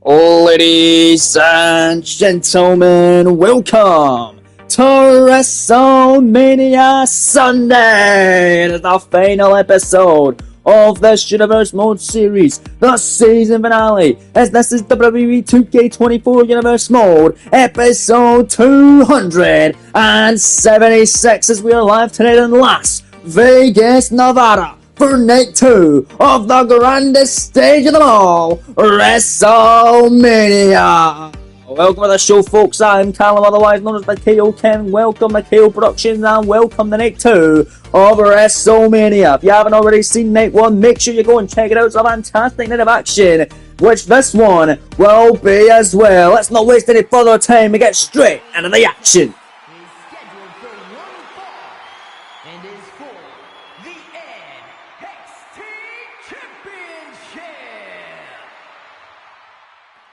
Ladies and gentlemen, welcome to Wrestlemania Sunday! It is the final episode of this Universe Mode series, the season finale, as this is WWE 2K24 Universe Mode, episode 276, as we are live tonight in Las Vegas, Nevada, for night 2 of the grandest stage of them all, Wrestlemania. Welcome to the show, folks. I'm Callum, otherwise known as the KO Ken. Welcome to KO Productions and welcome to night 2 of WrestleMania. If you haven't already seen night 1, make sure you go and check it out. It's a fantastic night of action, which this one will be as well. Let's not waste any further time and get straight into the action.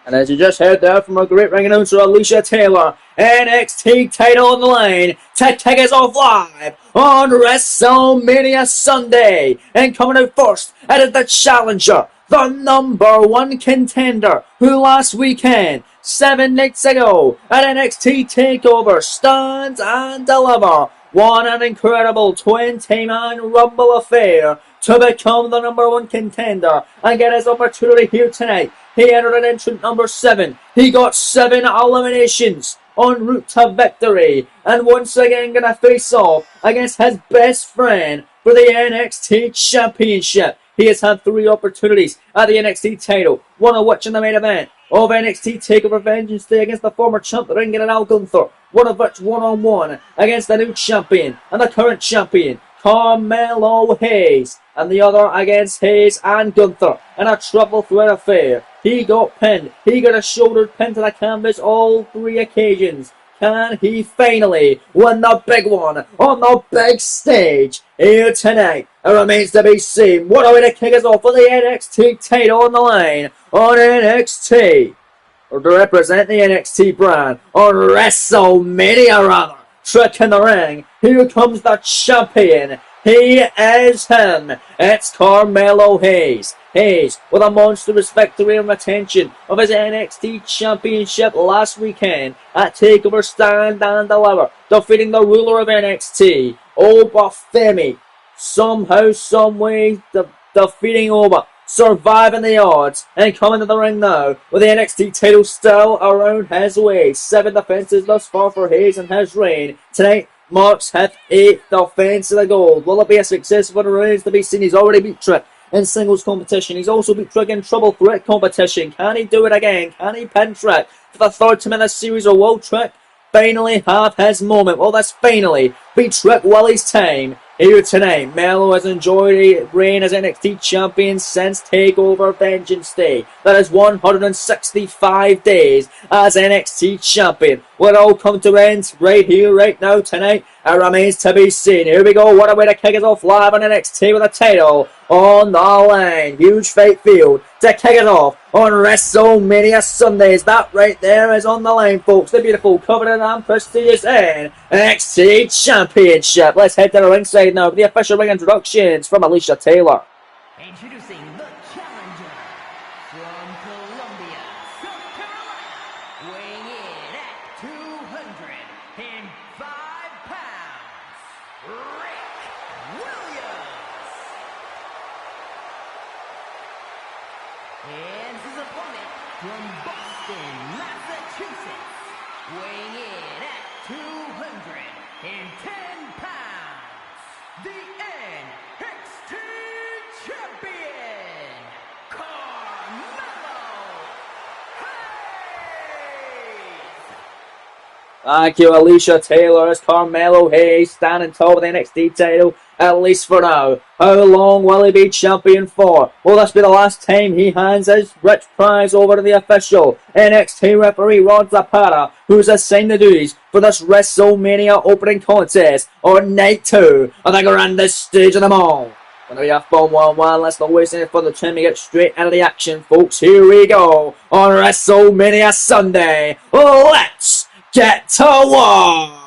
And as you just heard there from our great ring announcer Alicia Taylor, NXT title on the line to kick us off live on WrestleMania Sunday. And coming out first, it is the challenger, the number 1 contender, who last weekend, 7 nights ago, at NXT TakeOver, stands and deliver. Won an incredible 20-man Rumble affair to become the number 1 contender and get his opportunity here tonight. He entered at entrant number 7. He got 7 eliminations en route to victory. And once again going to face off against his best friend for the NXT Championship. He has had 3 opportunities at the NXT title, one of which in the main event of NXT TakeOver Vengeance Day against the former champ, the Ring General Al Gunther. One of which one-on-one against the new champion and the current champion, Carmelo Hayes, and the other against Hayes and Gunther in a triple threat affair. He got pinned. He got a shoulder pin to the canvas all 3 occasions. Can he finally win the big one on the big stage here tonight? It remains to be seen. What a way to kick us off with the NXT title on the line on NXT. Or to represent the NXT brand on WrestleMania rather. Trick in the ring. Here comes the champion. He is him. It's Carmelo Hayes. Hayes with a monstrous victory and retention of his NXT Championship last weekend at TakeOver Stand and Deliver, defeating the ruler of NXT, Oba Femi. Somehow, someway, defeating Oba, surviving the odds, and coming to the ring now with the NXT title still around his waist. 7 defenses thus far for Hayes in his reign. Tonight marks his 8th defense of the gold. Will it be a success? What remains to be seen. He's already beat Trick in singles competition. He's also beat Trick in triple threat competition. Can he do it again? Can he pin Trick for the 3rd time in this series, or will Trick finally have his moment? Well, that's finally be Trick Willie's time here tonight. Melo has enjoyed a reign as NXT champion since TakeOver Vengeance Day. That is 165 days as NXT champion. Will it all come to end right here, right now, tonight? It remains to be seen. Here we go. What a way to kick us off live on NXT with a title on the line. Huge fight field to kick it off on WrestleMania Sundays. That right there is on the line, folks. The beautiful, coveted and prestigious NXT Championship. Let's head to the ringside now for the official ring introductions from Alicia Taylor. Introducing the challenger from Columbia, South Carolina, weighing in at 205 pounds, Rick Williams. And his opponent from Boston, Massachusetts, weighing in at 210 pounds, the NXT Champion, Carmelo Hayes. Thank you, Alicia Taylor. As Carmelo Hayes standing tall with the NXT title, at least for now. How long will he be champion for? Will this be the last time he hands his rich prize over to the official NXT referee Rod Zapata, who's assigned the duties for this WrestleMania opening contest on night 2 of the grandest stage of them all? Gonna be a fun one. Let's not waste any further time to get straight into the action, folks. Here we go on WrestleMania Sunday. Let's get to work.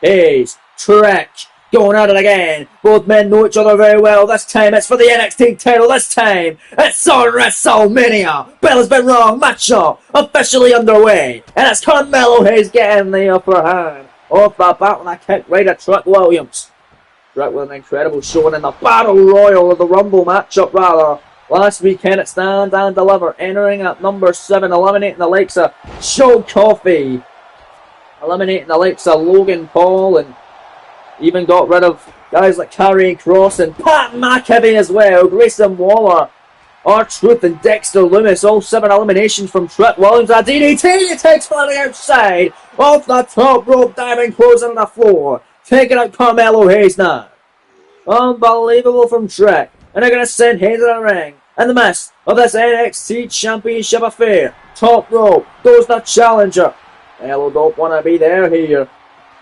Hayes, Trick, going at it again. Both men know each other very well. This time it's for the NXT title. This time it's on WrestleMania. Bell has been wrong. Matchup officially underway. And it's Carmelo Hayes getting the upper hand. Off the bat with a kick right at Trick Williams. Trick with an incredible showing in the Battle Royal of the Rumble matchup, rather. Last weekend at Stand and Deliver, entering at number 7, eliminating the likes of Joe Coffey, eliminating the likes of Logan Paul, and even got rid of guys like Karrion Kross and Pat McAfee as well, Grayson Waller, R-Truth and Dexter Lumis, all 7 eliminations from Trick Williams. A DDT, he takes from the outside, off the top rope, diving closing on the floor, taking out Carmelo Hayes now. Unbelievable from Trick. And they're going to send Hayes in the ring. In the midst of this NXT Championship affair. Top rope. Goes the challenger. Melo don't want to be there here.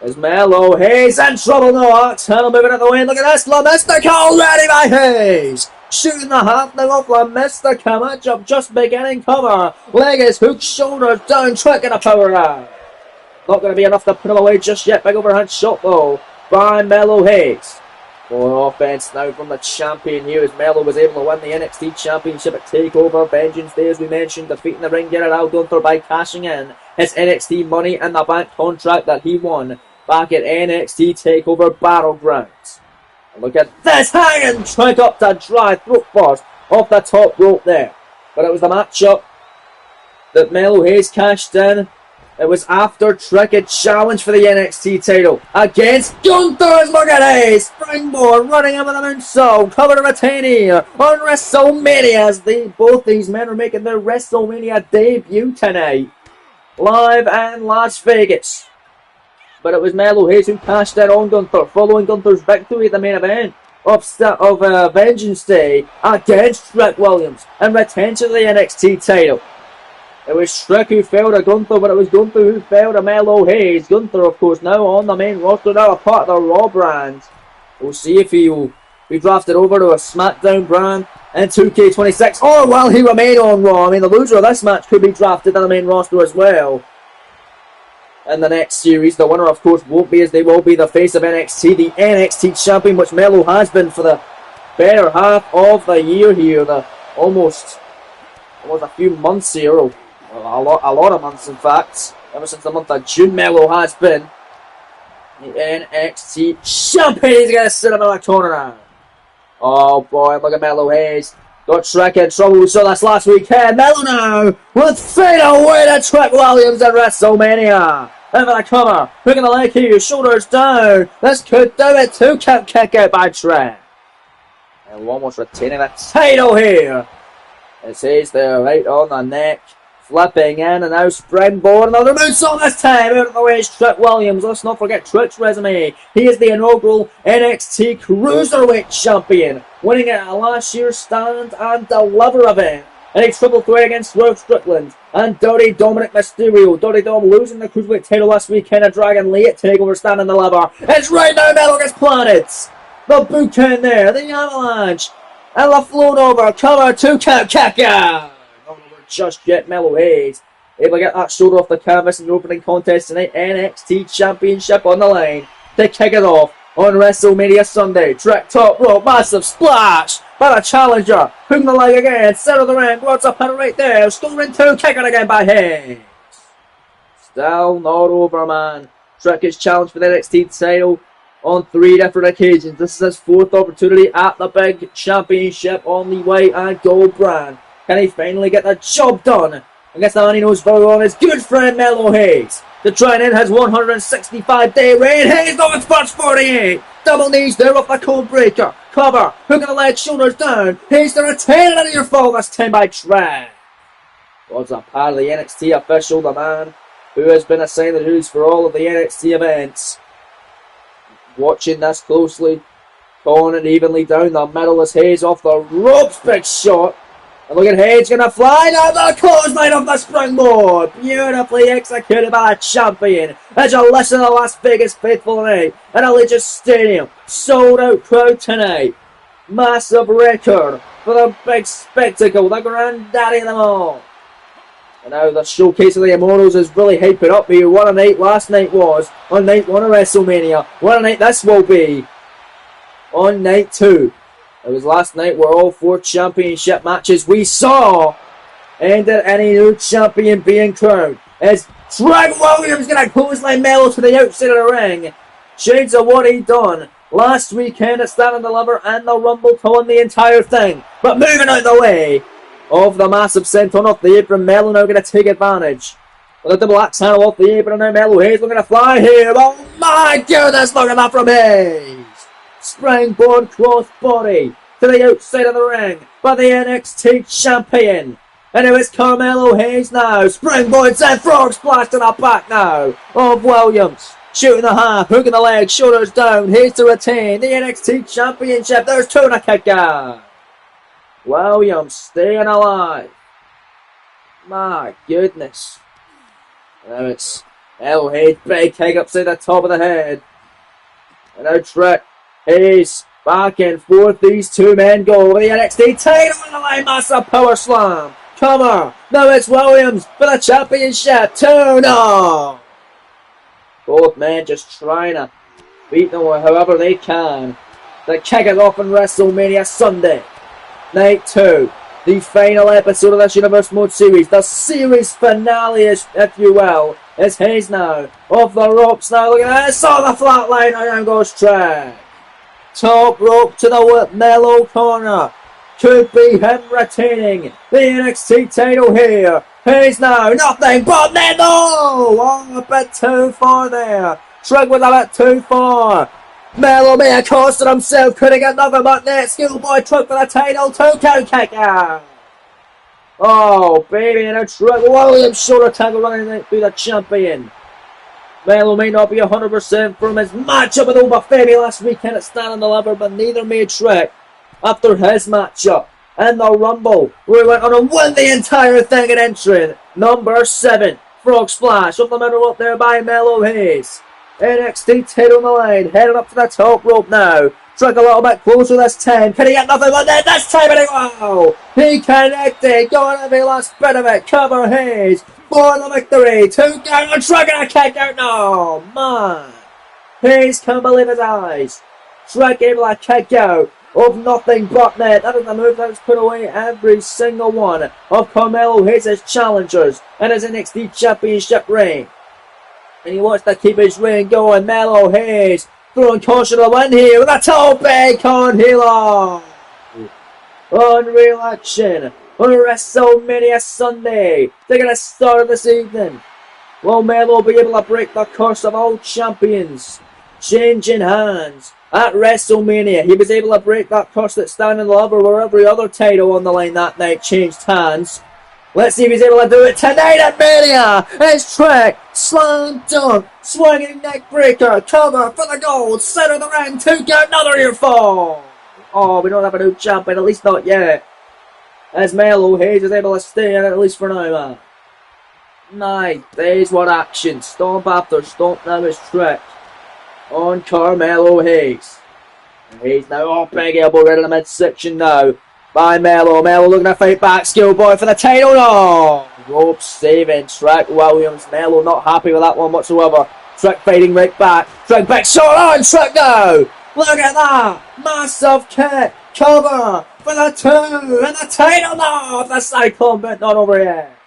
Is Melo Hayes in trouble now? Tunnel moving out the way. Look at this. La Mystica already by Hayes. Shooting the half leg off La Mystica. Matchup just beginning. Cover. Leg is hooked. Shoulders down. Trick and a power out. Not going to be enough to put him away just yet. Big overhand shot though by Melo Hayes. More offense now from the champion here as Melo was able to win the NXT Championship at TakeOver Vengeance Day, as we mentioned, defeating the ring getter Al Gunther by cashing in his NXT Money in the Bank contract that he won back at NXT TakeOver Battlegrounds. And look at this hanging Trick up to dry throat first off the top rope there. But it was the matchup that Melo Hayes cashed in. It was after Trick had challenged for the NXT title against Gunther. Look at Hayes. Springboard running him with a moonsault. Cover to retain here on WrestleMania as both these men are making their WrestleMania debut tonight. Live in Las Vegas. But it was Melo Hayes who cashed in on Gunther following Gunther's victory at the main event of Vengeance Day against Trick Williams and retention of the NXT title. It was Trick who fell to Gunther, but it was Gunther who fell to Melo Hayes. Gunther, of course, now on the main roster, now a part of the Raw brand. We'll see if he will be drafted over to a SmackDown brand in 2K26, or will he remain on Raw? I mean, the loser of this match could be drafted on the main roster as well in the next series. The winner, of course, won't be, as they will be the face of NXT, the NXT champion, which Melo has been for the better half of the year here. Almost a few months here. A lot of months, in fact. Ever since the month of June, Melo has been the NXT champion. He's going to sit him in a corner now. Oh boy, look at Melo Hayes. Got Trick in trouble. We saw this last weekend. Melo now with fade away to Trick Williams at WrestleMania. Over the cover. Hooking the leg here. Shoulders down. This could do it. 2 count kick out by Trick. And almost retaining a title here. It says there right on the neck. Flipping in and now springboard. Another moonsault this time. Out of the way is Trick Williams. Let's not forget Trick's resume. He is the inaugural NXT Cruiserweight Champion, winning it at last year's Stand and Deliver event. And a triple threat against Swerve Strickland and Dirty Dominic Mysterio. Dirty Dom losing the Cruiserweight title last weekend at Dragon Lee at TakeOver Stand and Deliver. It's right now. Melo gets planted. The boot count there. The avalanche. And the float over. Cover 2 count kick out. Just yet, Melo Hayes able to get that shoulder off the canvas in the opening contest tonight. NXT Championship on the line to kick it off on WrestleMania Sunday. Trick top rope, massive splash by the challenger. Hooking the leg again, center of the ring, rods up and right there. Stolen 2, kicking again by Hayes. Still not over, man. Trick is challenged for the NXT title on 3 different occasions. This is his 4th opportunity at the big championship on the white and gold brand. Can he finally get the job done against the man he knows very well, his good friend Melo Hayes, to try and end his 165-day reign? Hayes going first 48. Double knees there off the code breaker. Cover. Hooking the leg, shoulders down. Hayes to retain it in your fall this time by Trick. God's a part of the NXT official, the man who has been assigned the duties for all of the NXT events. Watching this closely. Calling it evenly down the middle as Hayes off the ropes. Big shot. And look at Hayes going to fly down the clothesline off the springboard. Beautifully executed by the champion. As you listen to the Las Vegas faithful tonight at Allegiant Stadium. Sold out crowd tonight. Massive record for the big spectacle. The granddaddy of them all. And now the showcase of the Immortals is really hyping up here. What a night last night was on night 1 of WrestleMania. What a night this will be on night 2. It was last night where all 4 championship matches we saw ended in a new champion being crowned. As Trent Williams gonna clothesline Melo to the outside of the ring. Shades of what he done last weekend at Stand and Deliver and the Rumble to win the entire thing. But moving out the way of the massive senton off the apron, Melo now going to take advantage. With a double axe handle off the apron, and now Melo Hayes looking to fly here. Oh my goodness, look at that from Hayes. Springboard crossbody to the outside of the ring by the NXT champion. And it is Carmelo Hayes now. Springboard and frog splash to the back now of Williams. Shooting the half, hooking the leg, shoulders down. Hayes to retain the NXT championship. There's 2 and a kick out. Williams staying alive. My goodness. Now it's Melo Hayes, big kick upside the top of the head. And now Trent Hayes back and forth. These 2 men go over the NXT title on the line. Massive power slam. Come on. Now it's Williams for the championship. 2-0. Both men just trying to beat them however they can. The kick is off on WrestleMania Sunday. Night 2. The final episode of this Universe Mode series. The series finale, if you will. It's Hayes now. Off the ropes now. Look at this. Saw the flat line. Down goes Trent. Top rope to the whip. Melo corner. Could be him retaining the NXT title here. Hayes now, nothing but Melo! Oh, a bit too far there. Shrug was a bit too far. Melo may have costed himself, couldn't get nothing but net. Schoolboy truck for the title, 2 count kick out. Oh, baby, and a Shrug Williams shoulder tackle running through the champion. Melo may not be 100% from his matchup with Oba Femi last weekend at Stand and Deliver, but neither may Trek after his matchup in the Rumble, where he went on and won the entire thing and entering number 7. Frog splash up the middle up there by Melo Hayes. NXT title on the line, heading up to the top rope now. Trek a little bit closer this time. Can he get nothing but that this time? Wow! He connected, going every last bit of it. Cover Hayes for the victory. 2 down, and Trek gonna kick out now. Man, Hayes can't believe his eyes. Trek able to kick out of nothing but net. That is the move that's put away every single one of Carmelo Hayes' challengers in his NXT Championship reign. And he wants to keep his reign going. Melo Hayes throwing caution to the wind here with a toe big on Hilo. Unreal action on WrestleMania Sunday. They're going to start this evening. Will Melo be able to break the curse of all champions changing hands? At WrestleMania, he was able to break that curse that Stand and Deliver where every other title on the line that night changed hands. Let's see if he's able to do it tonight at Mania. It's Trek, slam dunk, swinging neck breaker, cover for the gold, center of the ring, 2 count, another earfall. Oh, we don't have a new champion, at least not yet. As Melo Hayes is able to stay in it, at least for now, man. My days, what action. Stomp after stomp now is Trek on Carmelo Hayes. And Hayes now, oh, big elbow right in the midsection now by Melo. Melo looking to fight back. Schoolboy for the title. No! Rope saving Trek Williams. Melo not happy with that one whatsoever. Trek fighting right back. Trek back short on Trek now. Look at that. Massive kick. Cover for the 2. And the title now. The Cyclone bit not over yet.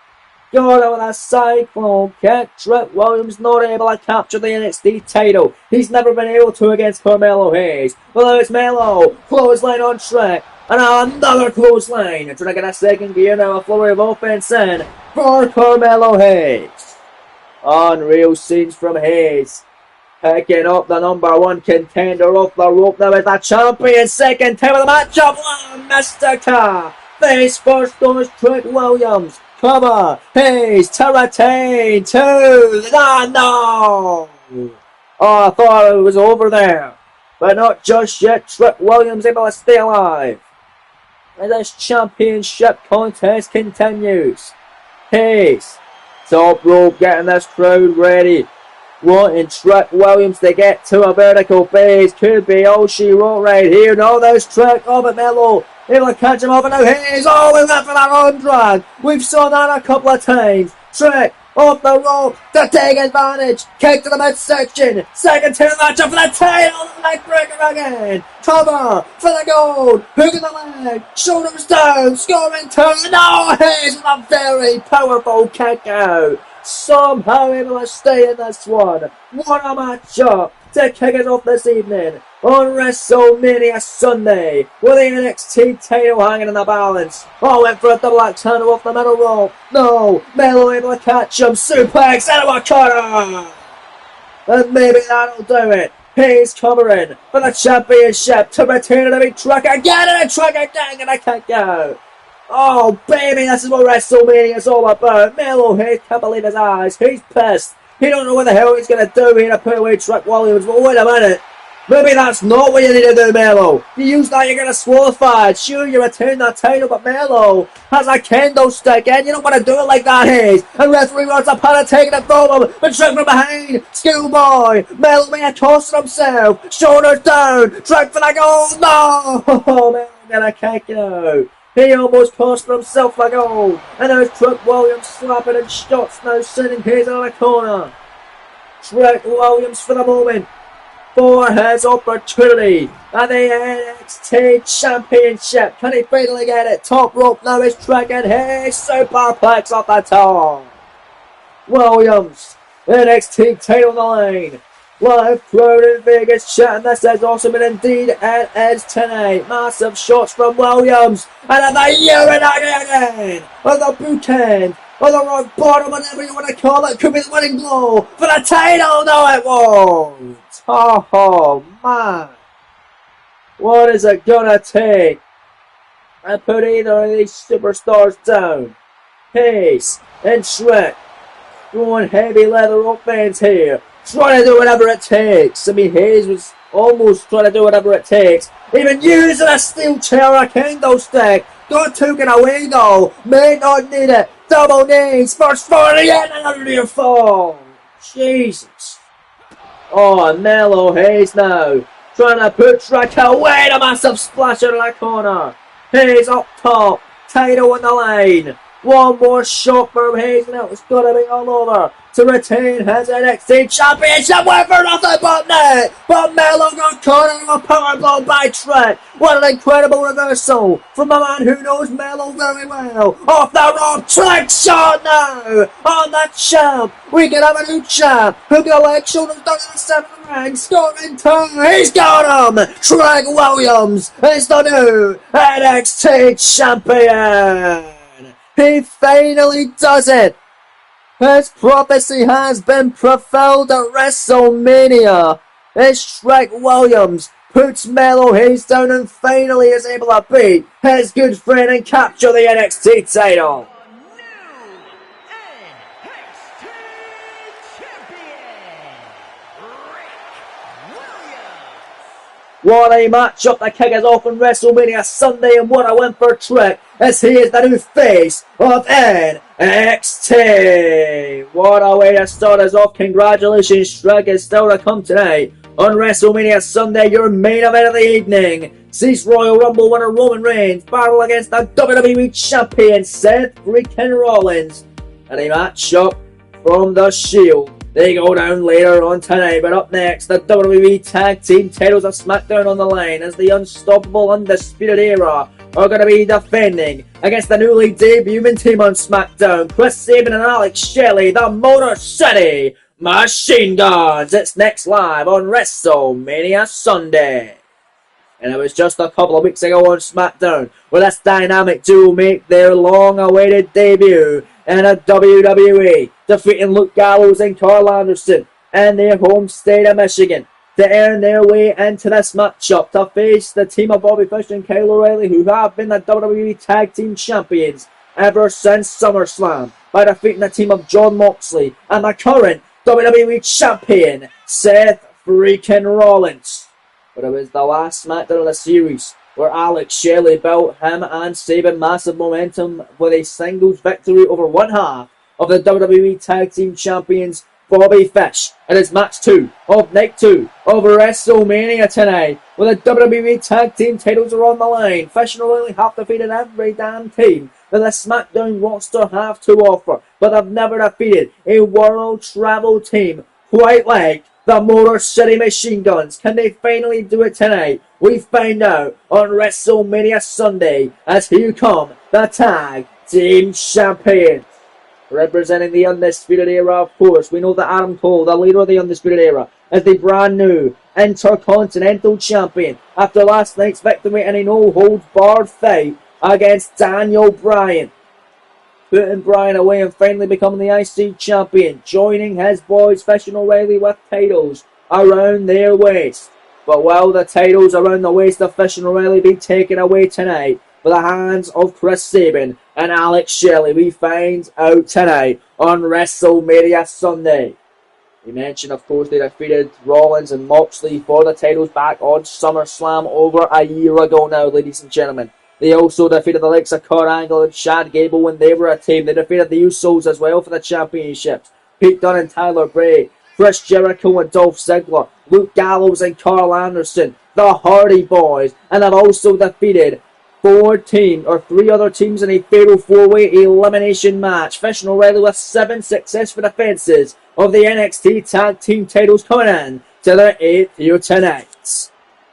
Got it with a Cyclone kick. Trent Williams not able to capture the NXT title. He's never been able to against Carmelo Hayes. Well, now it's Melo. Clothesline on Trent. And another clothesline. Trying to get a second gear now. A flurry of offense in for Carmelo Hayes. Unreal scenes from Hayes. Picking up the number 1 contender off the rope. Now is the champion. Second time of the matchup. Mr. K. Face first goes Trent Williams. Cover, Hayes to retain, 2, no! Oh, I thought it was over there, but not just yet. Trent Williams able to stay alive. And this championship contest continues. Hayes, top rope, getting this crowd ready. Wanting Trent Williams to get to a vertical base. Could be all she wrote right here. No, there's Trent. Oh, but Melo able to catch him off, and now Hayes. Oh, we went for that arm drag. We've saw that a couple of times. Trek off the rope to take advantage. Kick to the midsection. Second tier matchup for the title. Leg breaker again. Cover for the gold. Hook in the leg. Shoulders down. Scoring two. No, he's with a very powerful kick out. Somehow able to stay in this one. What a matchup to kick us off this evening on WrestleMania Sunday with the NXT title hanging in the balance. Oh, went for a double axe handle off the middle rope. No, Melo able to catch him. Suplex into a corner. And maybe that'll do it. He's covering for the championship to retain to be truck again and a truck again and a kick out. Oh, baby, this is what WrestleMania is all about. Melo Hayes can't believe his eyes. He's pissed. He don't know what the hell he's going to do here to put away Trick Williams. But wait a minute. Maybe that's not what you need to do, Melo. You use that, you're going to swallow. Sure, you retain that title, but Melo has a kendo stick, and you don't want to do it like that, Hayes. And referee runs up and taking it from him. But Trick from behind. Schoolboy. Melo may have tossed himself. Shoulders down. Trick for the goal. No. Oh, Melo going to kick out. He almost cost himself a goal. And there's Trick Williams slapping and shots now, sending Hayes out of the corner. Trick Williams for the moment for his opportunity at the NXT Championship. Can he finally get it? Top rope now is Trick and Hayes superplex off the top. Williams, NXT title on the line. Live crowd in Vegas chatting. This has also been indeed it is tonight. Massive shots from Williams. And at the urinary again. On the boot end. On the rock bottom, whatever you want to call it. Could be the winning blow for the title. No, it won't. Oh, man. What is it gonna take? I put either of these superstars down. Hayes and Trick going heavy leather offense here. Trying to do whatever it takes. I mean, Hayes was almost trying to do whatever it takes. Even using a steel chair, a kendo stick. Got taken away though. May not need it. Double knees. First 40 and another near fall. Jesus. Oh, Melo Hayes now. Trying to put Trick away. A massive splash out of that corner. Hayes up top. Title on the line. One more shot from Hayes and it's going to be all over to retain his NXT Championship win for nothing but net. But Melo got caught in a power blow by Trick. What an incredible reversal from a man who knows Melo very well. Off the rope, Trick shot now on the champ. We can have a new champ who can leg shoulders down in the center of the ring. Scoring two. He's got him. Trick Williams is the new NXT champion. He finally does it! His prophecy has been fulfilled at WrestleMania! As Trick Williams puts Melo Hayes down and finally is able to beat his good friend and capture the NXT title! What a matchup to kick us off on WrestleMania Sunday, and what a win for Trick as he is the new face of NXT. What a way to start us off. Congratulations, Trick is still to come tonight on WrestleMania Sunday, your main event of the evening. Sees Royal Rumble winner Roman Reigns battle against the WWE Champion Seth freaking Rollins. And a matchup from the Shield. They go down later on tonight, but up next, the WWE Tag Team titles of SmackDown on the line as the Unstoppable Undisputed Era are going to be defending against the newly debuting team on SmackDown, Chris Sabin and Alex Shelley, the Motor City Machine Guns. It's next live on WrestleMania Sunday. And it was just a couple of weeks ago on SmackDown where this dynamic duo make their long-awaited debut in a WWE, defeating Luke Gallows and Carl Anderson in their home state of Michigan to earn their way into this matchup to face the team of Bobby Fish and Kyle O'Reilly, who have been the WWE Tag Team Champions ever since SummerSlam by defeating the team of Jon Moxley and the current WWE Champion Seth freaking Rollins. But it was the last SmackDown of the series where Alex Shelley built him and Sabin massive momentum with a singles victory over one half of the WWE Tag Team Champions Bobby Fish in his match 2 of night 2 of WrestleMania tonight, where the WWE Tag Team titles are on the line. Fish and O'Reilly have defeated every damn team that the SmackDown roster have to offer, but they've never defeated a world travel team quite like the Motor City Machine Guns. Can they finally do it tonight? We find out on WrestleMania Sunday as here come the Tag Team Champions. Representing the Undisputed Era, of course, we know that Adam Cole, the leader of the Undisputed Era, is the brand new Intercontinental Champion after last night's victory in a no-holds-barred fight against Daniel Bryan. Putting Bryan away and finally becoming the IC Champion, joining his boys Fish and O'Reilly with titles around their waist. But will the titles around the waist of Fish and O'Reilly be taken away tonight by the hands of Chris Sabin and Alex Shelley? We find out tonight on WrestleMania Sunday. We mentioned, of course, they defeated Rollins and Moxley for the titles back on SummerSlam over a year ago now, ladies and gentlemen. They also defeated the likes of Kurt Angle and Chad Gable when they were a team. They defeated the Usos as well for the championships. Pete Dunne and Tyler Bray, Chris Jericho and Dolph Ziggler, Luke Gallows and Carl Anderson, the Hardy Boys, and have also defeated three other teams in a fatal four-way elimination match. Fish and O'Reilly with 7 successful defenses of the NXT Tag Team titles coming in to their 8th year tonight.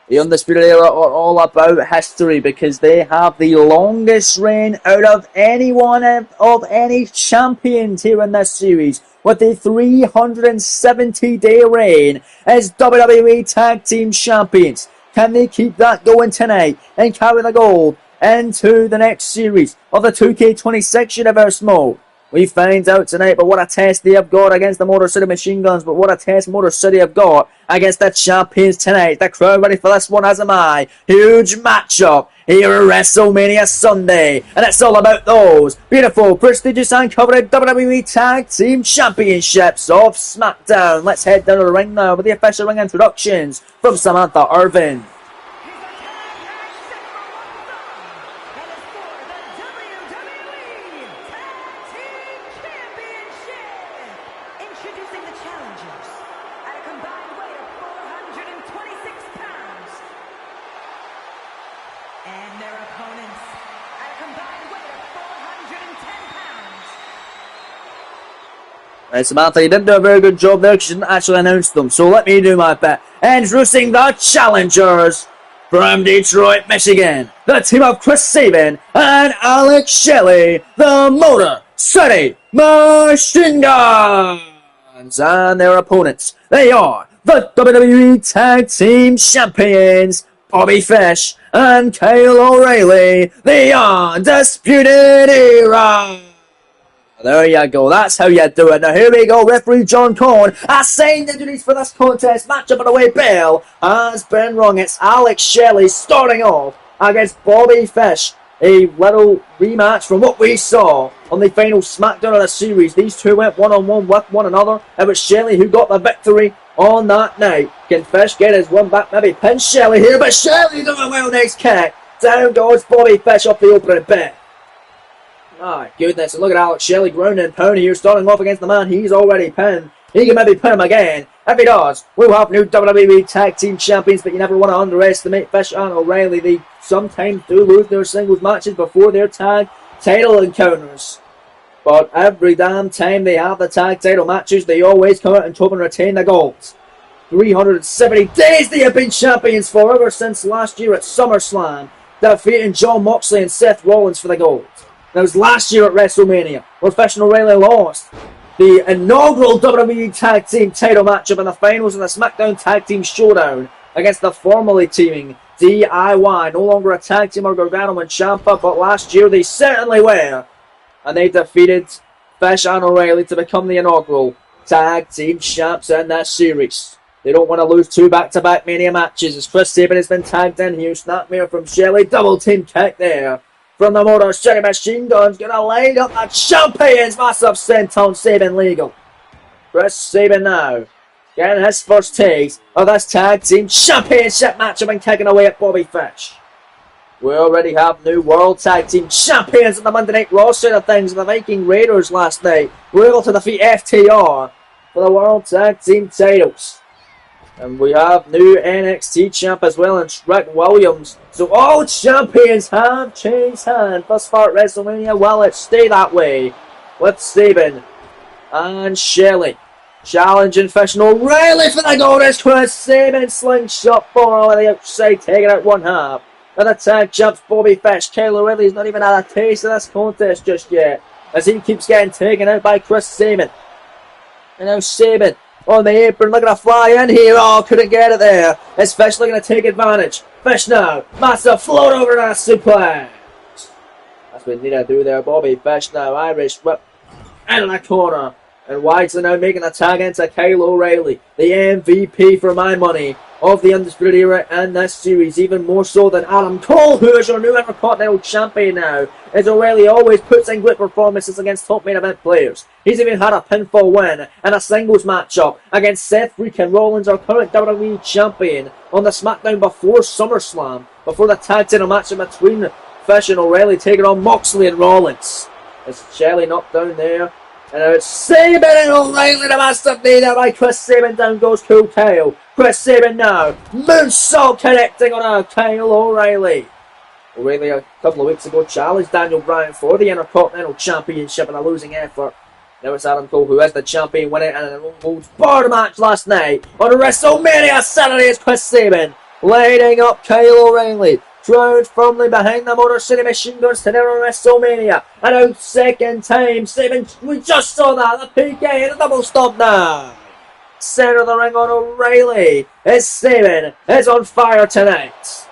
The Undisputed Era are all about history because they have the longest reign out of anyone of any champions here in this series, with a 370-day reign as WWE Tag Team Champions. Can they keep that going tonight and carry the gold into the next series of the 2K26 Universe mode? We find out tonight, but what a test they have got against the Motor City Machine Guns, but what a test Motor City have got against the champions tonight. The crowd ready for this one, as am I. Huge matchup here at WrestleMania Sunday, and it's all about those beautiful, prestigious, and coveted WWE Tag Team Championships of SmackDown. Let's head down to the ring now with the official ring introductions from Samantha Irvin. Introducing the challengers at a combined weight of 426 pounds. And their opponents at a combined weight of 410 pounds. Right, Samantha, you didn't do a very good job there because you didn't actually announce them. So let me do my bit. Introducing the challengers from Detroit, Michigan, the team of Chris Sabin and Alex Shelley, the Motor City Machine Guns. And their opponents, they are the WWE Tag Team Champions, Bobby Fish and Kyle O'Reilly, the Undisputed Era. There you go, that's how you do it. Now here we go, referee John Cohn assigned the duties for this contest. Matchup of the way bell has been rung. It's Alex Shelley starting off against Bobby Fish. A little rematch from what we saw on the final SmackDown of the series. These two went one-on-one with one another. It was Shelley who got the victory on that night. Can Fish get his one back? Maybe pin Shelley here, but Shelley doing well. Next kick. Down goes Bobby Fish off the opening bit. My goodness, and look at Alex Shelley grounding and pounding here, starting off against the man he's already pinned. He can maybe pin him again. If he does, we'll have new WWE Tag Team Champions, but you never want to underestimate Fish and O'Reilly. They sometimes do lose their singles matches before their tag title encounters. But every damn time they have the tag title matches, they always come out on top and retain the gold. 370 days they have been champions for, ever since last year at SummerSlam, defeating Jon Moxley and Seth Rollins for the gold. That was last year at WrestleMania, where Fish and O'Reilly lost the inaugural WWE Tag Team title matchup in the finals of the SmackDown Tag Team Showdown against the formerly teaming DIY. No longer a tag team or Gargano and Ciampa, but last year they certainly were. And they defeated Fish and O'Reilly to become the inaugural Tag Team Champs in that series. They don't want to lose 2 back-to-back Mania matches as Chris Sabin has been tagged in here. Snapmare from Shelley, double team kick there. From the Motor City Machine Guns, gonna line up the champions. Massive senton Sabin legal. Chris Sabin now getting his first taste of this Tag Team Championship matchup and kicking away at Bobby Fish. We already have new World Tag Team Champions in the Monday Night Raw side of things. The Viking Raiders last night were able to defeat FTR for the World Tag Team titles. And we have new NXT champ as well, and Trick Williams. So all champions have changed hands thus far at WrestleMania. Well, it stay that way with Sabin and Shelley challenging Fish and O'Reilly for the gold. It's Chris Sabin slingshot for on the outside, taking out one half. And the tag champs Bobby Fish. Kyle O'Reilly's not even had a taste of this contest just yet, as he keeps getting taken out by Chris Sabin. And now Sabin on the apron, looking to fly in here. Oh, couldn't get it there. Is Fish looking to take advantage? Fish now, massive float over that suplex. That's what we need to do there. Bobby Fish now, Irish whip into the corner. And White's now making a tag into Kyle O'Reilly, the MVP for my money of the Undisputed Era and this series, even more so than Adam Cole, who is your new Intercontinental Champion now, as O'Reilly always puts in great performances against top main event players. He's even had a pinfall win and a singles matchup against Seth freaking Rollins, our current WWE Champion, on the SmackDown before SummerSlam, before the tag title match in between Fish and O'Reilly, taking on Moxley and Rollins. As Shelley knocked down there. And now it's Sabin and O'Reilly, the massive knee there by Chris Sabin. Down goes Cool Kyle. Chris Sabin now. Moonsault connecting on Kyle O'Reilly. O'Reilly a couple of weeks ago challenged Daniel Bryan for the Intercontinental Championship in a losing effort. Now it's Adam Cole who is the champion, winning in an almost bar match last night on WrestleMania Saturday. Is Chris Sabin lighting up Kyle O'Reilly. Drowned firmly behind the Motor City Machine Guns today on WrestleMania. And out second time, Sabin, we just saw that, the PK and a double stop now. Center of the ring on O'Reilly. It's Sabin, it's on fire tonight.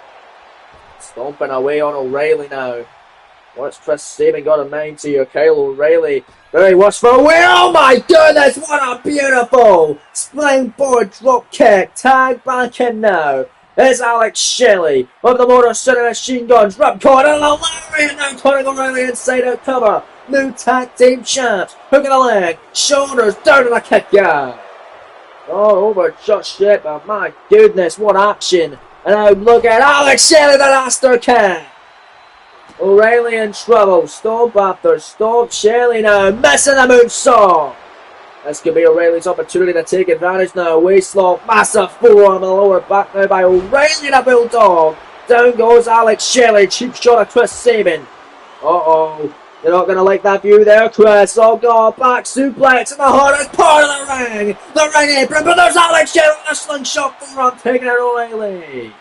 Stomping away on O'Reilly now. What's Chris Sabin got in mind to you? Kyle O'Reilly, very worse for wear. Oh my goodness, what a beautiful springboard drop kick. Tag back in now. It's Alex Shelley of the Motor City Machine Guns. Ripcord and a lariat now, turning O'Reilly inside out cover. New tag team champs. Hook in the leg, shoulders down to the kick out. Oh, over just shit, but my goodness, what action. And now look at Alex Shelley, the Master Kick. O'Reilly in trouble. Stomp after stomp. Shelley now missing the moonsault. This could be O'Reilly's opportunity to take advantage now. Waistlock, massive forearm in the lower back now by O'Reilly, the Bulldog. Down goes Alex Shelley. Cheap shot of Chris Sabin. Uh-oh. You're not going to like that view there, Chris. Oh, God. Back suplex in the hardest part of the ring. The ring apron. But there's Alex Shelley with a slingshot forearm taking out O'Reilly.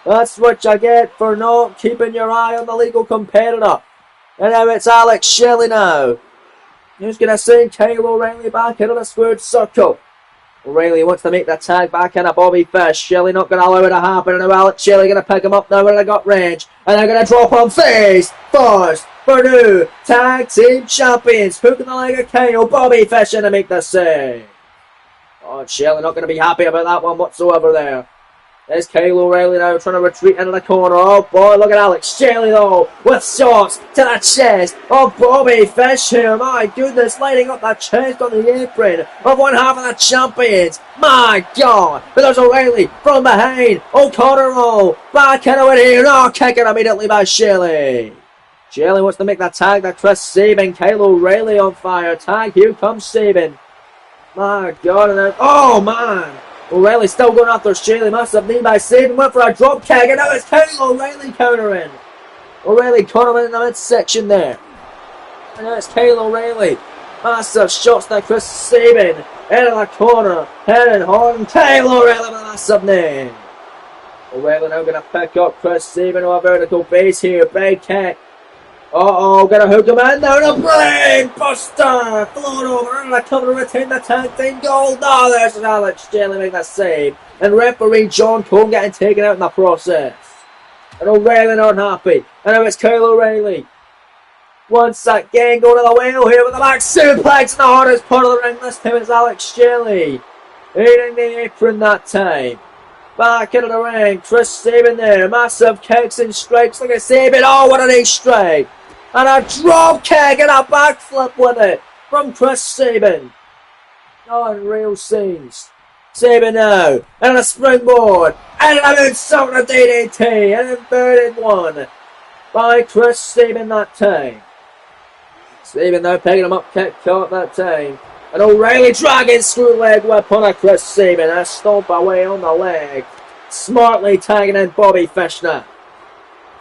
That's what you get for not keeping your eye on the legal competitor. And now it's Alex Shelley now. Who's going to send Kyle O'Reilly back into the squared circle? O'Reilly wants to make the tag back into Bobby Fish. Shelley not going to allow it to happen. And now Alex Shelley going to pick him up now in the gut range. And they're going to drop him face first for new tag team champions. Hooking the leg of Kyle. Bobby Fish in to make the save. Oh, Shelley not going to be happy about that one whatsoever there. There's Kyle O'Reilly now trying to retreat into the corner. Oh boy, look at Alex Shelley though, with shots to the chest of Bobby Fish here. My goodness, lighting up the chest on the apron of one half of the champions. My God, but there's O'Reilly from behind. O'Connor roll, back into it here. Oh, kicking immediately by Shelley. Shelley wants to make that tag to Chris Sabin. Kyle O'Reilly on fire. Tag, here comes Sabin. My God, and then, oh man. O'Reilly still going after Shelley. Massive knee by Sabin. Went for a drop kick. And now it's Kyle O'Reilly countering. O'Reilly caught him in the midsection there. And now it's Kyle O'Reilly. Massive shots to Chris Sabin. Into the corner. Heading hard. Kyle O'Reilly with a massive knee. O'Reilly now going to pick up Chris Sabin on a vertical base here. Big kick. Uh-oh, gonna hook him in now, the brain buster, float over, and I come to retain the tag team gold. Oh, there's Alex Shelley making that save, and referee John Cole getting taken out in the process. And O'Reilly not happy, and now it's Kyle O'Reilly. Once again, going to the wheel here with the back suplex in the hardest part of the ring. This time it's Alex Shelley, eating the apron that time. Back into the ring, Chris Sabin there, massive kicks and strikes like a Sabin. Oh, what a nice strike. And a drop kick and a backflip with it from Chris Sabin. Unreal scenes. Sabin now, and a springboard, and an moonsault and a DDT, an inverted one by Chris Sabin that time. Sabin now picking him up, kick caught that time. And O'Reilly dragging screw leg whip on a Chris Sabin. A stomp away on the leg. Smartly tagging in Bobby Fish now.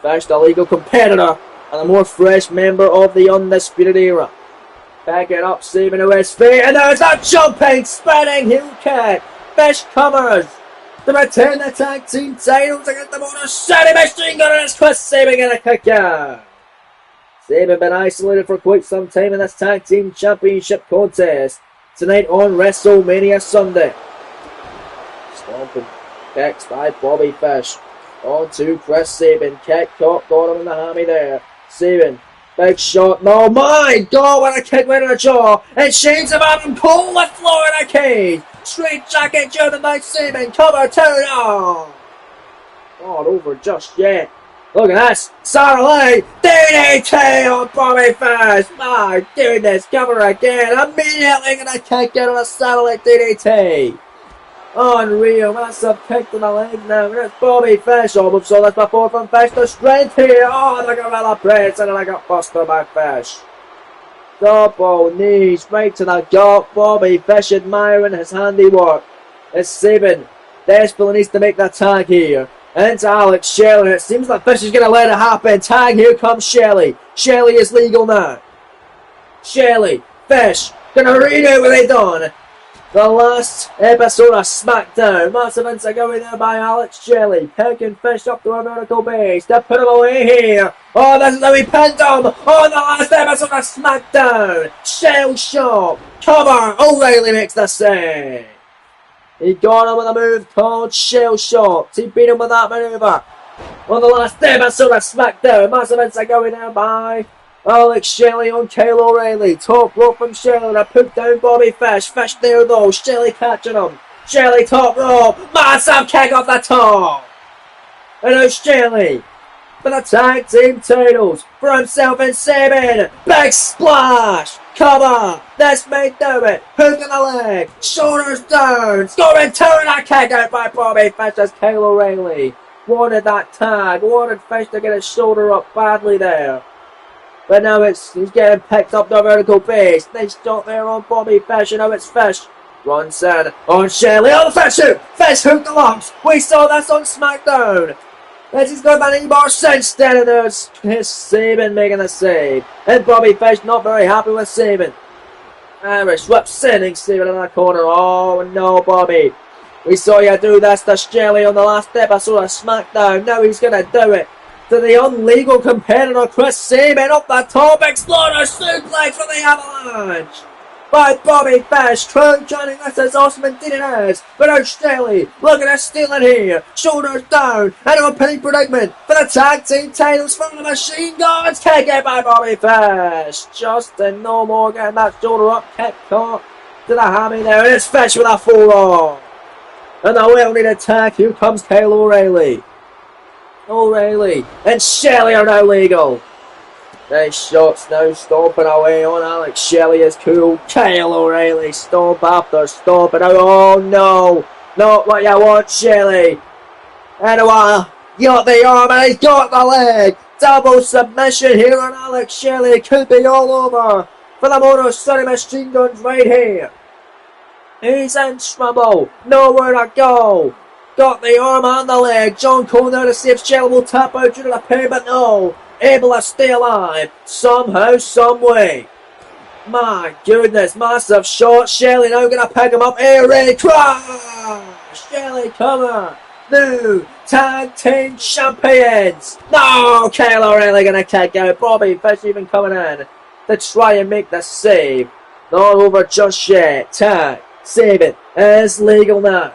Fish, the legal competitor and a more fresh member of the Undisputed Era. Backing up, Sabin to his feet, and there's a jumping, spinning heel kick. Fish covers to retain the tag team titles against the Motor City Machine Gun, and it's Chris Sabin getting a kick out. Sabin been isolated for quite some time in this tag team championship contest tonight on WrestleMania Sunday. Stomping kicks by Bobby Fish. On to Chris Sabin. Kick caught, got him in the hammy there. Sabin, big shot. No, my God, what a kick right in the jaw. And Shane's about him, pull the floor in a cage. Straight jacket, Jordan by Sabin. Cover, turn on. Not over just yet. Look at this. Satellite DDT on Bobby Fish. My goodness, cover again. Immediately gonna kick out on a satellite DDT. Unreal, massive kick to the leg now. It's Bobby Fish. Almost saw this before from Fish. The strength here. Oh, the gorilla press, and then I got busted by Fish. Double knees right to the gut. Bobby Fish admiring his handiwork. It's Sabin. Desperately needs to make that tag here. Into Alex Shelley. It seems like Fish is going to let it happen. Tag, here comes Shelley. Shelley is legal now. Shelley, Fish, going to redo what they done. The last episode of SmackDown. Massive inside going there by Alex Shelley. Picking Fish up to a vertical base. They put him away here. Oh, this is how he pinned him. Oh, the last episode of SmackDown. Shell Shock. Cover. O'Reilly makes the save. He got him with a move called Shell Shock. He beat him with that maneuver. On the last episode of SmackDown. Massive inside going there by Alex Shelley on Kyle O'Reilly. Top rope from Shelley to put down Bobby Fish. Fish there though. Shelley catching him. Shelley top rope. Massive kick off the top. And now Shelley for the tag team titles for himself and Sabin. Big splash. Cover. This may do it. Hook in the leg. Shoulders down. Scoring two and a kick out by Bobby Fish as Kyle O'Reilly wanted that tag. Wanted Fish to get his shoulder up badly there. But now he's getting picked up the vertical base. Nice shot there on Bobby Fish, and now it's Fish. Runs in on Shelley. Oh, the Fish hook! Fish hooked the lumps. We saw this on SmackDown. This is going by E-bar since then, and there's Sabin making the save. And Bobby Fish not very happy with Sabin. Irish whip sending Sabin in that corner. Oh no, Bobby. We saw you do this to Shelley on the last episode of SmackDown. Now he's going to do it to the unlegal competitor Chris Sabin up the top. Exploder suplex for the Avalanche by Bobby Fish. Joining this is awesome indeed it is. But now Shelley, look at us stealing here. Shoulders down, and a penny predicament for the tag team titles from the Machine Guns. Kick it by Bobby Fish. Justin No More getting that shoulder up. Kick caught to the hammy there. And it's Fish with a forearm. And the well-needed tag. Here comes Kyle O'Reilly. O'Reilly and Shelley are now legal. Nice shots now, stomping away on Alex Shelley is cool. Kyle O'Reilly stomp after stomp, and oh no, not what you want, Shelley. Anyway, got the arm and he's got the leg. Double submission here on Alex Shelley. Could be all over for the Motor City Machine Guns right here. He's in trouble, nowhere to go. Got the arm and the leg. John Cole now to see if Shelley will tap out due to the pain, but no. Able to stay alive. Somehow, some way. My goodness, massive shot. Shelley now going to pick him up. Air crash. Shelley cover. New tag team champions. No, Kyle O'Reilly going to kick out. Bobby Fish even coming in to try and make the save. Not over just yet. Tag. Save it. It's legal now.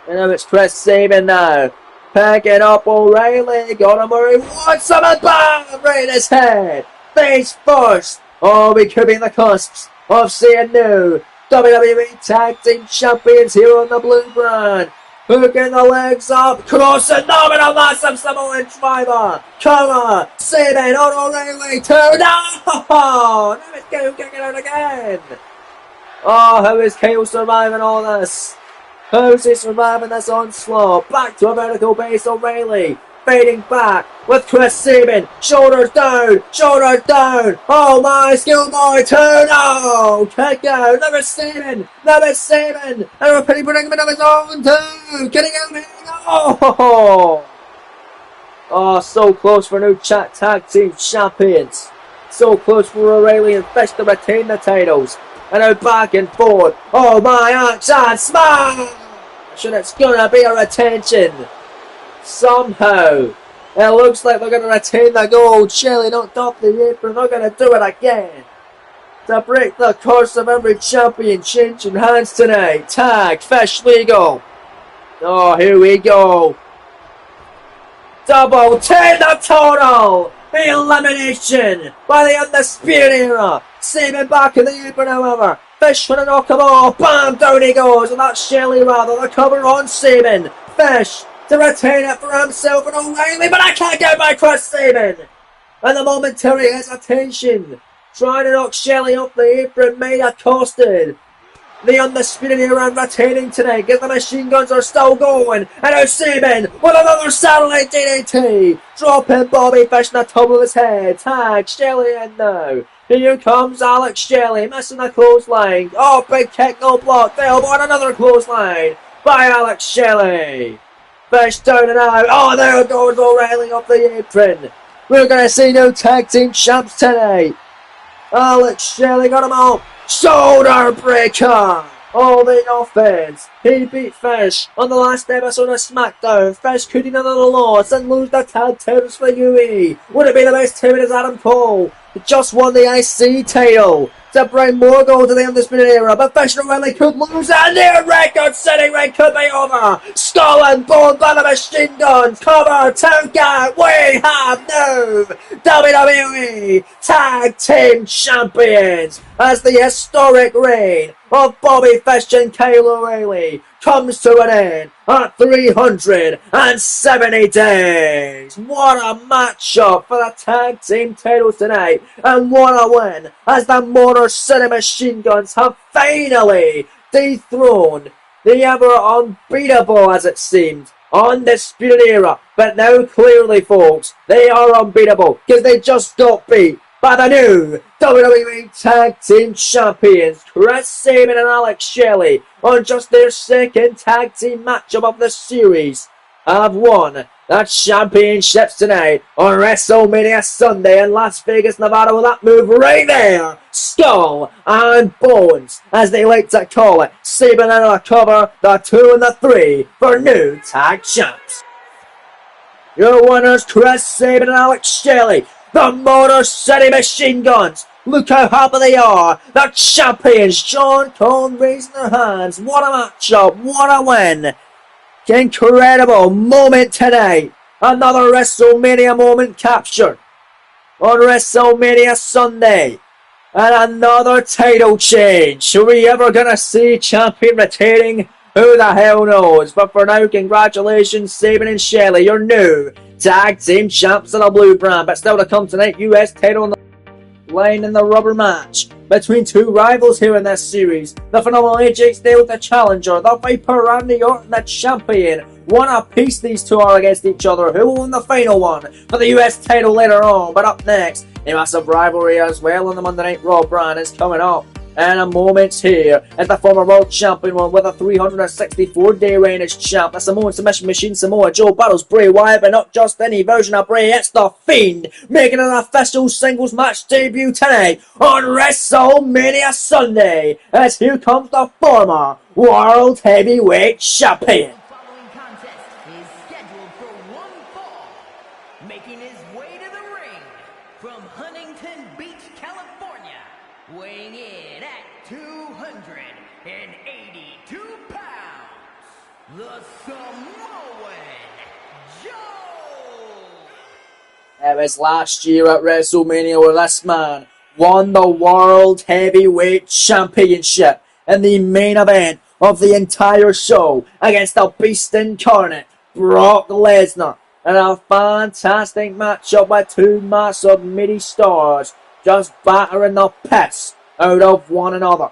And now it's Chris Sabin now. Picking up O'Reilly. Got him where he wants him and bam! Right in his head. Face first. Oh, we could be in the cusps of seeing new WWE Tag Team Champions here on the Blue Brand. Hooking the legs up. Crossing them in a massive Samoan driver. Cover. Sabin on O'Reilly. Turn down. Now it's Kyle kicking out again. Oh, how is Kyle surviving all this? Who's he surviving this onslaught? Back to a vertical base, O'Reilly. fading back with Chris Sabin. Shoulders down, shoulders down. Oh my, Schoolboy 2, no! Kick out, number Sabin. And we're putting him of his own too. Getting out here. Oh, so close for new tag team champions. So close for O'Reilly and Fish to retain the titles. And now back and forth. Oh my, action smash! And it's gonna be a retention. Somehow. It looks like they're gonna retain the gold. Shelley knocked off the apron. They're gonna do it again. To break the course of every champion changing hands tonight. Tag, Fish legal. Oh, here we go. Double 10 the total. Elimination by the Undisputed Era. Sabin back in the apron, however. Fish trying to knock him off. Bam, down he goes. And that's Shelley rather. The cover on Sabin. Fish to retain it for himself and O'Reilly. But I can't get my Chris Sabin. And the momentary hesitation. Trying to knock Shelley off the apron may have costed the Undisputed Era retaining tonight, because the machine guns are still going. And now Sabin with another satellite DDT. Dropping Bobby Fish in the top of his head. Tag Shelley in now. Here comes Alex Shelley, missing the clothesline. Oh, big kick, no block. Elbow and another clothesline by Alex Shelley. Fish down and out. Oh, there goes O'Reilly off the apron. We're going to see new tag team champs tonight. Alex Shelley got him out. Shoulder breaker! All the offense. He beat Fish on the last episode of SmackDown. Fish could another loss and lose the tag titles for UE. Would it be the best team as Adam Cole? He just won the IC title to bring more gold to the Undisputed Era, but Fish and O'Reilly could lose and their record-setting reign could be over. Skull and bone by the machine guns. Cover, 2 count. We have new WWE Tag Team Champions as the historic reign of Bobby Fish and Kyle O'Reilly comes to an end at 370 days. What a matchup for the tag team titles tonight, and what a win as the Motor City Machine Guns have finally dethroned the ever unbeatable, as it seemed, Undisputed Era. But now clearly, folks, they are unbeatable because they just got beat by the new WWE Tag Team Champions, Chris Sabin and Alex Shelley, on just their second tag team matchup of the series, have won the championships tonight on WrestleMania Sunday in Las Vegas, Nevada, with that move right there. Skull and Bones, as they like to call it. Sabin and a cover, the 2 and the 3 for new tag champs. Your winners, Chris Sabin and Alex Shelley. The Motor City Machine Guns. Look how happy they are. The champions. John Cone raising their hands. What a matchup. What a win. Incredible moment tonight. Another WrestleMania moment captured on WrestleMania Sunday. And another title change. Are we ever going to see champion retaining? Who the hell knows? But for now, congratulations, Sabin and Shelley, your new tag team champs in the blue brand. But still to come tonight, US title on the line in the rubber match between 2 rivals here in this series. The phenomenal AJ Styles, the challenger, the Viper Randy Orton, the champion. One apiece these two are against each other. Who will win the final one for the US title later on? But up next, a massive rivalry as well on the Monday Night Raw brand is coming up. And a moment's here as the former world champion one with a 364-day reign as champ. The Samoan submission machine Samoa Joe battles Bray Wyatt, but not just any version of Bray. It's the Fiend making an official singles match debut tonight on WrestleMania Sunday. As here comes the former World Heavyweight Champion. The following contest is scheduled for one fall. Making his way to the ring from Huntington Beach, California, weighing in at 282 pounds, the Samoan Joe! It was last year at WrestleMania where this man won the World Heavyweight Championship in the main event of the entire show against the Beast Incarnate, Brock Lesnar, in a fantastic matchup with 2 massive midi stars just battering the piss out of one another.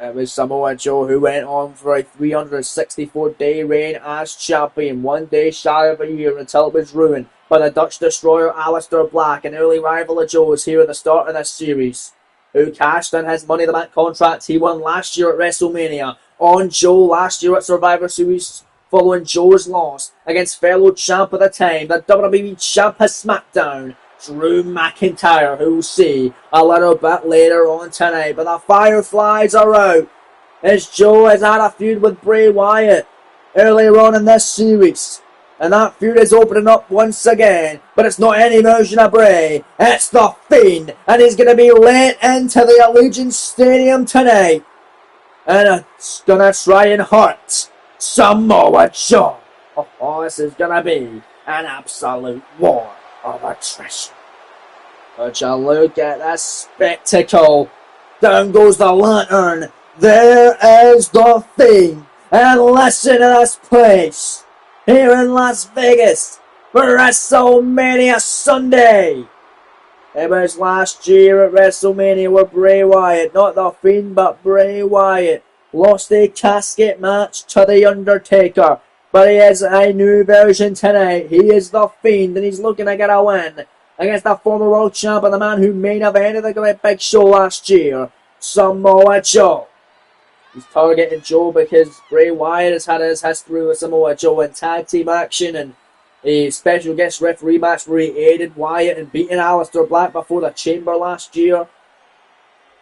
It was Samoa Joe who went on for a 364-day reign as champion, 1 day shy of a year until it was ruined by the Dutch Destroyer Aleister Black, an early rival of Joe's here at the start of this series, who cashed in his Money in the Bank contract he won last year at WrestleMania on Joe last year at Survivor Series following Joe's loss against fellow champ at the time, the WWE champ of SmackDown, Drew McIntyre, who we'll see a little bit later on tonight. But the Fireflies are out as Joe has had a feud with Bray Wyatt earlier on in this series. And that feud is opening up once again. But it's not any version of Bray. It's the Fiend. And he's going to be let into the Allegiant Stadium tonight. And it's going to try and hurt Samoa Joe. Oh, this is going to be an absolute war of attrition. But you look at that spectacle. Down goes the lantern. There is the Fiend. And listen to this place here in Las Vegas for WrestleMania Sunday. It was last year at WrestleMania where Bray Wyatt, not the Fiend but Bray Wyatt, lost a casket match to The Undertaker. But he has a new version tonight. He is the Fiend and he's looking to get a win against the former world champ and the man who main evented the Great Big Show last year, Samoa Joe. He's targeting Joe because Bray Wyatt has had his history with Samoa Joe in tag team action and a special guest referee match where he aided Wyatt in beating Aleister Black before the Chamber last year.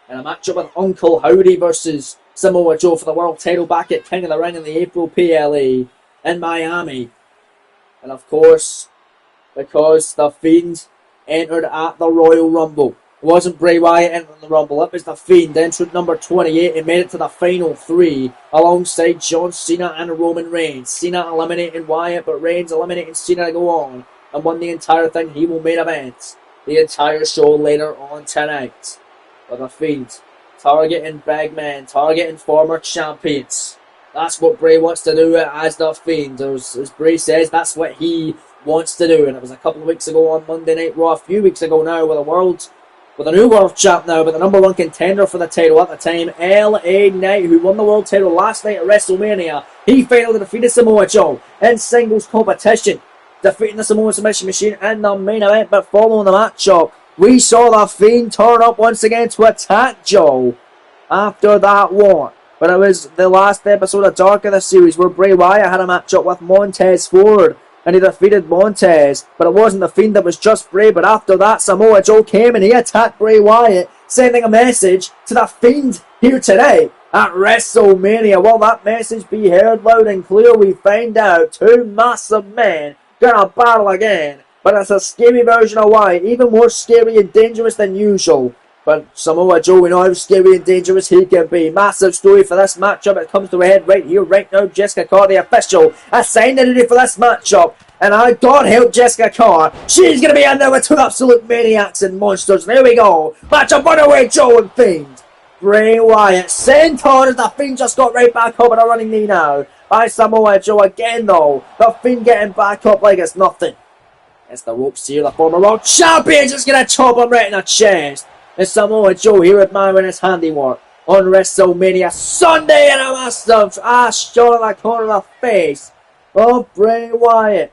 And a matchup with Uncle Howdy versus Samoa Joe for the world title back at King of the Ring in the April PLE in Miami. And of course, because the Fiend entered at the Royal Rumble. It wasn't Bray Wyatt entering the Rumble, it was the Fiend, entered number 28 and made it to the final three alongside John Cena and Roman Reigns. Cena eliminating Wyatt, but Reigns eliminating Cena to go on and won the entire thing. He will main event the entire show later on tonight. But the Fiend targeting big men, targeting former champions. That's what Bray wants to do as the Fiend. As Bray says, that's what he wants to do. And it was a couple of weeks ago on Monday Night Raw, a few weeks ago now, with a new world champ now, but the number one contender for the title at the time, LA Knight, who won the world title last night at WrestleMania. He finally defeated Samoa Joe in singles competition, defeating the Samoan Submission Machine in the main event. But following the matchup, we saw the Fiend turn up once again to attack Joe after that war. But it was the last episode of Dark of the series where Bray Wyatt had a matchup with Montez Ford. And he defeated Montez. But it wasn't the Fiend, that was just Bray. But after that, Samoa Joe came and he attacked Bray Wyatt, sending a message to the Fiend here today at WrestleMania. Will that message be heard loud and clear? We find out. Two massive men gonna battle again. But it's a scary version of Wyatt. Even more scary and dangerous than usual. But Samoa Joe, we know how scary and dangerous he can be. Massive story for this matchup. It comes to a head right here, right now. Jessica Carr, the official, assigned entity for this matchup. And God help Jessica Carr. She's going to be in there with two absolute maniacs and monsters. There we go. Matchup underway, Joe and Fiend. Bray Wyatt sent on as the Fiend just got right back up and a running knee now by Samoa Joe again though. The Fiend getting back up like it's nothing. It's the ropes here. The former world champion just going to chop him right in the chest. And Samoa Joe here admiring his handiwork on WrestleMania Sunday, and a massive ass shot in the corner of the face of Bray Wyatt.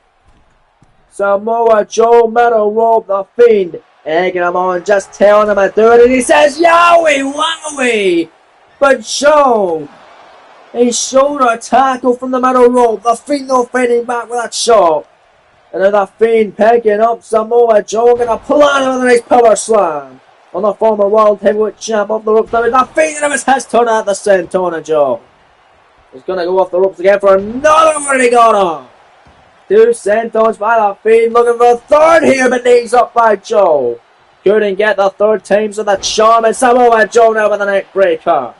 Samoa Joe, middle rope, the Fiend, egging him on, just telling him to do it, and he says, yowie, wowie! But Joe, a shoulder tackle from the middle rope, the Fiend though fighting back with that shot. And then the Fiend picking up Samoa Joe, gonna plant him with a nice power slam on the former world heavyweight champ off the ropes. Now the Fiend of his has turned out the Santana Joe. He's going to go off the ropes again for another one. He got on. Two sentons by the Fiend, looking for a third here, but knees up by Joe. Couldn't get the third time, so the charm, and Samoa Joe now with a neck breaker.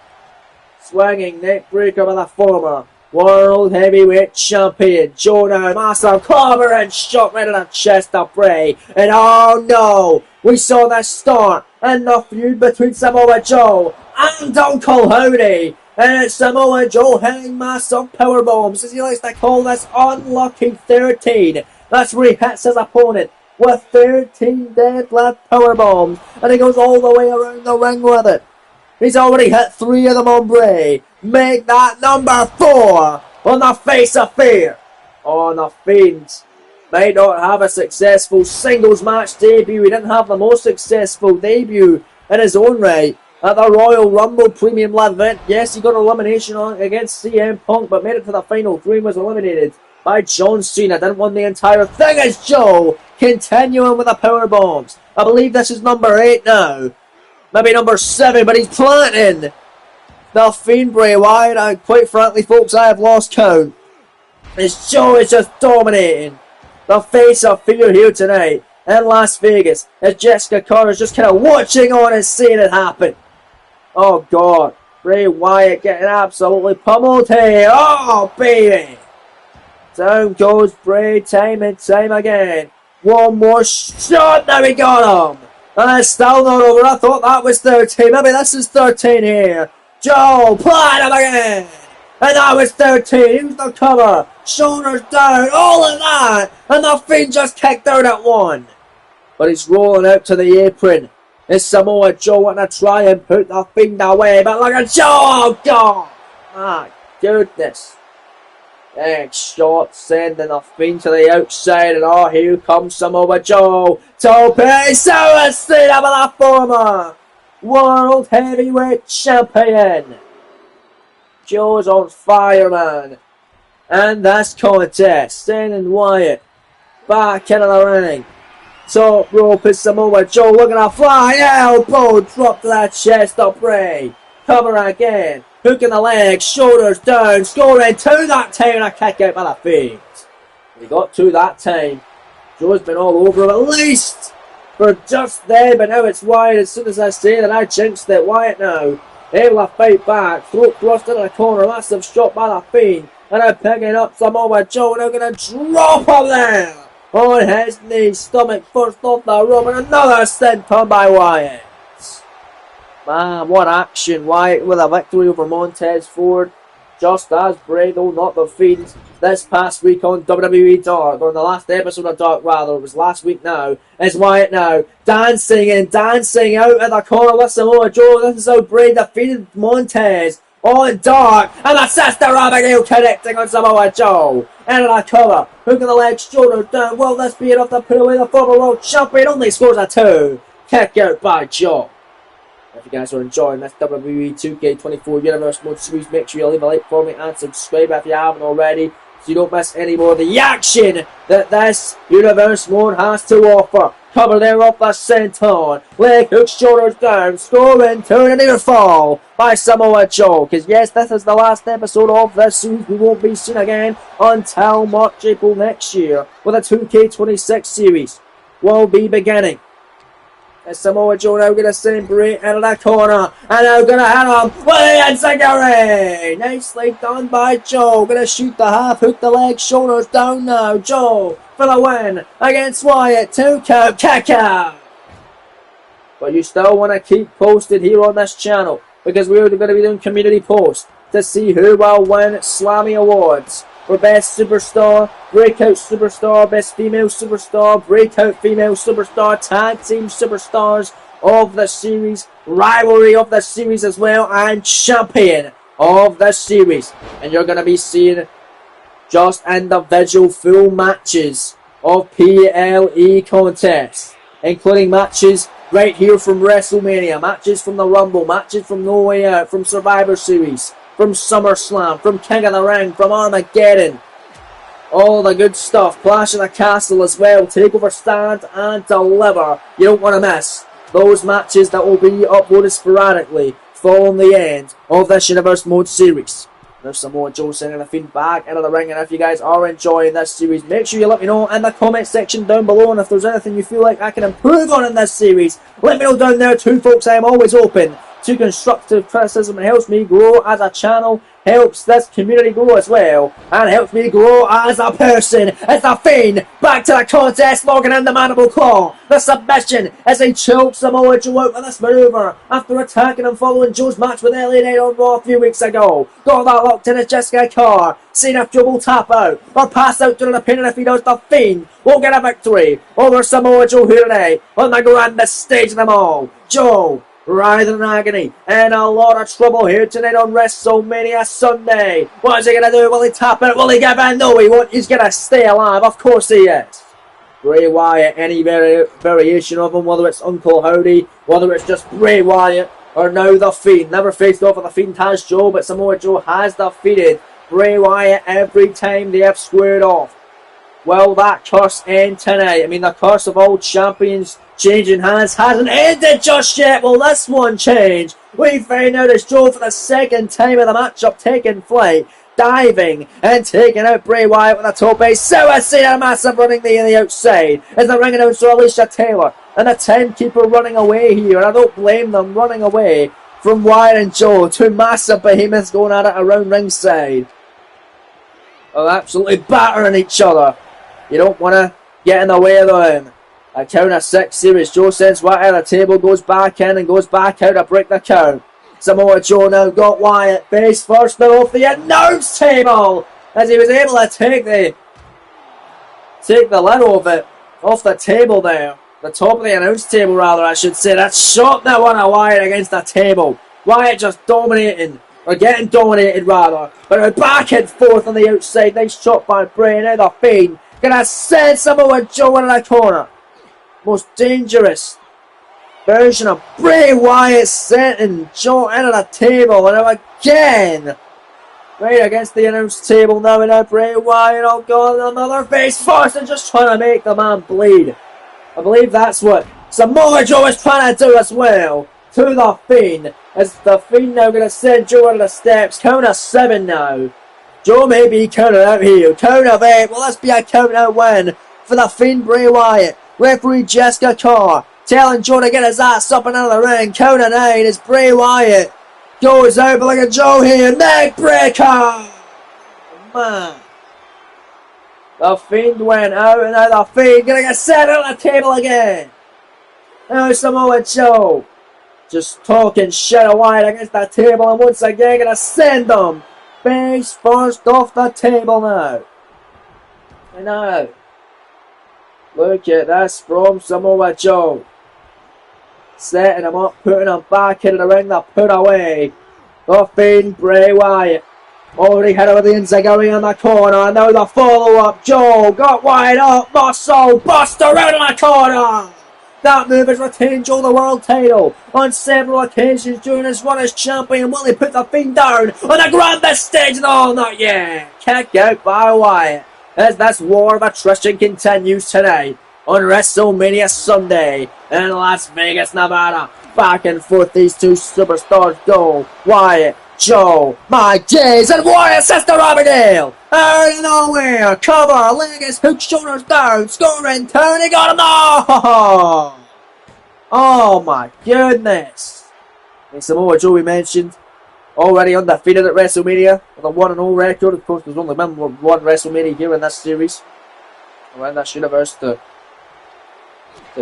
Swinging neck breaker by the former world heavyweight champion. Joe now, massive clobber and shot right in the chest of Bray. And oh no, we saw the start and the feud between Samoa Joe and Uncle Howdy. And it's Samoa Joe hitting massive power bombs, as he likes to call this, unlucky 13. That's where he hits his opponent with 13 deadlift power bombs, and he goes all the way around the ring with it. He's already hit 3 of them on Bray. Make that number 4 on the face of fear. Oh, the Fiend might not have a successful singles match debut. He didn't have the most successful debut in his own right at the Royal Rumble Premium Live event. Yes, he got an elimination on against CM Punk, but made it to the final 3 and was eliminated by John Cena. Didn't win the entire thing as Joe continuing with the power bombs. I believe this is number 8 now. Maybe number 7, but he's planting the Fiend Bray Wyatt, and quite frankly, folks, I have lost count. As Joe is just dominating the face of fear here tonight in Las Vegas, as Jessica Carter is just kind of watching on and seeing it happen. Oh God, Bray Wyatt getting absolutely pummeled here. Oh baby, down goes Bray time and time again. One more shot, there we got him. And it's still not over. I thought that was 13. Maybe this is 13 here. Joe, plant him again. And that was 13. Who's the cover? Shoulders down. All of that. And the Fiend just kicked out at 1. But he's rolling out to the apron. It's Samoa Joe wanting to try and put the Fiend away. But look at Joe. Oh, God. My goodness. Big shot sending the Fiend to the outside, and oh, here comes Samoa Joe. Tope Suicide of the former World Heavyweight Champion. Joe's on fire, man. And this contest, sending Wyatt back into the ring. Top rope is Samoa Joe looking at a flying elbow, drop to that chest of Bray. Cover again. Hook in the leg, shoulders down, scoring 2 that time, and a kick out by the Fiend. He got 2 that time. Joe's been all over him at least for just then, but now it's Wyatt. As soon as I say that, I jinxed it. Wyatt now able to fight back, throat thrust into the corner, massive shot by the Fiend, and I'm picking up Samoa Joe, now going to drop him there on his knees, stomach first off the rope, and another senton by Wyatt. Man, what action. Wyatt with a victory over Montez Ford. Just as Bray, though not the Fiend, this past week on WWE Dark, or in the last episode of Dark rather, it was last week now, is Wyatt now dancing and dancing out of the corner with Samoa Joe. This is how Bray defeated Montez on Dark, and that's Sister Abigail connecting on Samoa Joe. Into the cover, hook in the leg, shoulders down. Will this be enough to put away the former world champion? Only scores a 2. Kick out by Joe. If you guys are enjoying this WWE 2K24 Universe Mode Series, make sure you leave a like for me and subscribe if you haven't already, so you don't miss any more of the action that this Universe Mode has to offer. Cover there off the senton, leg hook, shoulders down, scoring 2 and a near fall by Samoa Joe. Because yes, this is the last episode of this series. We won't be seen again until March, April next year, with a 2K26 series will be beginning. As Samoa Joe now going to send Bray into the corner, and now going to hit him with the enziguri. Nicely done by Joe. Going to shoot the half, hook the leg, shoulders down now. Joe for the win against Wyatt. 2 count, kick out. But you still want to keep posted here on this channel, because we're going to be doing community posts to see who will win Slammy Awards. For Best Superstar, Breakout Superstar, Best Female Superstar, Breakout Female Superstar, Tag Team Superstars of the series, Rivalry of the series as well, and Champion of the series. And you're going to be seeing just individual full matches of PLE contests, including matches right here from Wrestlemania, matches from the Rumble, matches from No Way Out, from Survivor Series, from SummerSlam, from King of the Ring, from Armageddon. All the good stuff. Clash of the Castle as well. Takeover Stand and Deliver. You don't want to miss those matches that will be uploaded sporadically following the end of this Universe Mode series. There's Samoa Joe sending the Fiend back into the ring, and if you guys are enjoying this series, make sure you let me know in the comment section down below, and if there's anything you feel like I can improve on in this series, let me know down there too, folks. I am always open to constructive criticism. It helps me grow as a channel, helps this community grow as well, and helps me grow as a person. As the Fiend back to the contest, logging in the mandible claw. The submission as he chokes Samoa Joe out with this maneuver after attacking and following Joe's match with LA Knight on Raw a few weeks ago. Got that locked in as Jessica Carr. Seen if Joe will tap out or pass out during the pin, and if he does, the Fiend will get a victory over Samoa Joe here today on the grandest stage of them all. Joe writhing in agony, and a lot of trouble here tonight on WrestleMania Sunday. What is he going to do? Will he tap it? Will he give in? No, he won't. He's going to stay alive. Of course he is. Bray Wyatt, any variation of him, whether it's Uncle Howdy, whether it's just Bray Wyatt, or now The Fiend. Never faced off with The Fiend has Joe, but Samoa Joe has defeated Bray Wyatt every time they have squared off. Will that curse end tonight? I mean, the curse of old champions changing hands hasn't ended just yet. Will this one change? We find out as Joe, for the second time in the matchup, taking flight, diving and taking out Bray Wyatt with a tope. Suicide massive running the outside as the ring announcer Alicia Taylor and the 10 keeper running away here. And I don't blame them running away from Wyatt and Joe. Two massive behemoths going at it around ringside. Oh, absolutely battering each other. You don't want to get in the way of them. A count of 6 here as Joe sends Wyatt out of the table, goes back in and goes back out to break the count. Samoa Joe now got Wyatt face first now off the announce table as he was able to take the lid of it off the table there. The top of the announce table rather, I should say. That shot that one of Wyatt against the table. Wyatt just dominating, or getting dominated rather. But back and forth on the outside. Nice shot by Bray. Now the Fiend gonna send Samoa Joe into the corner. Most dangerous version of Bray Wyatt sending Joe into the table. And now again, right against the announce table now. And now Bray Wyatt, oh god, another face first and just trying to make the man bleed. I believe that's what Samoa Joe is trying to do as well to the Fiend. As the Fiend now going to send Joe into the steps. Count of 7 now. Joe may be counted out here. Count of 8. Well, let's be a count out win for the Fiend Bray Wyatt. Referee Jessica Carr telling Joe to get his ass up and out of the ring. Count of 9 as Bray Wyatt goes out. But look at Joe here. Neck breaker. Man. The Fiend went out and now the Fiend gonna get set on the table again. Now Samoa Joe just talking shit of Wyatt against the table and once again gonna send them face first off the table now. And now, look at this from Samoa Joe. Setting him up, putting him back into the ring, they put away the Fiend Bray Wyatt. Already head over the Enziguri in the corner, and now the follow-up. Joe got Wyatt up, muscle buster out in the corner. That move has retained Joe the world title on several occasions during his run as champion. Will he put the Fiend down on the grandest stage? No, not yet. Kick out by Wyatt as this war of attrition continues tonight on WrestleMania Sunday in Las Vegas, Nevada. Back and forth these two superstars go. Wyatt, Joe, my days, and Wyatt says to Roberdale. Out of nowhere, cover, leg is hook, shoulders down, scoring, Tony got him. No! Oh my goodness. And Samoa Joe, we mentioned, already undefeated at WrestleMania with a 1-0 record. Of course, there's only been one WrestleMania here in this series, or in this universe, to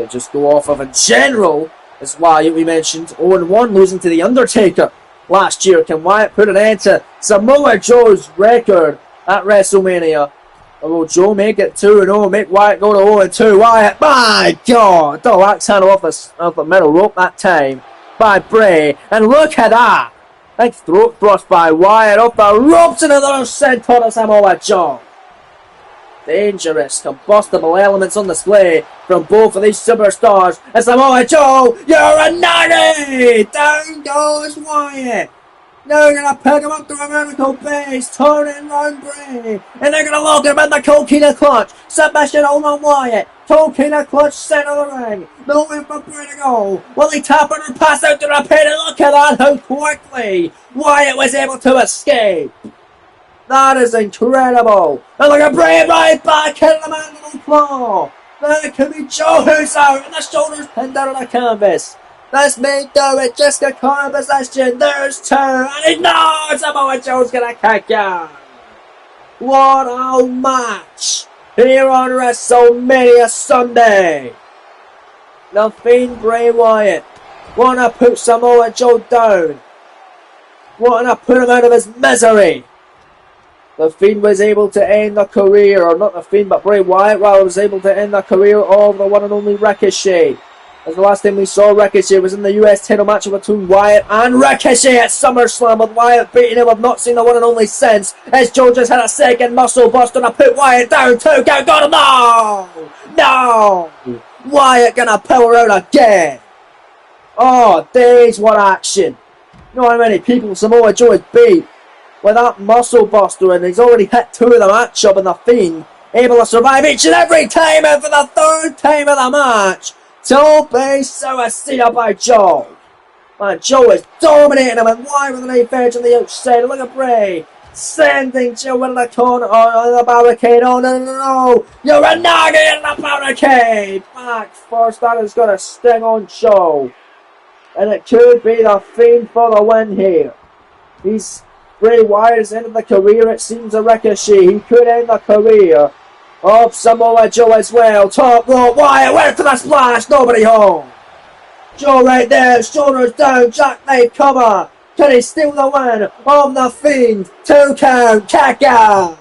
just go off of in general. Is why we mentioned 0-1, losing to The Undertaker last year. Can Wyatt put an end to Samoa Joe's record at WrestleMania? Although Joe make it 2-0, make Wyatt go to 0-2. Wyatt, my God, the axe handle off the middle rope that time by Bray. And look at that. Big throat thrust by Wyatt off the ropes and another senton to Samoa Joe. Dangerous, combustible elements on display from both of these superstars. And Samoa Joe, you're a nanny! Down goes Wyatt. Now they're going to pick him up to a vertical base, turning round Bray. And they're going to lock him in the Coquina Clutch. Submission on Wyatt. Coquina Clutch, center of the ring. Nowhere for Bray to go. Will he tap it and pass out to the pin? And look at that, how quickly Wyatt was able to escape. That is incredible. And look at Bray right back, hitting the mandible claw. There could be Joe who's out, and the shoulders pinned down on the canvas. This may do it, Jessica Carr in possession. There's 2, and he knows Samoa Joe's gonna kick out. What a match here on WrestleMania Sunday. The Fiend Bray Wyatt wanna put Samoa Joe down, wanna put him out of his misery. The Fiend was able to end the career, or not the Fiend, but Bray Wyatt rather was able to end the career of the one and only Ricochet. As the last time we saw Ricochet was in the US title match between Wyatt and Ricochet at SummerSlam, with Wyatt beating him. I've not seen the one and only since, as Joe just had a second muscle buster and I put Wyatt down. 2 count, got him. No! Wyatt gonna power out again. Oh, days, what action. You know how many people Samoa Joe has beat with that muscle buster, and he's already hit 2 of the matchup, and the Fiend able to survive each and every time, and for the 3rd time of the match, don't be suicidal by Joe. Man, Joe is dominating him, and why with the knife edge on the outside? Look at Bray sending Joe into the corner on the barricade. Oh no! You're a nugget in the barricade. Back first, that is going to sting on Joe, and it could be the Fiend for the win here. Bray Wyatt has ended the career, it seems, of Ricochet. He could end the career of Samoa Joe as well. Top rope, Wyatt went for the splash, nobody home. Joe right there, shoulders down, jackknife cover. Can he steal the win of the Fiend? 2 count, Kaka.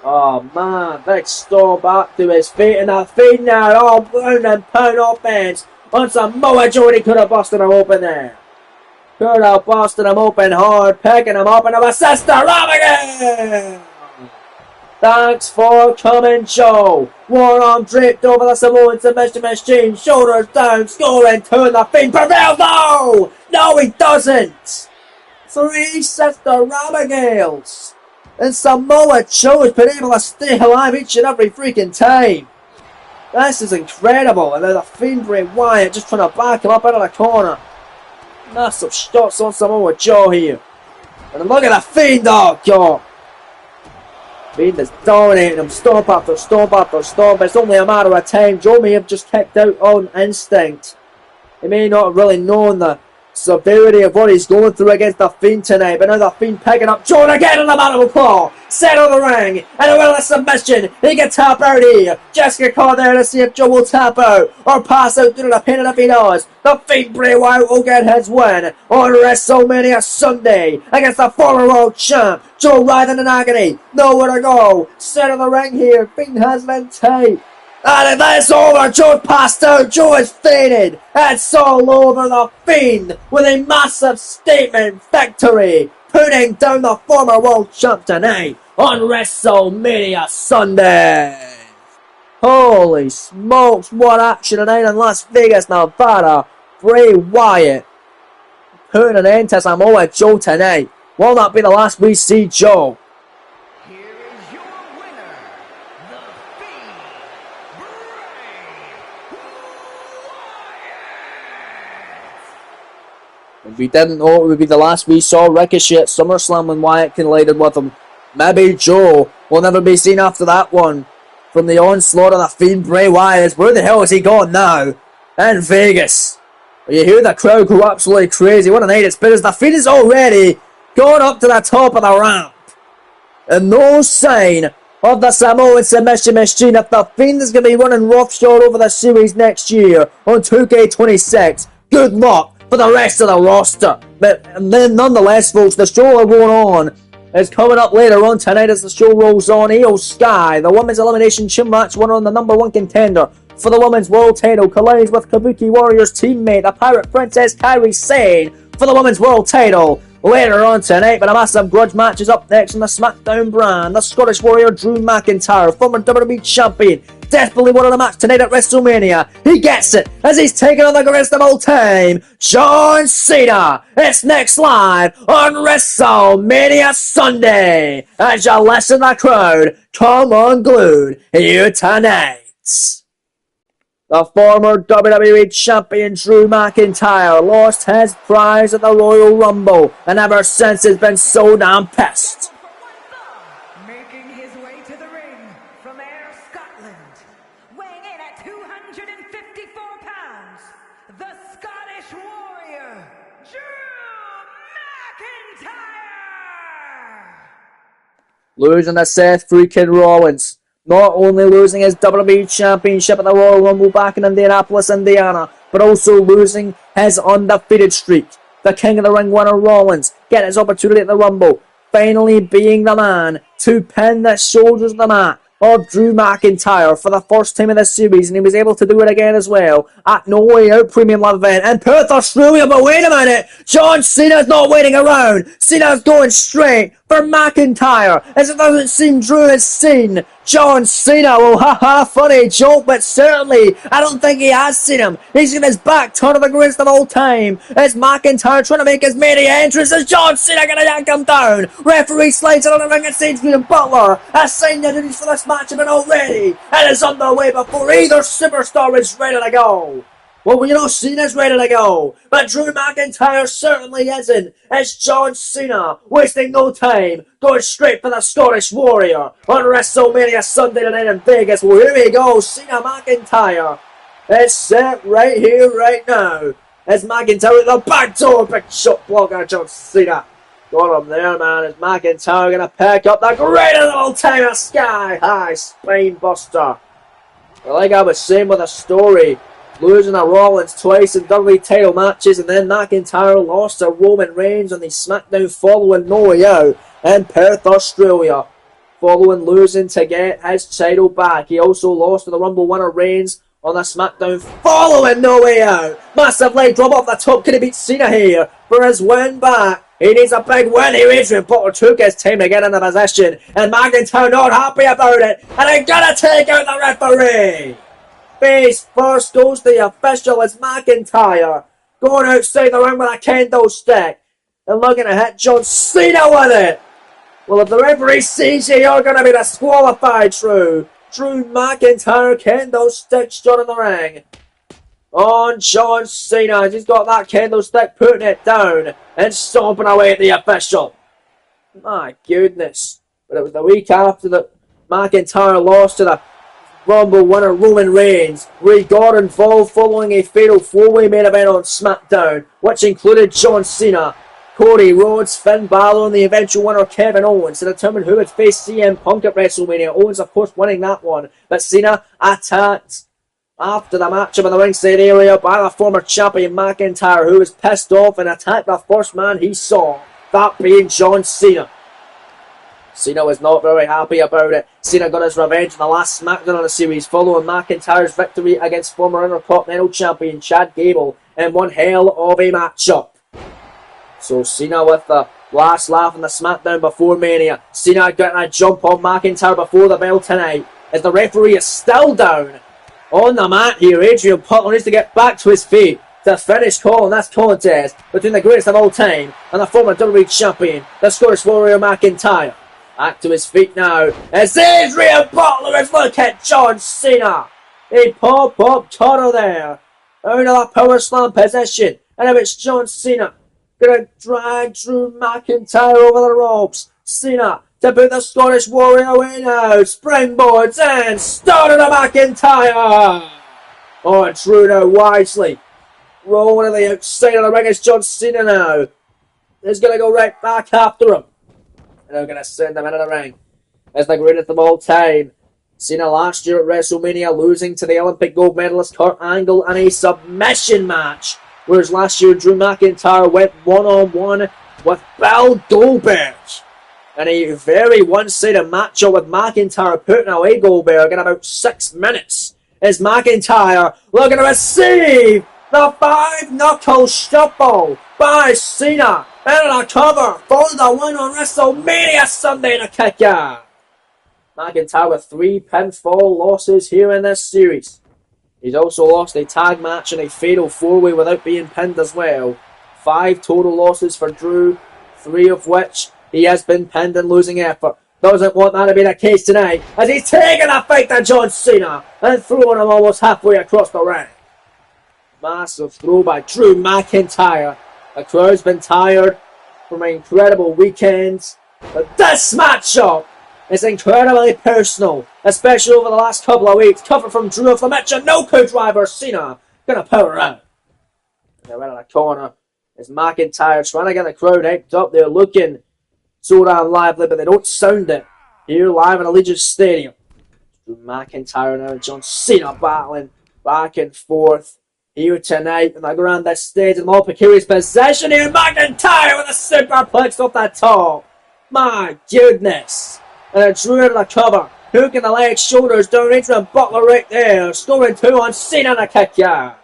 Oh man, big storm back to his feet, and the Fiend now all ground and pound offense on Samoa Joe. He could have busted him open there. Could have busted him open hard, picking him up, and a sister Rob again. Thanks for coming, Joe. One arm draped over the Samoan submission machine, shoulders down, scoring 2, and the Fiend prevails. No, he doesn't. 3 sister Abigails, and Samoa Joe has been able to stay alive each and every freaking time. This is incredible, and now the Fiend Bray Wyatt just trying to back him up out of the corner. Massive shots on Samoa Joe here. And look at the Fiend, oh god. Fiend is dominating him, stomp after stomp after stomp. It's only a matter of time. Joe may have just kicked out on instinct. He may not have really known the severity of what he's going through against the Fiend tonight, but now the Fiend picking up Joe again in the mandible claw. Set on the ring, and a will of submission. He can tap out here. Jessica called there to see if Joe will tap out or pass out due to the pain, and if he does, the Fiend Bray Wyatt will get his win on WrestleMania Sunday against the former world champ. Joe writhing in agony, nowhere to go. Set on the ring here. Fiend has been tight. And it's over. Joe's passed out. Joe is faded. It's all over. The Fiend with a massive statement victory, putting down the former world champ tonight on WrestleMania Sunday. Holy smokes, what action tonight in Las Vegas, Nevada. Bray Wyatt putting an end to Samoa Joe tonight. Will not be the last we see Joe. If we didn't know, it would be the last we saw Ricochet at SummerSlam when Wyatt collided with him. Maybe Joe will never be seen after that one. From the onslaught of the Fiend Bray Wyatt, where the hell is he gone now? In Vegas. You hear the crowd go absolutely crazy. What a night it's been, as the Fiend is already gone up to the top of the ramp. And no sign of the Samoan submission machine. If the Fiend is going to be running roughshod over the series next year on 2K26, good luck for the rest of the roster. But then nonetheless, folks, the show going on is coming up later on tonight as the show rolls on. Io Sky, the Women's Elimination Chamber match winner and the #1 contender for the Women's World title, collides with Kabuki Warriors teammate, the Pirate Princess Kairi Sane, for the Women's World title later on tonight. But a massive grudge match is up next on the SmackDown brand. The Scottish Warrior Drew McIntyre, former WWE Champion, desperately wanted a match tonight at WrestleMania. He gets it as he's taking on the greatest of all time, John Cena. It's next live on WrestleMania Sunday as you listen to the crowd come unglued here tonight. The former WWE Champion Drew McIntyre lost his prize at the Royal Rumble, and ever since has been so damn pissed. Making his way to the ring from Ayr, Scotland, weighing in at 254 pounds, the Scottish Warrior, Drew McIntyre! Losing to Seth freaking Rollins. Not only losing his WWE Championship at the Royal Rumble back in Indianapolis, Indiana, but also losing his undefeated streak. The King of the Ring winner Rollins getting his opportunity at the Rumble, finally being the man to pin the shoulders of the mat of Drew McIntyre for the first time in this series, and he was able to do it again as well at No Way Out Premium Live event in Perth, Australia. But wait a minute, John Cena's not waiting around. Cena's going straight for McIntyre, as it doesn't seem Drew has seen John Cena. Well, haha, funny joke, but certainly I don't think he has seen him. He's got his back turned to the greatest of all time as McIntyre trying to make his main entrance as John Cena gonna yank him down. Referee slides out of the ring and Sage Green and Butler has signed the duties for this match have been already and is underway before either superstar is ready to go. Well, you know, Cena's ready to go, but Drew McIntyre certainly isn't, as John Cena, wasting no time, going straight for the Scottish Warrior on WrestleMania Sunday night in Vegas. Well, here we go, Cena McIntyre is set right here, right now, as McIntyre at the back door, big shot blocker, John Cena. Got him there, man, as McIntyre going to pick up the greatest of all time, a sky-high spine buster. Like I was saying with a story, losing to Rollins twice in WWE title matches, and then McIntyre lost to Roman Reigns on the SmackDown following No Way Out in Perth, Australia. Following losing to get his title back, he also lost to the Rumble winner Reigns on the SmackDown following No Way Out. Massive leg drop off the top. Can he beat Cena here for his win back? He needs a big win here. Adrian Butler took his time to get into position, and McIntyre not happy about it, and he gotta take out the referee. Face first goes the official as McIntyre going outside the ring with a kendo stick and looking to hit John Cena with it. Well, if the referee sees you, you're going to be disqualified, Drew. Drew McIntyre kendo stick shot in the ring on John Cena. He's got that kendo stick, putting it down and stomping away at the official. My goodness. But it was the week after that McIntyre lost to the Rumble winner Roman Reigns, where he got involved following a fatal four-way main event on SmackDown, which included John Cena, Cody Rhodes, Finn Balor, and the eventual winner Kevin Owens to determine who would face CM Punk at WrestleMania. Owens, of course, winning that one, but Cena attacked after the match up in the ringside area by the former champion McIntyre, who was pissed off and attacked the first man he saw, that being John Cena. Cena was not very happy about it. Cena got his revenge in the last SmackDown of the series following McIntyre's victory against former Intercontinental Champion Chad Gable in one hell of a matchup. So Cena with the last laugh in the SmackDown before Mania. Cena getting a jump on McIntyre before the bell tonight as the referee is still down on the mat here. Adrian Butler needs to get back to his feet to finish calling this contest between the greatest of all time and the former WWE Champion, the Scottish Warrior McIntyre. Back to his feet now as Adrian Butler is looking at John Cena. A pop-up cutter there. Out of the power slam position. And now it's John Cena. Gonna drag Drew McIntyre over the ropes. Cena to put the Scottish Warrior away now. Springboards and started to McIntyre. Oh, and Drew now wisely rolling to the outside of the ring as John Cena now. He's gonna go right back after him. And they're going to send him into the ring as the greatest of all time. Cena last year at WrestleMania losing to the Olympic gold medalist Kurt Angle in a submission match. Whereas last year Drew McIntyre went one-on-one with Bill Goldberg. In a very one-sided matchup with McIntyre putting away Goldberg in about 6 minutes. As McIntyre looking to receive the 5-knuckle shuffle by Cena. And a cover for the win on WrestleMania Sunday to kick out. McIntyre with 3 pinfall losses here in this series. He's also lost a tag match and a fatal 4-way without being pinned as well. 5 total losses for Drew, 3 of which he has been pinned in losing effort. Doesn't want that to be the case tonight as he's taking a fight to John Cena and throwing him almost halfway across the ring. Massive throw by Drew McIntyre. The crowd's been tired from incredible weekends, but this matchup is incredibly personal, especially over the last couple of weeks. Cover from Drew of the Michinoku driver, Cena gonna power out. They're right in the corner. It's McIntyre trying to get the crowd hyped up. They're looking so damn lively, but they don't sound it here live in Allegiant Stadium. Drew McIntyre now and John Cena battling back and forth here tonight on the grandest stage in the more precarious possession here. McIntyre with a superplex off the top. My goodness. And Drew into the cover. Hook in the leg, shoulders down into the Butler right there. Scoring 2 on Cena and a kick out.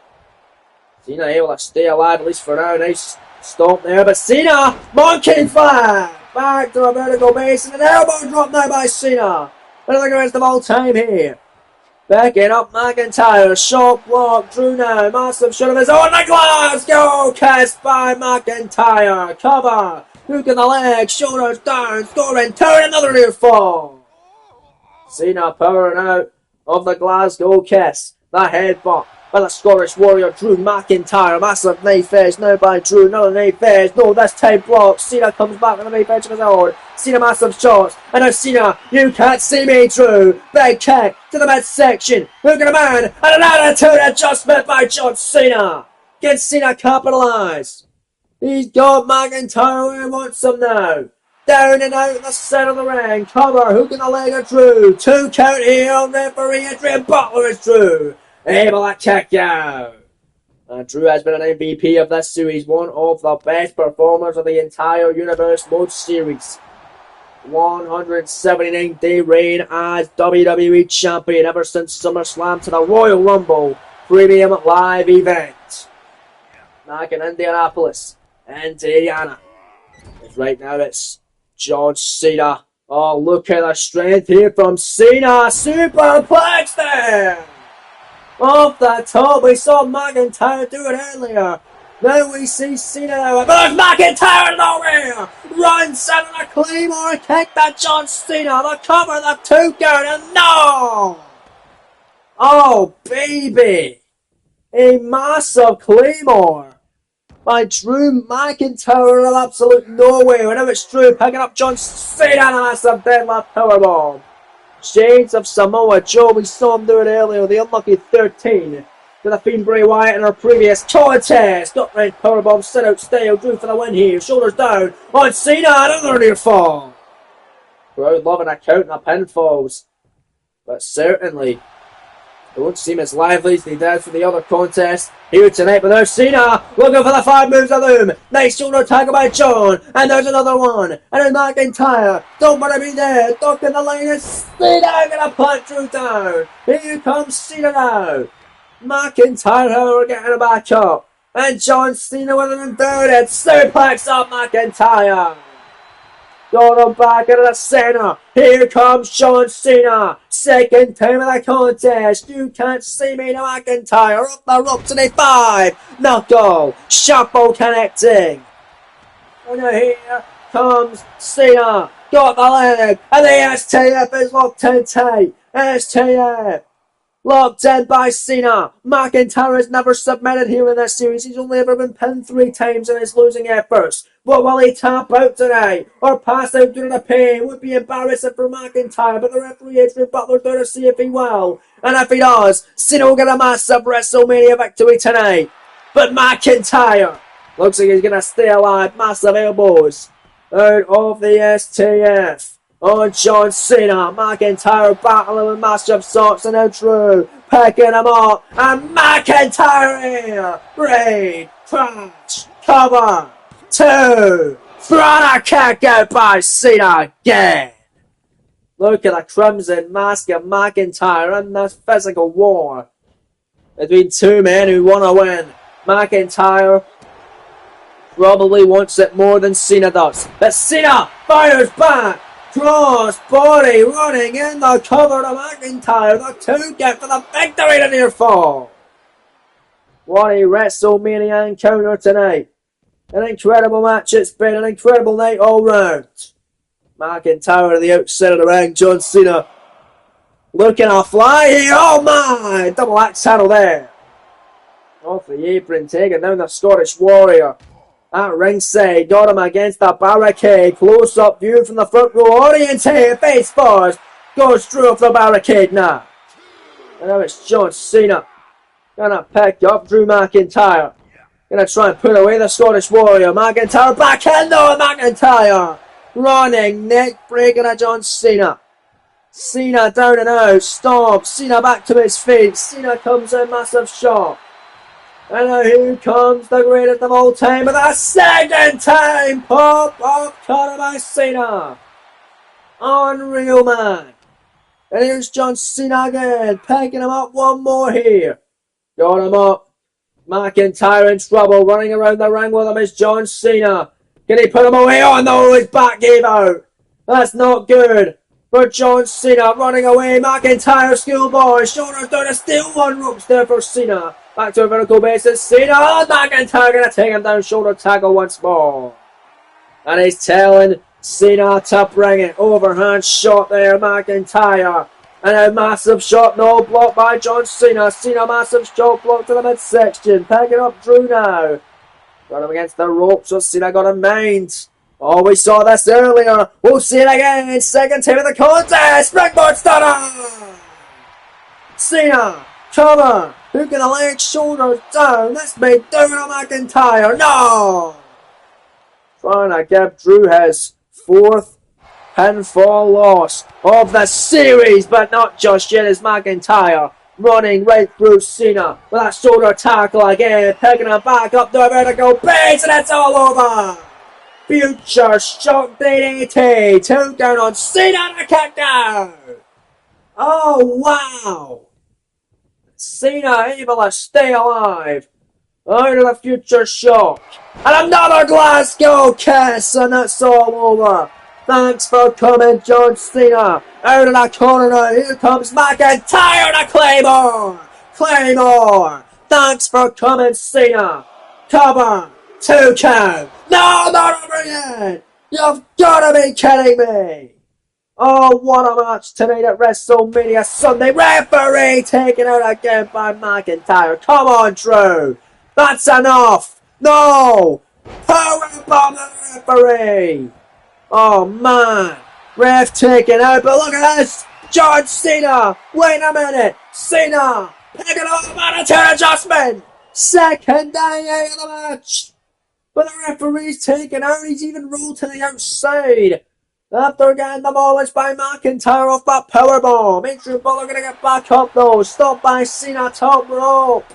Cena able to stay alive at least for now. Nice stomp there, but Cena, monkey flag. Back to a vertical base and an elbow drop now by Cena. One of the greatest of all time here. Backing up McIntyre, short block, Drew now, massive shot of his own, the glass, go, cast by McIntyre, cover, hook in the leg, shoulders down, scoring 2 and another near fall. Cena powering out of the Glasgow kiss, the headbutt by the Scottish Warrior, Drew McIntyre, massive knife edge now by Drew, another knife edge, no, this time block, Cena comes back with a knife edge of his own, Cena massive shots, and now Cena, you can't see me, Drew, big kick to the midsection, hook in the man, and an attitude adjustment by John Cena, can Cena capitalise? He's got McIntyre where he wants him now. Down and out in the centre of the ring, cover, hook in the leg of Drew, 2 count here, referee Adrian Butler is Drew. Able to kick out. And Drew has been an MVP of this series, one of the best performers of the entire Universe Mode series. 179-day reign as WWE Champion ever since SummerSlam to the Royal Rumble Premium Live event. Back in Indianapolis, Indiana. Right now it's John Cena. Oh, look at the strength here from Cena. Superplex there. Off the top, we saw McIntyre do it earlier. Now we see Cena now. But there's McIntyre nowhere! Runs out of the Claymore, kick that John Cena, the cover, the 2 count, and no! Oh, baby! A massive Claymore by Drew McIntyre out of absolute nowhere. And now it's Drew picking up John Cena and a massive deadlift powerbomb. Shades of Samoa Joe, we saw him do it earlier, the unlucky 13. To the Fiend Bray Wyatt in our previous contest. Gut wrench powerbomb, set out style, Drew for the win here. Shoulders down on Cena, another near fall. Crowd loving a count and a pinfalls. But certainly, it won't seem as lively as they did for the other contest here tonight. But there's Cena looking for the 5 moves of doom. Nice shoulder tackle by John. And there's another one. And then McIntyre. Don't want to be there. Ducking the line. And Cena gonna punch Drew down. Here comes Cena now. McIntyre, however, getting it back up. And John Cena with an inverted suplex up McIntyre. Got him back into the centre. Here comes John Cena. Second time of the contest. You can't see me, now McIntyre. Up the rope to the 5. Knuckle. Shuffle connecting. And here comes Cena. Got the leg. And the STF is locked in tight. STF. Locked in by Cena. McIntyre has never submitted here in this series. He's only ever been pinned 3 times in his losing efforts. But will he tap out tonight or pass out due to the pain? Would be embarrassing for McIntyre, but the referee Adrian Butler's there to see if he will. And if he does, Cena will get a massive WrestleMania victory tonight. But McIntyre looks like he's going to stay alive. Massive elbows out of the STF. On John Cena, McIntyre battling with massive shots and now Drew picking him up, and McIntyre here, raid, crash, cover, 2, front kick out by Cena again. Look at the crimson mask of McIntyre in this physical war between 2 men who want to win. McIntyre probably wants it more than Cena does, but Cena fires back. Cross body running in the cover to McIntyre. The 2 get for the victory to near fall. What a WrestleMania encounter tonight. An incredible match it's been. An incredible night all round. McIntyre to the outside of the ring. John Cena looking to fly here. Oh my! Double axe handle there. Off the apron, taking down the Scottish Warrior. At ringside, got him against the barricade. Close-up view from the front row audience here. Face first. Goes through off the barricade now. And now it's John Cena. Gonna pick up Drew McIntyre. Gonna try and put away the Scottish Warrior. McIntyre back in though. McIntyre running, neck breaking at John Cena. Cena down and out. Stomp. Cena back to his feet. Cena comes in, massive shot. And now here comes the greatest of all time with a second time pop-up cutter by Cena. Unreal, man. And here's John Cena again, picking him up one more here. Got him up. McIntyre in trouble, running around the ring with him is John Cena. Can he put him away? Oh no, his back gave out. That's not good. For John Cena, running away. McIntyre, schoolboy, shoulders down, a steel one, ropes there for Cena. Back to a vertical basis. Cena, McIntyre gonna take him down, shoulder tackle once more. And he's telling Cena to bring it. Overhand shot there, McIntyre. And a massive shot, no block by John Cena. Cena, massive shot block to the midsection. Picking up Drew now. Got him against the ropes, so Cena got a mind. Oh, we saw this earlier. We'll see it again. Second time of the contest. Springboard stunner. Cena, cover. Hooking the leg, shoulders down. This may do it on McIntyre. No. Trying to give Drew his fourth pinfall loss of the series, but not just yet as McIntyre running right through Cena with that shoulder tackle again, picking him back up the vertical base, and it's all over. Future shock DDT, 2 down on Cena and a kick down. Oh wow! Cena able to stay alive out of the future shock, and another Glasgow kiss, and that's all over. Thanks for coming, John Cena. Out of the corner now. Here comes McIntyre and a Claymore. Claymore. Thanks for coming, Cena. Cover. 2 count. No, not over yet. You've got to be kidding me. Oh, what a match tonight at WrestleMania Sunday. Referee taken out again by McIntyre. Come on, Drew. That's enough. No. Powerbomb the referee. Oh man, ref taken out, but look at this! John Cena! Wait a minute! Cena! Picking up a turn adjustment! Second day out of the match! But the referee's taken out, he's even rolled to the outside! After getting demolished by McIntyre off that powerbomb. Adrian Butler gonna get back up though, stopped by Cena top rope!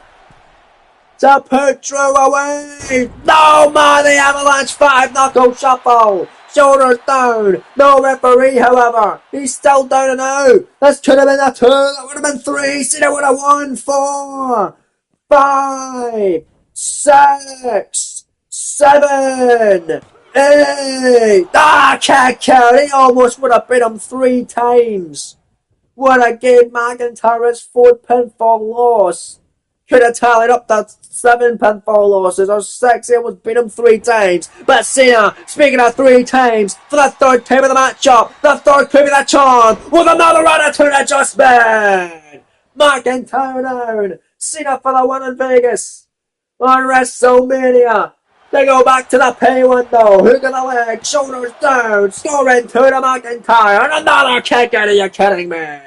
To put Drew away! No man, the Avalanche 5 knuckle shuffle! Shoulders down. No referee, however. He's still down and out. This could have been a 2. That would have been 3. Cena would have won. 4, 5, 6, 7, 8. Kick out. He almost would have beat him 3 times. Would have gave McIntyre his 4th pinfall loss. Could have tallied up that 7 pinfall losses or 6. He almost beat him 3 times. But Cena, speaking of 3 times, for the 3rd time of the matchup, the 3rd could be the charm with another attitude adjustment. McIntyre down. Cena for the win in Vegas on WrestleMania. They go back to the pay window. Hook of the leg, shoulders down, scoring 2 to McIntyre, and another kick out. Are you kidding me?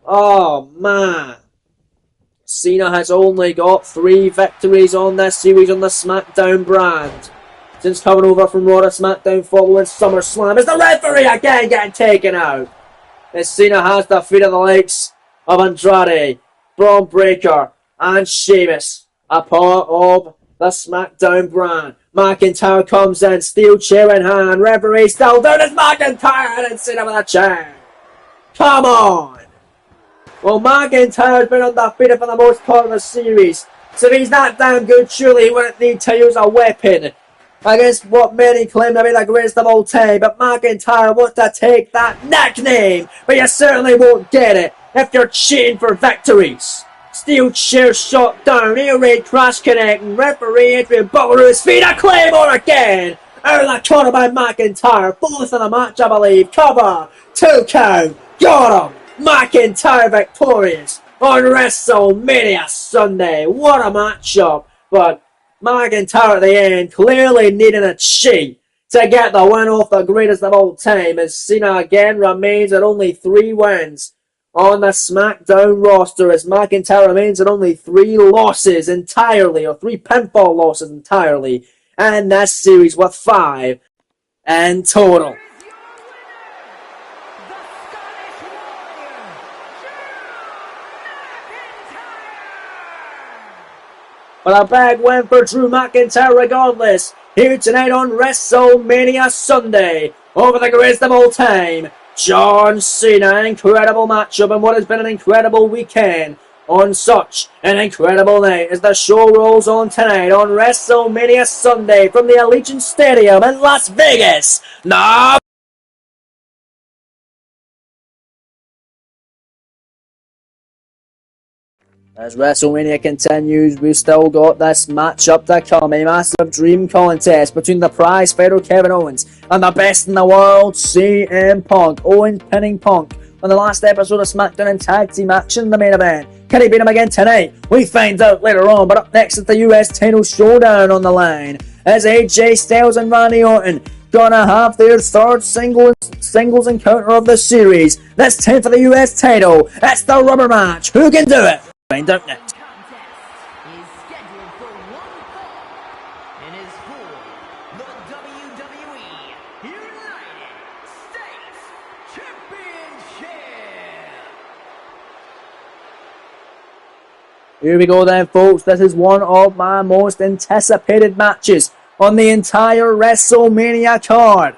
Oh man. Cena has only got 3 victories on this series on the SmackDown brand since coming over from Raw to SmackDown following SummerSlam. Is the referee again getting taken out? As Cena has defeated the likes of Andrade, Braun Breaker, and Sheamus, a part of the SmackDown brand. McIntyre comes in, steel chair in hand, referee still down as McIntyre and Cena with a chair. Come on! Well, McIntyre's been undefeated for the most part of the series, so if he's that damn good, surely he wouldn't need to use a weapon against what many claim to be the greatest of all time. But McIntyre wants to take that nickname, but you certainly won't get it if you're cheating for victories. Steel chair shot down, air raid crash connecting, referee Adrian Butler to his feet, a Claymore again! Out of the corner by McIntyre, 4th of the match I believe, cover, 2 count, got him! McIntyre victorious on WrestleMania Sunday. What a matchup. But McIntyre at the end clearly needing a cheat to get the win off the greatest of all time, as Cena again remains at only 3 wins on the SmackDown roster, as McIntyre remains at only 3 losses entirely, or 3 pinfall losses entirely, and this series with 5 in total. But a big win for Drew McIntyre regardless. Here tonight on WrestleMania Sunday. Over the greatest of all time, John Cena. Incredible matchup and what has been an incredible weekend on such an incredible night as the show rolls on tonight on WrestleMania Sunday from the Allegiant Stadium in Las Vegas. Now, as WrestleMania continues, we've still got this matchup to come. A massive dream contest between the prize fighter Kevin Owens and the best in the world, CM Punk. Owens pinning Punk on the last episode of SmackDown in Tag Team Action in the main event. Can he beat him again tonight? We find out later on, but up next is the US title showdown on the line as AJ Styles and Randy Orton gonna have their third singles encounter of the series. This time for the US title. It's the rubber match. Who can do it? Find out next. Contest is scheduled for one fall and is for the WWE United States Championship. Here we go then, folks. This is one of my most anticipated matches on the entire WrestleMania card.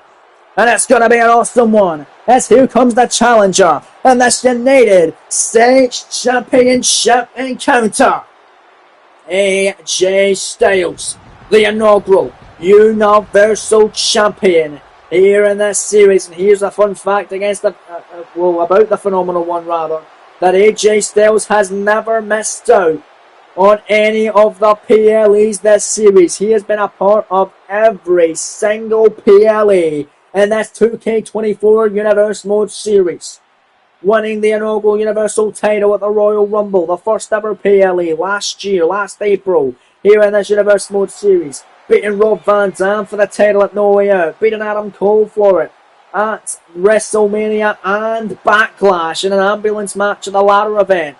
And it's going to be an awesome one. As here comes the challenger and this United States Championship encounter. AJ Styles, the inaugural Universal Champion here in this series. And here's a fun fact against the, about the Phenomenal One rather, that AJ Styles has never missed out on any of the PLEs this series. He has been a part of every single PLE in this 2K24 Universe Mode series, winning the inaugural Universal title at the Royal Rumble, the first ever PLE last April, here in this Universe Mode series, beating Rob Van Dam for the title at No Way Out, beating Adam Cole for it at WrestleMania and Backlash in an ambulance match at the ladder event,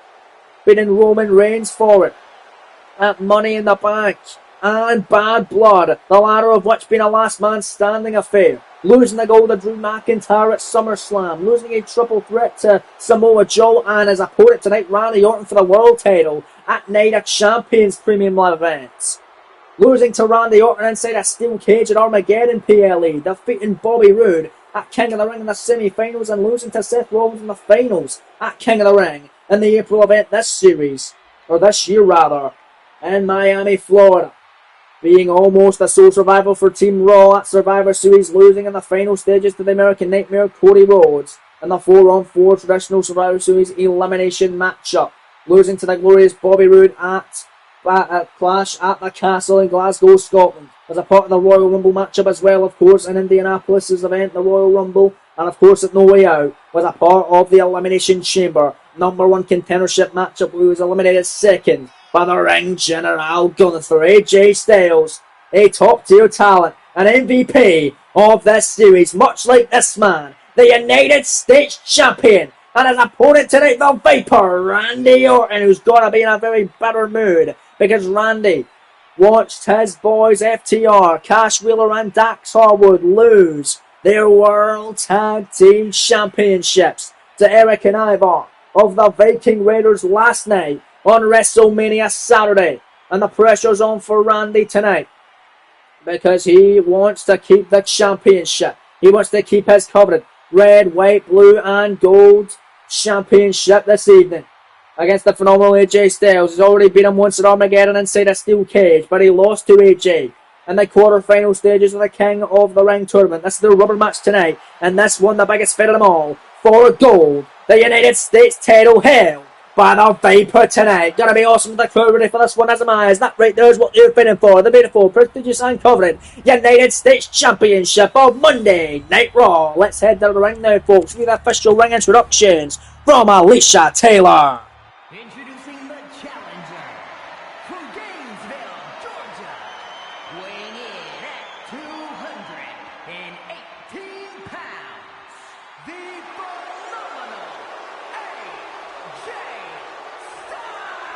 beating Roman Reigns for it at Money in the Bank and Bad Blood, the latter of which being a last man standing affair, losing the gold to Drew McIntyre at SummerSlam, losing a triple threat to Samoa Joe and his opponent tonight, Randy Orton, for the world title at Night of Champions Premium Live events, losing to Randy Orton inside a steel cage at Armageddon PLE, defeating Bobby Roode at King of the Ring in the semi-finals and losing to Seth Rollins in the finals at King of the Ring in the April event this year rather, in Miami, Florida, being almost a sole survival for Team Raw at Survivor Series, losing in the final stages to the American Nightmare Cody Rhodes in the 4-on-4 traditional Survivor Series elimination matchup, losing to the glorious Bobby Roode at Clash at the Castle in Glasgow, Scotland, as a part of the Royal Rumble matchup as well, of course, in Indianapolis' event, the Royal Rumble, and of course at No Way Out, was a part of the Elimination Chamber #1 contendership matchup, who was eliminated second by the Ring General Gunther. AJ Styles, a top-tier talent, an MVP of this series, much like this man, the United States Champion, and his opponent tonight, the Viper, Randy Orton, who's going to be in a very bitter mood because Randy watched his boys FTR, Cash Wheeler and Dax Harwood lose their World Tag Team Championships to Eric and Ivar of the Viking Raiders last night on WrestleMania Saturday. And the pressure's on for Randy tonight because he wants to keep the championship. He wants to keep his coveted red, white, blue and gold championship this evening against the phenomenal AJ Styles. He's already beat him once at Armageddon inside a steel cage, but he lost to AJ in the quarter-final stages of the King of the Ring tournament. This is the rubber match tonight, and this one, the biggest fight of them all, for gold, the United States title held by the Viper tonight. Gonna be awesome with the crowd ready for this one, as am I. Is that right there is what you're fighting for? The beautiful, prestigious and coveted United States Championship of Monday Night Raw. Let's head to the ring now, folks, with the official ring introductions from Alicia Taylor. Introducing the challenger from Gainesville, Georgia, weighing in at 218 pounds, the phenomenal AJ Styles.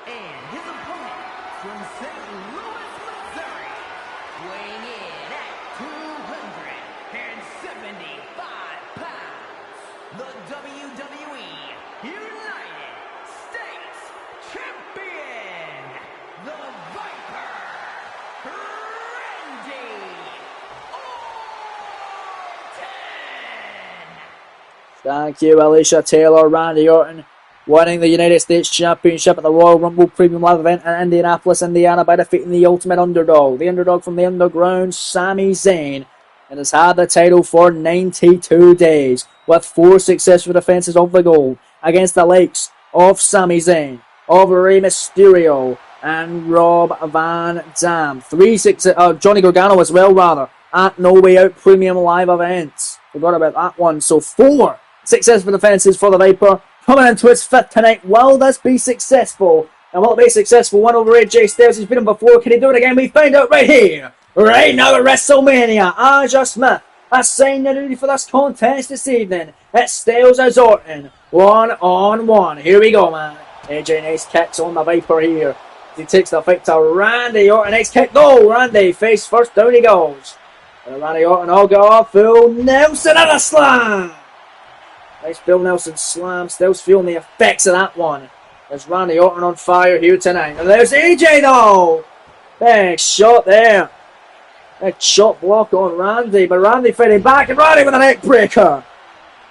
And his opponent from St. Louis, Missouri, weighing in at 275 pounds, the WWE United States Champion, the Viper, Thank you, Alicia Taylor. Randy Orton winning the United States Championship at the Royal Rumble Premium Live event in Indianapolis, Indiana by defeating the Ultimate Underdog. The underdog from the underground, Sami Zayn, and has had the title for 92 days with 4 successful defenses of the gold against the likes of Sami Zayn, of Rey Mysterio, and Rob Van Dam. Johnny Gargano as well, rather, at No Way Out Premium Live events. Forgot about that one. So 4 successful defenses for the Viper. Coming into its 5th tonight. Will this be successful? And will it be successful? One over AJ Styles. He's beaten before. Can he do it again? We find out right here. Right now at WrestleMania. Aja Smith has signed the duty for this contest this evening. It's Styles as Orton. 1-on-1. Here we go, man. AJ nice kicks on the Viper here. He takes the fight to Randy Orton. Nice kick. Go, Randy. Face first. Down he goes. And Randy Orton all go off. Full Nelson and a slam. Nice Bill Nelson slam. Still feeling the effects of that one. There's Randy Orton on fire here tonight. And there's AJ though. Big shot there. Big shot block on Randy. But Randy fighting back and Randy with a neck breaker.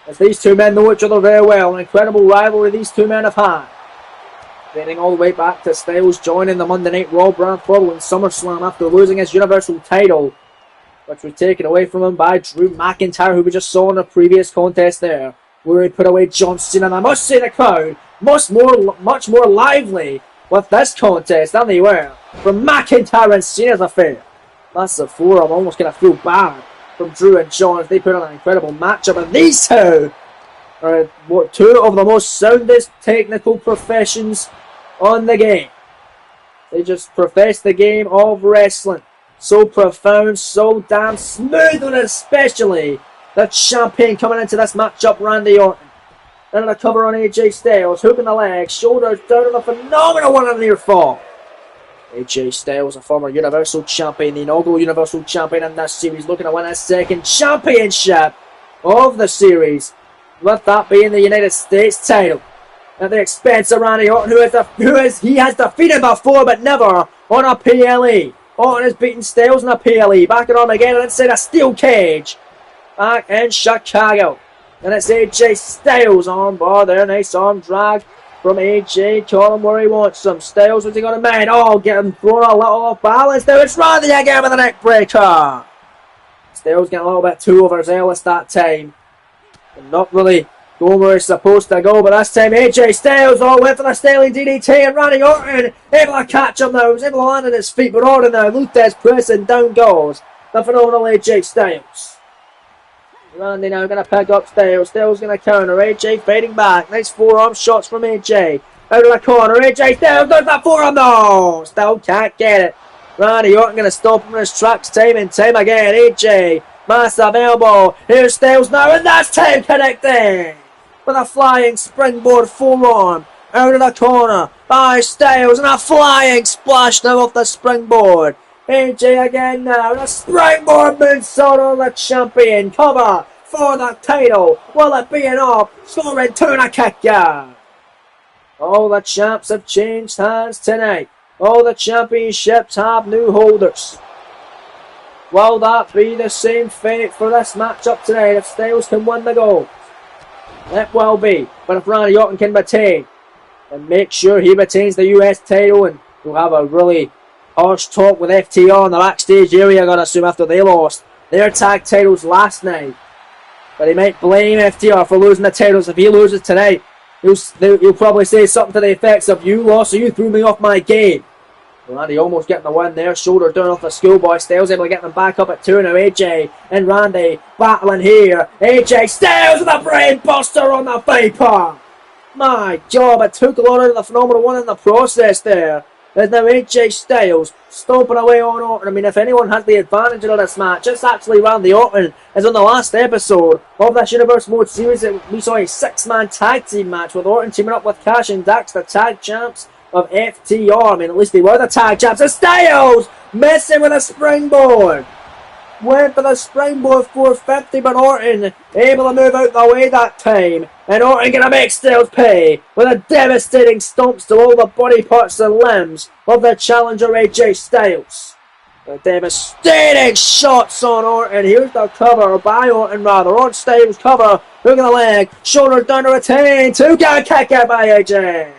As these two men know each other very well. An incredible rivalry these two men have had. Getting all the way back to Styles joining the Monday Night Raw brand following SummerSlam after losing his Universal title, which was taken away from him by Drew McIntyre, who we just saw in the previous contest there, where he put away John Cena. And I must say the crowd much more lively with this contest than they were from McIntyre and Cena's affair. That's the 4. I'm almost going to feel bad from Drew and John as they put on an incredible matchup. And these two are 2 of the most soundest technical professions on the game. They just profess the game of wrestling. So profound, so damn smooth, and especially the champion coming into this matchup, Randy Orton. Then a cover on AJ Styles, hooking the legs, shoulders down on a phenomenal one on near fall. AJ Styles, a former Universal Champion, the inaugural Universal Champion in this series, looking to win his 2nd championship of the series, with that being the United States title. At the expense of Randy Orton, he has defeated before, but never on a PLE. Orton has beaten Styles in a PLE. Back at him again inside a steel cage. Back in Chicago. And it's AJ Styles on bar there. Nice arm drag from AJ. Call him where he wants him. Styles, what's he got in mind? Oh, getting thrown a little off balance. Now it's Randy again with a neck breaker. Styles getting a little bit too overzealous that time. And not really going where he's supposed to go, but this time AJ Styles went for the styling DDT, and Randy Orton able to catch him now. He was able to land on his feet, but Orton now, Lutez pressing, down goes the phenomenal AJ Styles. Randy now going to pick up Styles. Styles going to counter. AJ fighting back. Nice forearm shots from AJ. Out of the corner. AJ Styles does that forearm. No! Still can't get it. Randy Orton going to stop him in his tracks time and time again. AJ. Massive elbow. Here's Styles now. And that's time connecting. With a flying springboard forearm. Out of the corner. By Styles. And a flying splash now off the springboard. AJ again now, the springboard moonsault on the champion, cover for the title. Will it be enough? Scoring 2 and a kick, yeah. All the champs have changed hands tonight. All the championships have new holders. Will that be the same fate for this matchup tonight if Styles can win the gold? It will be, but if Randy Orton can retain, then make sure he retains the US title, and we'll have a really harsh talk with FTR in the backstage area, I gotta assume, after they lost their tag titles last night. But he might blame FTR for losing the titles. If he loses tonight, he'll probably say something to the effects of, "You lost, so you threw me off my game." Well, Randy almost getting the win there. Shoulder down off the schoolboy. Styles able to get them back up at 2 now. AJ and Randy battling here. AJ Styles with a brain buster on the Viper. My God, it took a lot out of the phenomenal one in the process there. There's now AJ Styles stomping away on Orton. I mean, if anyone has the advantage of this match, it's actually Randy Orton. As on the last episode of this Universe Mode series, we saw a 6-man tag team match with Orton teaming up with Cash and Dax, the tag champs of FTR. I mean, at least they were the tag champs. And Styles messing with a springboard. Went for the springboard 450, but Orton able to move out the way that time. And Orton gonna make Styles pay with a devastating stomps to all the body parts and limbs of the challenger AJ Styles. Devastating shots on Orton. Here's the cover by Orton, rather. On Styles cover. Hook of the leg. Shoulders down to retain. 2 count kick out by AJ.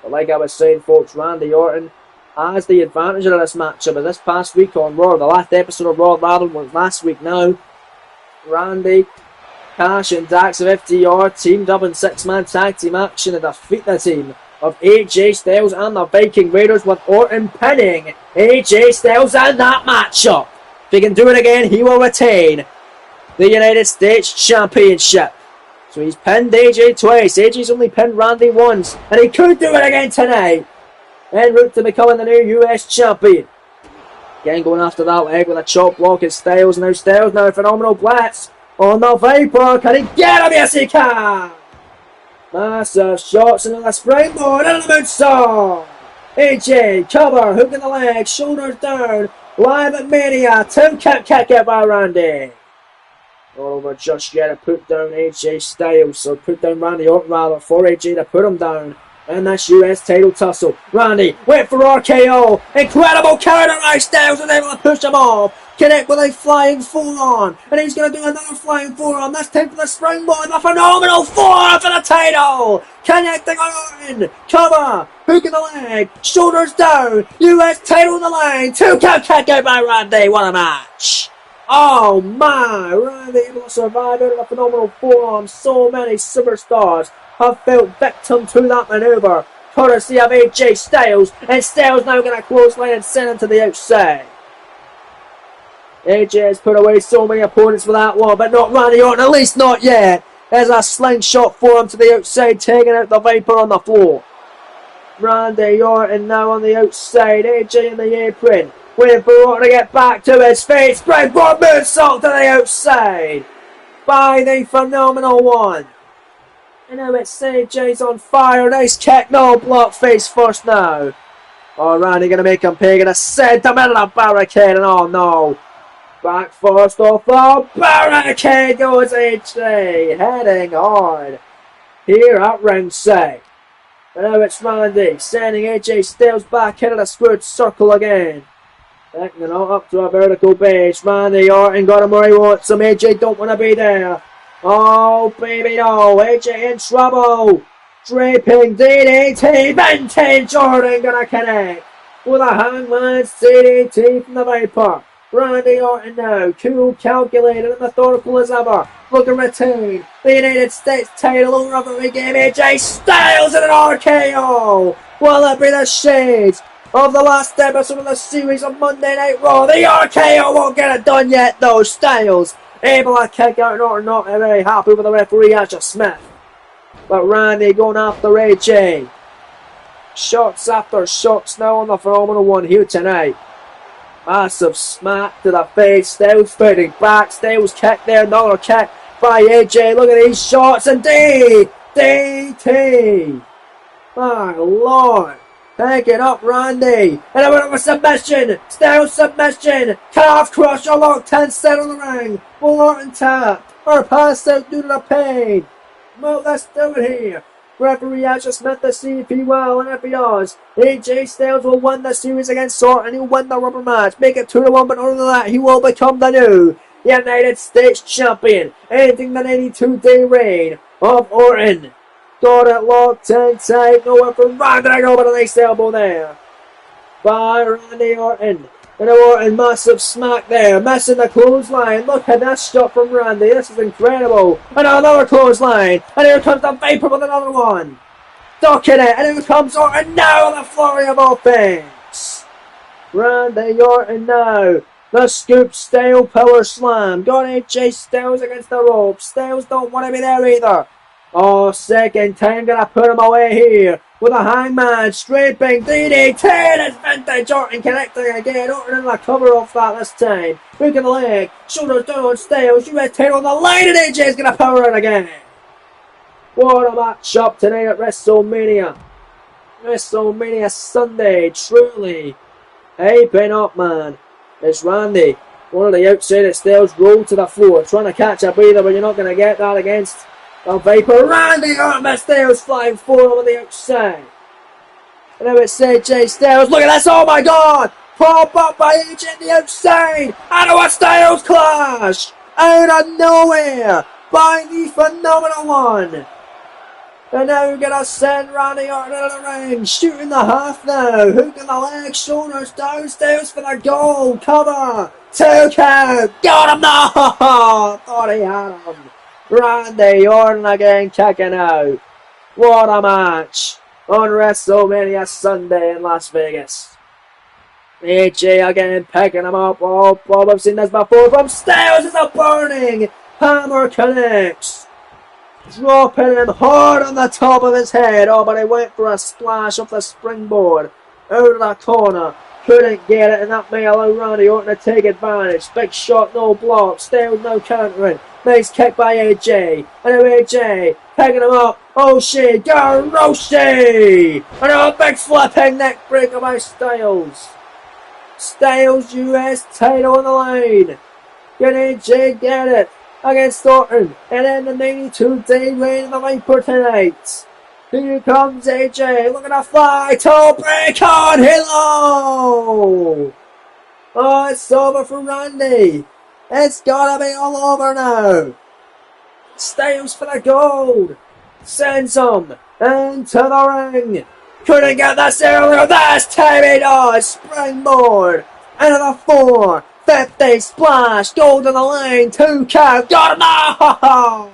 But like I was saying, folks, Randy Orton has the advantage of this matchup. And this past week on Raw, the last episode of Raw rather was last week now. Randy, Cash and Dax of FTR teamed up in 6-man tag team action to defeat the team of AJ Styles and the Viking Raiders, with Orton pinning AJ Styles in that matchup. If he can do it again, he will retain the United States Championship. So he's pinned AJ twice. AJ's only pinned Randy once, and he could do it again tonight, en route to becoming the new US Champion. Again going after that leg with a chop block is Styles. Now Styles, now a phenomenal blitz on the Viper. Can he get him? Yes he can! Massive shots into the springboard and the moonsault. AJ, cover, hook in the leg, shoulders down, live at Mania, 2 count kick out by Randy. Not over just yet to put down AJ Styles, so put down Randy Orton rather for AJ to put him down in this US title tussle. Randy went for RKO, incredible counter by Styles, was able to push him off. Connect with a flying forearm, and he's going to do another flying forearm. This time for the springboard, the phenomenal forearm for the title. Connecting on Orton, cover, hook in the leg, shoulders down, US title on the line. 2 count kick out by Randy. What a match! Oh my, Randy able to survive out of a phenomenal forearm. So many superstars have fell victim to that maneuver, courtesy of AJ Styles, and Styles now going to clothesline and send him to the outside. AJ has put away so many opponents with that one, but not Randy Orton, at least not yet. There's a slingshot for him to the outside, taking out the Viper on the floor. Randy Orton now on the outside, AJ in the apron, waiting for Orton to get back to his feet. Springboard moonsault to the outside by the phenomenal one. And now it's AJ's on fire. Nice kick, no block, face first now. Oh, Randy going to make him pay, going to send him into the barricade, and oh no. Back first off the barricade goes AJ, heading hard here at ringside. And now it's Randy sending AJ Styles back into the squared circle again. Taking it up to a vertical base. Randy Orton got him where he wants him. AJ don't want to be there. Oh baby no, AJ in trouble. Draping DDT, vintage Orton gonna connect with a hangman's DDT from the Viper. Randy Orton now, cool, calculated, and methodical as ever. Looking to retain the United States title over the game. AJ Styles in an RKO. Will it be the shades of the last episode of the series of Monday Night Raw? The RKO won't get it done yet though. Styles able to kick out Orton, not very happy with the referee Asher Smith. But Randy going after AJ. Shots after shots now on the phenomenal one here tonight. Massive smack to the face. Styles fighting back. Styles kick there. Another kick by AJ. Look at these shots. And DDT. My Lord. Pick it up, Randy. And a bit of a submission. Styles submission. Calf crusher locked 10 set on the ring. Orton tap. Or pass out due to the pain. Well, let's do it here. Referee Asher Smith to see if he will, and if he does, AJ Styles will win the series against Orton. He'll win the rubber match, make it 2-1, but other than that, he will become the new United States Champion, ending the 92-day reign of Orton. Got it locked in tight, nowhere for Randy to go, but a nice elbow there by Randy Orton. And Orton, massive smack there, missing the clothesline. Look at that shot from Randy, this is incredible. And another clothesline, and here comes the Viper with another one. Ducking it, and here comes Orton now on the flurry of offense. Randy Orton now, the scoop style power slam. Got AJ Styles against the ropes. Styles don't want to be there either. Oh, second time gonna put him away here with a hangman, straping DDT, and it's vintage Orton connecting again. Orton in the cover off that this time. Hook in the leg, shoulders down on Styles, US title on the line, and AJ's gonna power it again. What a matchup tonight at Wrestlemania. Wrestlemania Sunday, truly hyping up, man. It's Randy, one of the outside of Styles, rolled to the floor, trying to catch a breather, but you're not going to get that against the Viper. Randy Orton, Styles flying forward on the outside. And now it's AJ Styles. Look at this. Oh my God. Pop up by AJ on the outside. And a Styles Clash. Out of nowhere. By the Phenomenal One. And now we're going to send Randy Orton into the ring. Shooting the half now. Hooking the legs, shoulders down. Styles for the goal. Cover. 2 count. Got him now. Thought he had him. Randy Orton again kicking out. What a match. On WrestleMania Sunday in Las Vegas. AJ again picking him up. Oh, Bob, I've seen this before from Styles. It's a burning hammer connects. Dropping him hard on the top of his head. Oh, but he went for a splash off the springboard. Out of the corner. Couldn't get it, and that may allow Randy Orton to take advantage. Big shot, no block. Styles no countering. Nice kick by AJ. And now AJ picking him up. Oh shit, Garoshi! And a big flipping neck breaker by Styles. Styles US title on the line. Can AJ get it against Orton? And then the 92-day reign of the Viper tonight. Here comes AJ. Look at the fly. Toe break on Halo. Oh, it's over for Randy. It's gotta be all over now. Styles for the gold. Sends him into the ring. Couldn't get this earlier. This time he does. Springboard. Into the 450 splash. Gold on the line. 2 count. Got him now.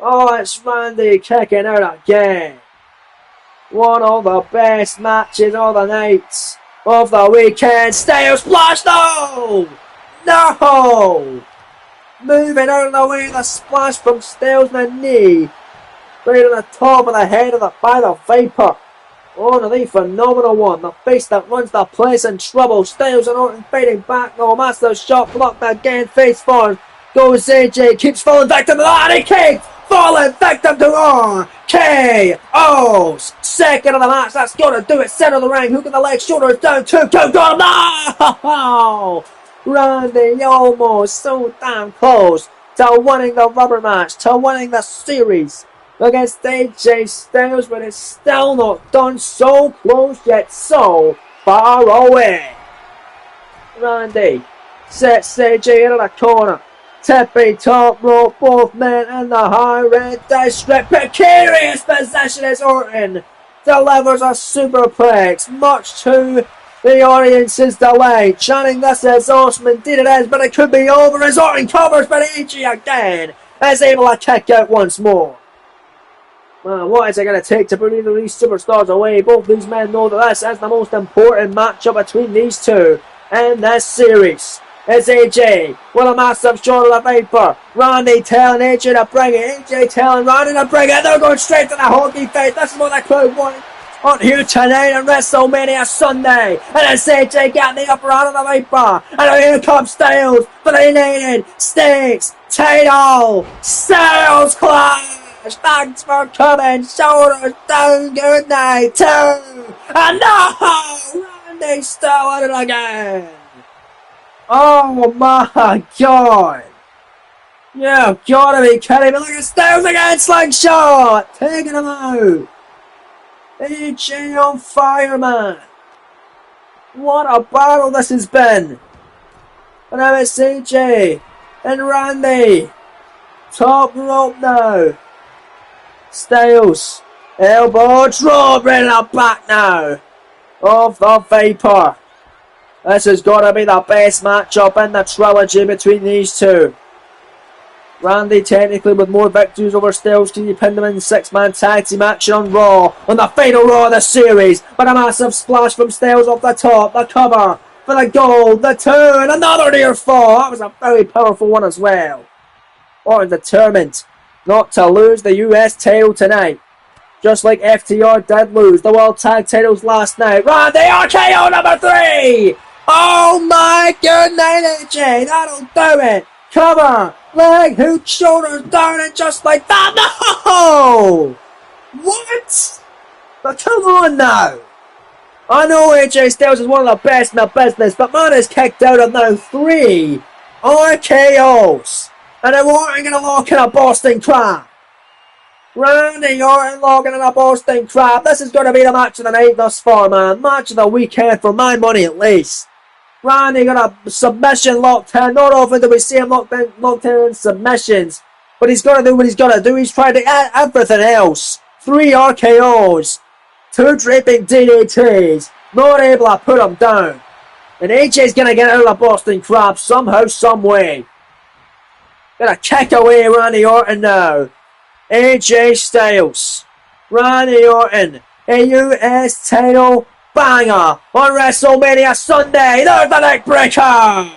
Oh, it's Randy kicking out again. One of the best matches of the nights of the weekend. Styles splash. No. No. Moving out of the way, the splash from Styles on the knee. Right on the top of the head by the Viper. Oh, the Phenomenal One. The face that runs the place in trouble. Styles and Orton fighting back. No, master shot blocked again. Face forward. Goes AJ. Keeps falling victim to that. He kicked. Falling victim to RKO. Second of the match. That's going to do it. Center of the ring. Hooking the legs. Shoulders down. 2 count. Got him. No. Randy almost so damn close to winning the rubber match, to winning the series against AJ Styles, but it's still not done. So close yet so far away. Randy sets AJ into the corner. Tippy top rope, both men in the high red district. Precarious possession as Orton delivers a superplex, much to the audience's delight. Chanting this as awesome, indeed it is, but it could be over as Orton covers, but AJ again is able to kick out once more. What is it going to take to put either of these superstars away? Both these men know that this is the most important matchup between these two in this series. It's AJ with a massive shot of the Viper. Randy telling AJ to bring it. AJ telling Randy to bring it. They're going straight to the hockey face. This is what the crowd wanted on here tonight on WrestleMania Sunday. And it's AJ getting the upper hand of the Viper. And here comes Styles for the United States title. Styles Clash. Thanks for coming. Shoulders down. Good night. 2. And no! Randy still at it again. Oh my god. You've gotta be kidding me. Look at Styles again. Slingshot. Taking him out. AJ on fire, man. What a battle this has been. And now it's AJ and Randy. Top rope now. Styles. Elbow drop right in the back now of the Viper. This has got to be the best matchup in the trilogy between these two. Randy technically with more victories over Styles to pin them in 6-man tag team action on Raw. On the final Raw of the series. But a massive splash from Styles off the top. The cover for the gold. The 2 and another near fall. That was a very powerful one as well. Orton determined not to lose the US title tonight. Just like FTR did lose the World Tag titles last night. Randy RKO number 3. Oh my goodness, AJ. That'll do it. Cover. Leg hook, shoulders down, and just like that. No! What? But come on now. I know AJ Styles is one of the best in the business, but man is kicked out of now 3 RKOs. And then Orton going to lock in a Boston Crab. Randy Orton logging in a Boston Crab. This is going to be the match of the night thus far, man. Match of the weekend for my money at least. Randy got a submission locked in. Not often do we see him locked in submissions. But he's got to do what he's got to do. He's tried to add everything else. 3 RKOs. 2 draping DDTs. Not able to put him down. And AJ's going to get out of the Boston Crab somehow, some way. Gonna kick away Randy Orton now. AJ Styles. Randy Orton. A US title banger on WrestleMania Sunday. There's the neck breaker.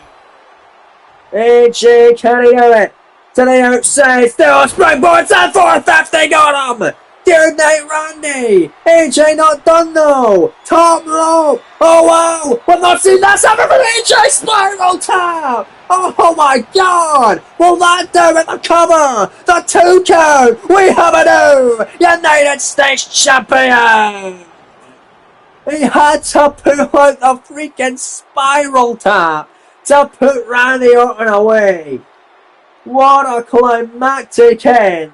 AJ can he do it? To the outside. Still springboards and 450 got him. Good night, Randy. AJ not done though. Top rope. Oh wow. We've not seen this ever from AJ. Spiral tap. Oh my god. Will that do with the cover? The 2 count. We have a new United States champion. He had to pull out the freaking spiral tap to put Randy Orton away. What a climactic end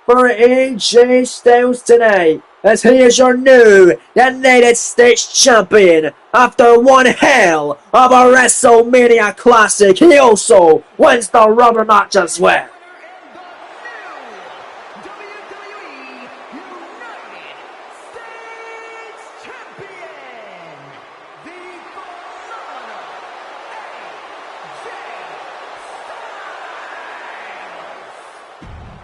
for AJ Styles tonight, as he is your new United States champion after one hell of a WrestleMania classic. He also wins the rubber match as well.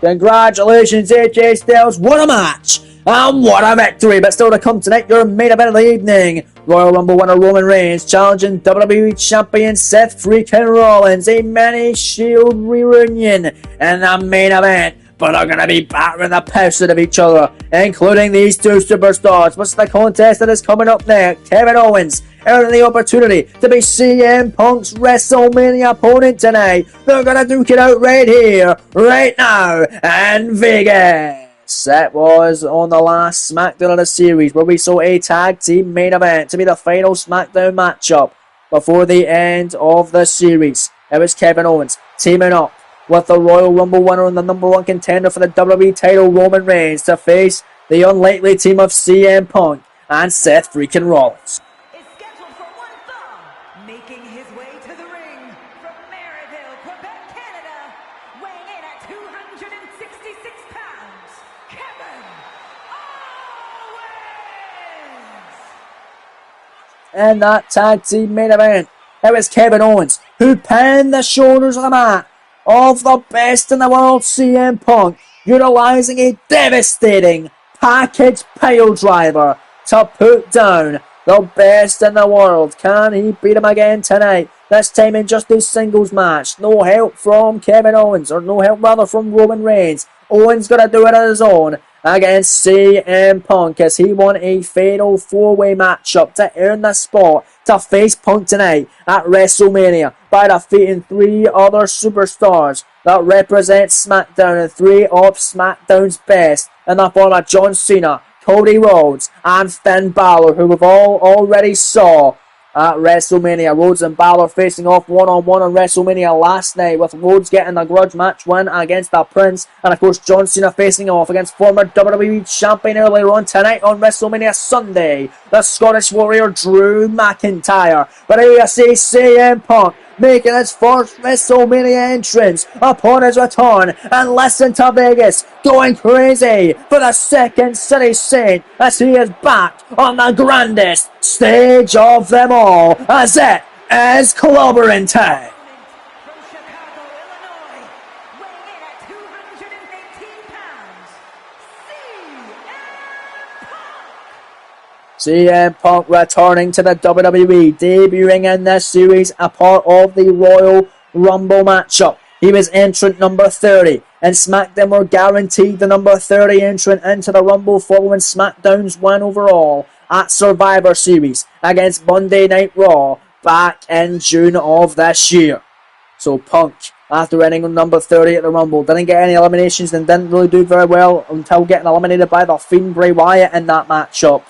Congratulations, AJ Styles. What a match and what a victory. But still to come tonight, your main event of the evening. Royal Rumble winner Roman Reigns challenging WWE Champion Seth freaking Rollins. A mini Shield reunion in the main event. But they're going to be battering the piss out of each other, including these 2 superstars. What's the contest that is coming up next? Kevin Owens earning the opportunity to be CM Punk's WrestleMania opponent tonight. They're going to duke it out right here, right now, in Vegas. That was on the last SmackDown of the series, where we saw a tag team main event to be the final SmackDown matchup before the end of the series. It was Kevin Owens teaming up with the Royal Rumble winner and the #1 contender for the WWE title, Roman Reigns, to face the unlikely team of CM Punk and Seth freaking Rollins. Is scheduled for 1 fall, making his way to the ring from Maryville, Quebec, Canada, weighing in at 266 pounds, Kevin Owens! And that tag team main event, it was Kevin Owens who pinned the shoulders of the mat of the best in the world, CM Punk, utilizing a devastating package pile driver to put down the best in the world. Can he beat him again tonight? This time in just a singles match. No help from Kevin Owens, or no help rather from Roman Reigns. Owens gonna do it on his own against CM Punk, as he won a fatal 4-way matchup to earn the spot to face Punk tonight at WrestleMania by defeating 3 other superstars that represent SmackDown and 3 of SmackDown's best in the form of John Cena, Cody Rhodes and Finn Balor, who we've all already saw at WrestleMania. Rhodes and Balor facing off one-on-one on WrestleMania last night, with Rhodes getting the grudge match win against the Prince, and of course John Cena facing off against former WWE Champion earlier on tonight on WrestleMania Sunday, the Scottish Warrior Drew McIntyre. But here you see CM Punk making his first WrestleMania entrance upon his return, and listen to Vegas going crazy for the second City Saint, as he is back on the grandest stage of them all, as it is clobbering time. From Chicago, Illinois, weighing in at 218 pounds, CM Punk returning to the WWE, debuting in this series a part of the Royal Rumble matchup. He was entrant number 30, and SmackDown were guaranteed the number 30 entrant into the Rumble following SmackDown's win overall at Survivor Series against Monday Night Raw back in June of this year. So Punk, after ending on number 30 at the Rumble, didn't get any eliminations and didn't really do very well until getting eliminated by the Fiend Bray Wyatt in that matchup.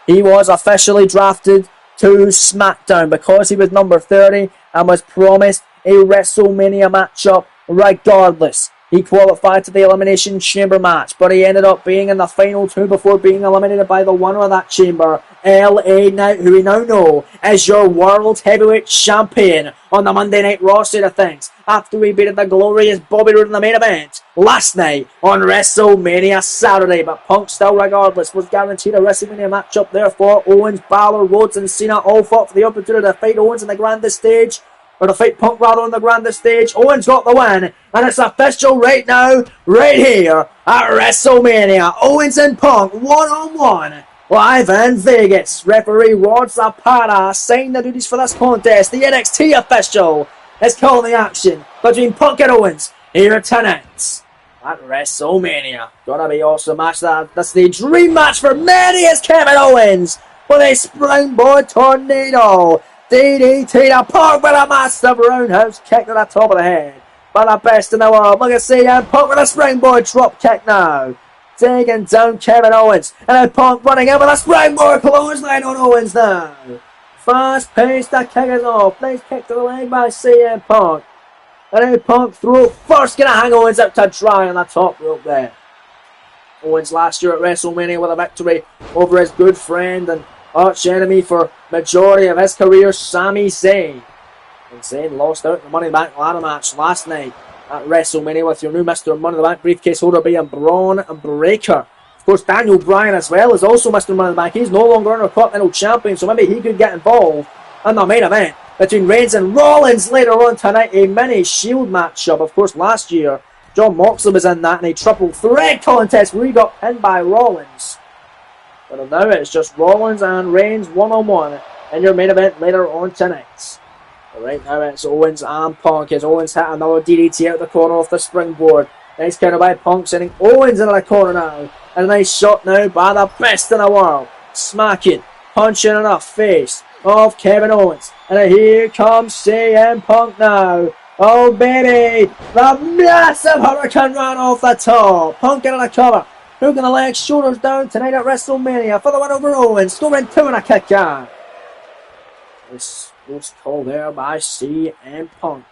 He was officially drafted to SmackDown because he was number 30 and was promised a WrestleMania matchup regardless He qualified to the Elimination Chamber match, but he ended up being in the final two before being eliminated by the winner of that chamber, LA Knight, who we now know is your World Heavyweight Champion on the Monday Night Raw side of things, after we beat the glorious Bobby Roode in the main event last night on WrestleMania Saturday. But Punk still, regardless, was guaranteed a WrestleMania matchup. Therefore, Owens, Balor, Rhodes and Cena all fought for the opportunity to fight Owens on the grandest stage. Or to fight Punk rather on the grandest stage. Owens got the win, and it's official right now, right here at WrestleMania. Owens and Punk one-on-one, live in Vegas. Referee Rod Zapata assigned the duties for this contest. The NXT official is calling the action between Punk and Owens here tonight at WrestleMania. Gonna be awesome match. That's the dream match for many, as Kevin Owens with a springboard tornado DDT to Punk with a massive roundhouse kick to the top of the head by the best in the world. Look at CM Punk with a springboard drop kick now, taking down Kevin Owens, and now Punk running in with a springboard clothesline on Owens now. Fast paced, that kick is off. Nice kick to the leg by CM Punk, and now Punk throw first, gonna hang Owens out to dry on the top rope there. Owens last year at WrestleMania with a victory over his good friend and arch enemy for majority of his career, Sami Zayn. And Zayn lost out in the Money in the Bank ladder match last night at WrestleMania with your new Mr. Money in the Bank briefcase holder being Braun Breaker. Of course, Daniel Bryan as well is also Mr. Money in the Bank. He's no longer Intercontinental Champion, so maybe he could get involved in the main event between Reigns and Rollins later on tonight. A mini Shield matchup. Of course, last year, Jon Moxley was in that in a triple threat contest where he got pinned by Rollins. But now it's just Rollins and Reigns one-on-one in your main event later on tonight. But right now it's Owens and Punk, as Owens hit another DDT out the corner off the springboard. Nice counter by Punk, sending Owens into the corner now. And a nice shot now by the best in the world. Smacking, punching in the face of Kevin Owens. And here comes CM Punk now. Oh baby, the massive hurricane run off the top. Punk into the cover. Hooking the legs, shoulders down tonight at WrestleMania for the win over Owens. Scoring 2 and a kick out. This was called there by CM Punk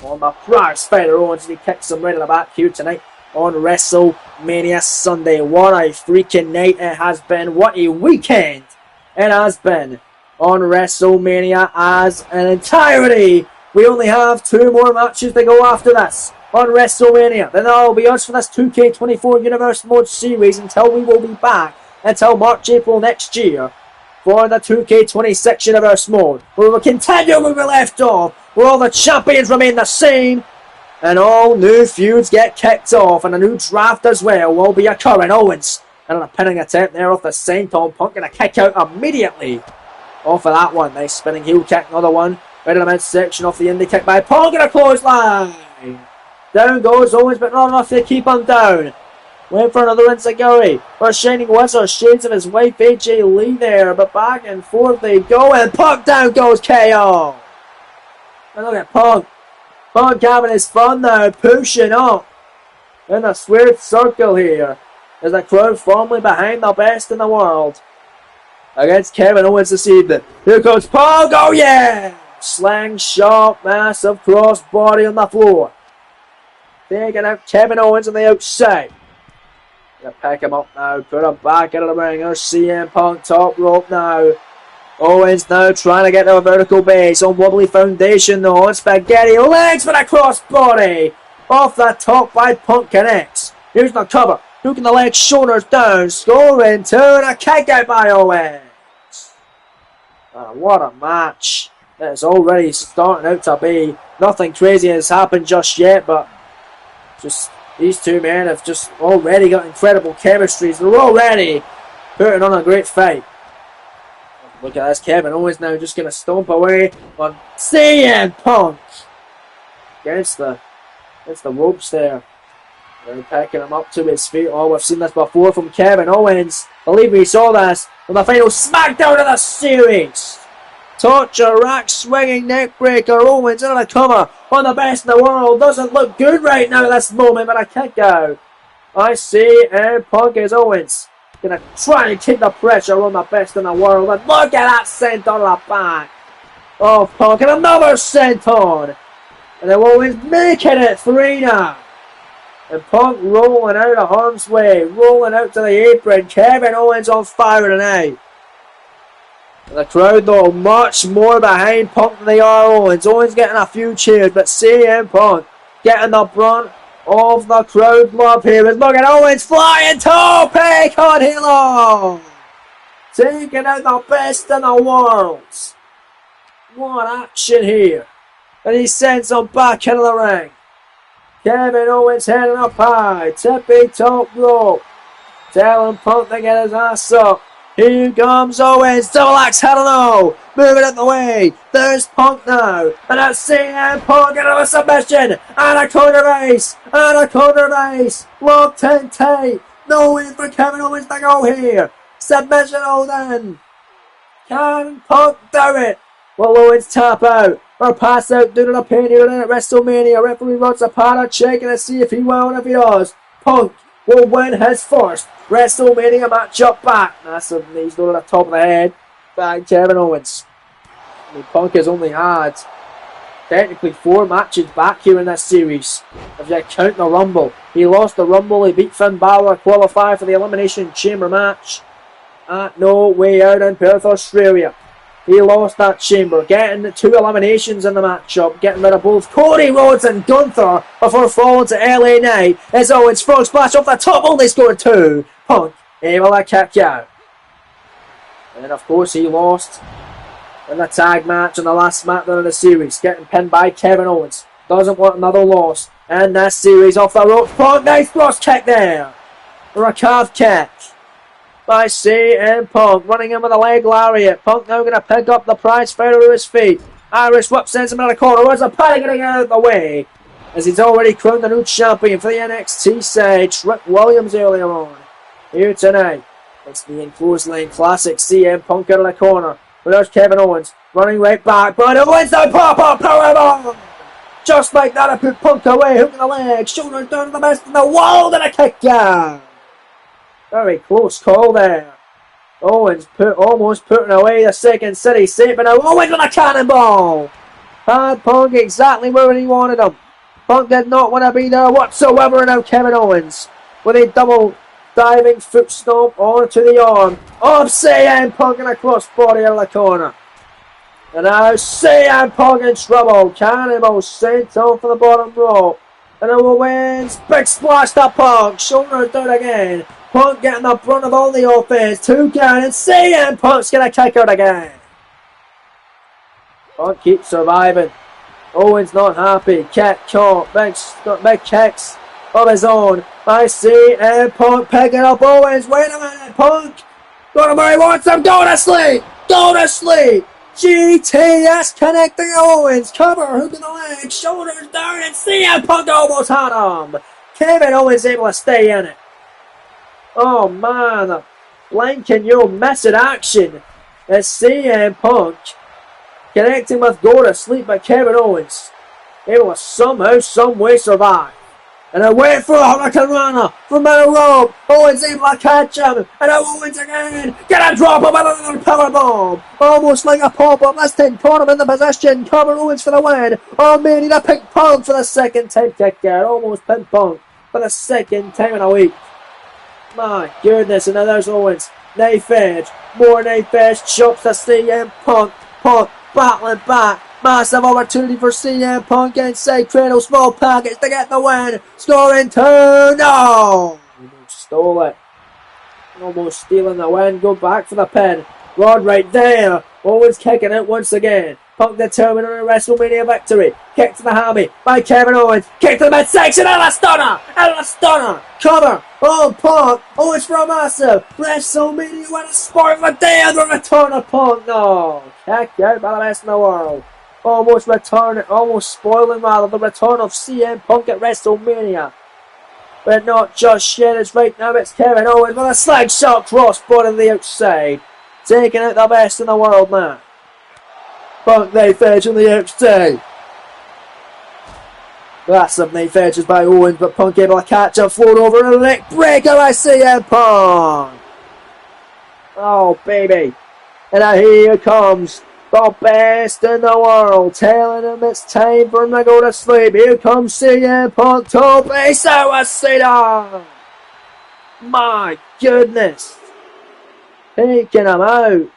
on the prior Spider Owens, and he kicks him right in the back here tonight on WrestleMania Sunday. What a freaking night it has been. What a weekend it has been on WrestleMania as an entirety. We only have 2 more matches to go after this on WrestleMania. Then that will be us for this 2K24 Universe Mode series until we will be back until March, April next year for the 2K26 Universe Mode, where we will continue where we left off, where all the champions remain the same and all new feuds get kicked off, and a new draft as well will be occurring. Owens and a pinning attempt there off the senton. Punk and a kick out immediately off of that one. Nice spinning heel kick, another one right in the midsection off the indie kick by Punk, and a clothesline. Down goes Owens, but not enough to keep him down. Went for another enziguri. For Shining Wizard, shades of his wife AJ Lee there, but back and forth they go, and Punk down goes KO. And look at Punk. Punk having his fun now, pushing up in a squared circle here. There's a crowd firmly behind the best in the world against Kevin Owens this evening. Here comes Punk, oh yeah! Slingshot, massive crossbody on the floor. Taking out Kevin Owens on the outside. Gonna pick him up now, put him back into the ring. There's CM Punk, top rope now. Owens now trying to get to a vertical base on wobbly foundation though. Spaghetti legs for a crossbody. Off the top by Punk connects. Here's the cover. Hooking the legs, shoulders down. Scoring 2 and a kick out by Owens. What a match. It's already starting out to be. Nothing crazy has happened just yet, but just these two men have just already got incredible chemistry. They're already putting on a great fight. Look at this, Kevin Owens now just going to stomp away on CM Punk against the ropes there. They're picking him up to his feet. Oh, we've seen this before from Kevin Owens. Believe me, we saw this on the final SmackDown of the series. Torture rack swinging neckbreaker. Owens into the cover on the best in the world. Doesn't look good right now at this moment, but a kick out. I see, and Punk is Owens. Gonna try and keep the pressure on the best in the world. And look at that sent on the back of Punk. And another sent on. And then Owens making it 3 now. And Punk rolling out of harm's way, rolling out to the apron. Kevin Owens on fire tonight. The crowd, though, much more behind Punk than they are Owens. Owens getting a few cheers, but CM Punk getting the brunt of the crowd love here. Look at Owens flying tope on Halo. Taking out the best in the world. What action here. And he sends him back into the ring. Kevin Owens heading up high. Tippy top rope. Telling Punk to get his ass up. Here comes Owens. Double axe, hell no. Moving out the way. There's Punk now. And that's CM Punk into a submission. And a corner base. And a corner base. Locked in tight. No way for Kevin Owens to go here. Submission hold in. Can Punk do it? Will Owens tap out or pass out due to the pain here at WrestleMania? Referee runs a powder checking to see if he will, and if he does, Punk will win his first WrestleMania matchup back. That's a knees to the top of the head by Kevin Owens. I mean, Punk has only had technically 4 matches back here in this series. If you count the Rumble, he lost the Rumble, he beat Finn Balor, qualified for the Elimination Chamber match at No Way Out in Perth, Australia. He lost that chamber, getting 2 eliminations in the matchup, getting rid of both Cody Rhodes and Gunther before falling to LA Knight. As Owens frog splash off the top, only scored 2. Punk able to kick out. And of course he lost in the tag match in the last SmackDown of the series, getting pinned by Kevin Owens. Doesn't want another loss in this series. Off the ropes, Punk, nice cross kick there. Or a calf kick by CM Punk, running in with a leg lariat. Punk now going to pick up the prize fighter to his feet. Irish whip sends him in the corner. Where's the panic getting out of the way? As he's already crowned the new champion for the NXT side. Trick Williams earlier on. Here tonight, it's the enclosed lane classic. CM Punk out of the corner. But there's Kevin Owens running right back. But Owens the pop-up powerbomb. Just like that, I put Punk away. Hook in the leg. Shoulders down to the best in the world. And a kick down. Very close call there. Owens almost putting away the second city safe, but now Owens with a cannonball. Had Punk exactly where he wanted him. Punk did not want to be there whatsoever. And now Kevin Owens with a double diving foot stomp onto the arm of CM Punk and a crossbody out of the corner. And now CM Punk in trouble. Cannonball sent on for the bottom rope. And now Owens, big splash to Punk. Shoulder down again. Punk getting the brunt of all the offense. 2 count, and CM Punk's going to kick out again. Punk keeps surviving. Owens not happy. Kick, caught. Big kicks of his own by CM Punk. Picking up Owens. Wait a minute, Punk. Go to where he wants him. Go to sleep. Go to sleep. GTS connecting Owens. Cover, hook in the leg. Shoulders down, and CM Punk almost had him. Kevin Owens able to stay in it. Oh man, blanking your miss in action as CM Punk connecting with go to sleep by Kevin Owens. Able to somehow, some way survive. And I wait for a Hurricane Rana from middle rope. Owens able to catch him. And now Owens again. Get a drop of another powerbomb. Almost like a pop-up. Let's take caught him in the position. Cover Owens for the win. Oh man, he picked Punk for the second time kick out. Almost pinned Punk for the second time in a week. My goodness, and now there's Owens. Knife edge. More knife edge. Chops to CM Punk. Punk battling back. Massive opportunity for CM Punk inside cradle. Small package to get the win. Scoring 2. No! Stole it. Almost stealing the win. Go back for the pin. Rod right there. Owens kicking it once again. Punk determined on a WrestleMania victory. Kick to the hammy by Kevin Owens. Kick to the midsection. And a stunner. And a stunner. Cover. Oh, Punk. Owens for a massive WrestleMania win. A sport of the day. And the return of Punk. No. Kick out by the best in the world. Almost spoiling rather the return of CM Punk at WrestleMania. But not just yet. It's right now. It's Kevin Owens with a slingshot crossbody to the outside. Taking out the best in the world now. Punk knife edge on the outside. That's some knife edges by Owens, but Punk able to catch and float over and a neck breaker by CM Punk. Oh baby. And now here comes The best in the world, telling him it's time for him to go to sleep. Here comes CM Punk to be suicide. My goodness. Taking him out.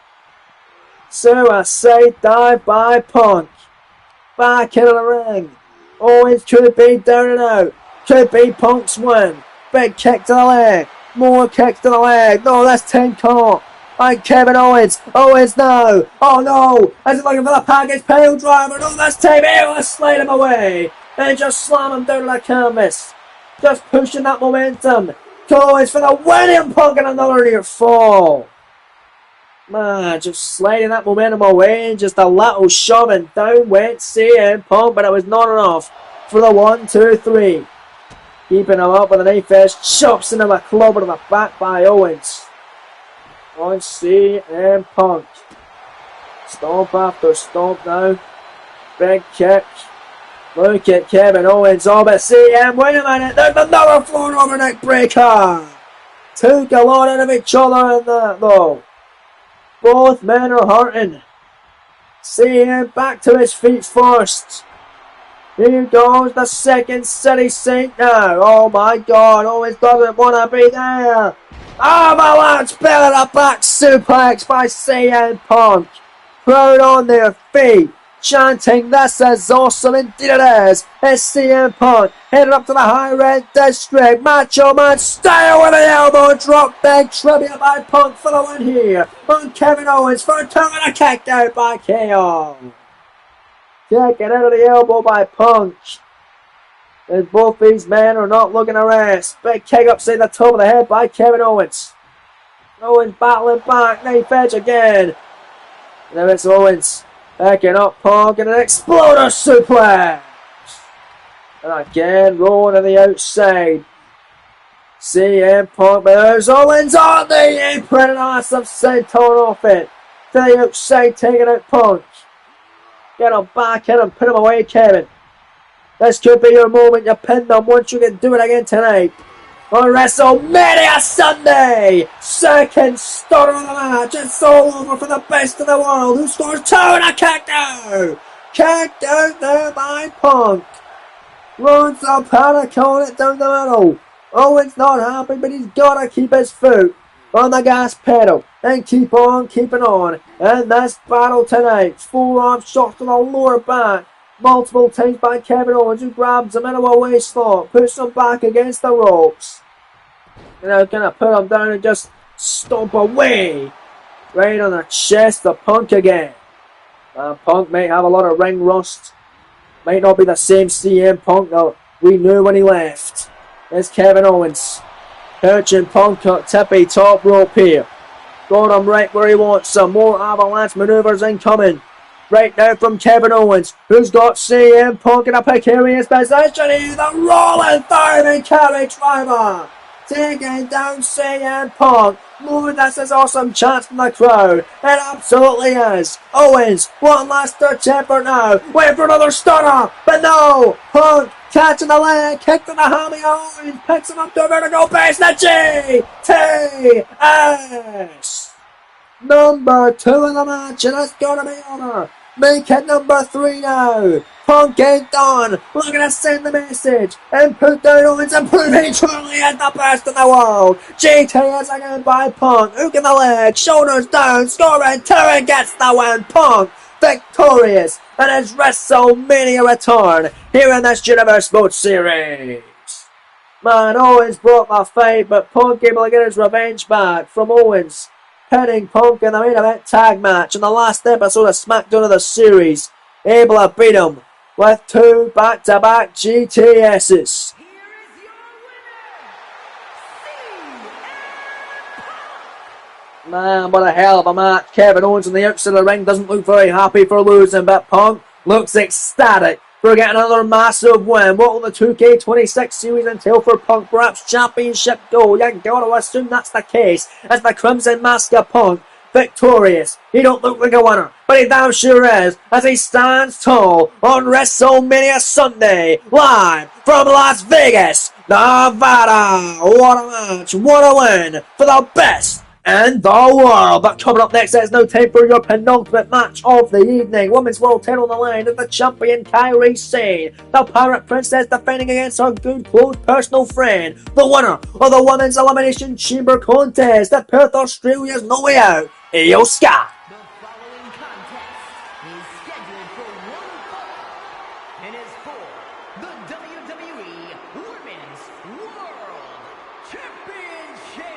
Suicide dive by Punk. Back into the ring. Owens could be down and out. Could be Punk's win. Big kick to the leg. More kicks to the leg. No, that's 10 count. And Kevin Owens. Owens now. Oh no. Is he looking for the package pile driver? No, that's time. He'll slide him away. And just slam him down to the canvas. Just pushing that momentum. Owens for the win. And Punk and another near fall. Man, just sliding that momentum away. Just a little shoving. Down went CM Punk, but it was not enough for the 1, 2, 3. Keeping him up with a knife edge. Chops into a club to the back by Owens. On CM Punk. Stomp after stomp now. Big kick. Look at Kevin Owens. Oh, but CM, wait a minute. There's another floor over neck breaker. Took a lot out of each other in that, though. Both men are hurting. CM back to his feet first. Here goes the second city saint now. Oh my god, Owens doesn't want to be there. Avalanche belly to back suplex by CM Punk. Crowd on their feet, chanting, "This is awesome, indeed it is." It's CM Punk headed up to the high red district. Macho Man style with an elbow drop. Big tribute by Punk for the win here. On Kevin Owens for a turn and a kick out by KO. Kicking out of the elbow by Punk. As both these men are not looking to rest. Big kick upside the top of the head by Kevin Owens. Owens battling back. Knife edge again. Now it's Owens. Backing up Punk and an exploder suplex. And again rolling to the outside. CM Punk, but there's Owens on the apron and awesome side torn off it. To the outside, taking out Punk. Get him back in and put him away, Kevin. This could be your moment. You pinned him once. You can do it again tonight. On WrestleMania Sunday. Second starter of the match. It's all over for the best in the world. Who scores 2 and a kick out. Kicked out there by Punk. Runs a panic on it down the middle. Owens not happy, but he's got to keep his foot on the gas pedal and keep on keeping on. And this battle tonight. Forearm shots to the lower back. Multiple times by Kevin Owens, who grabs him into a waistlock, puts him back against the ropes. And now gonna put him down and just stomp away. Right on the chest of Punk again. Punk might have a lot of ring rust. Might not be the same CM Punk that we knew when he left. There's Kevin Owens. Perching Punk up tippy top rope here. Got him right where he wants. Some more avalanche maneuvers incoming. Right now from Kevin Owens, who's got CM Punk in a precarious position. He's the rolling fireman carry driver. Taking down CM Punk. Moving this is awesome chance from the crowd. It absolutely is. Owens, one last attempt now. Wait for another stunner. But no. Punk catching the leg. Kick to the hammy. Owens picks him up to a vertical base. The GTS. Number 2 in the match. And it's going to be over. Make it number 3 now. Punk ain't done. We're going to send the message and put down Owens and prove he truly is the best in the world. GTS again by Punk. Hook in the leg. Shoulders down. Scoring 2 and gets the win. Punk victorious in his WrestleMania return here in this Universe Sports Series. Man, Owens broke the fight, but Punk able to get his revenge back from Owens. Pinning Punk in the main event tag match in the last episode of SmackDown of the series. Able to beat him with 2 back-to-back GTSs. Man, what a hell of a match. Kevin Owens on the outside of the ring doesn't look very happy for losing, but Punk looks ecstatic for getting another massive win. What will the 2K26 series entail for Punk? Perhaps championship goal? You gotta assume that's the case, as the Crimson Mask of Punk victorious. He don't look like a winner, but he damn sure is, as he stands tall on WrestleMania Sunday, live from Las Vegas, Nevada. What a match, what a win for the best and the world. But coming up next, it's now time for your penultimate match of the evening. Women's World title on the line is the champion Kairi Sane, the Pirate Princess, defending against her good close personal friend, the winner of the Women's Elimination Chamber contest at Perth, Australia's No Way Out, Io Sky. The following contest is scheduled for one fall and is for the WWE Women's World Championship.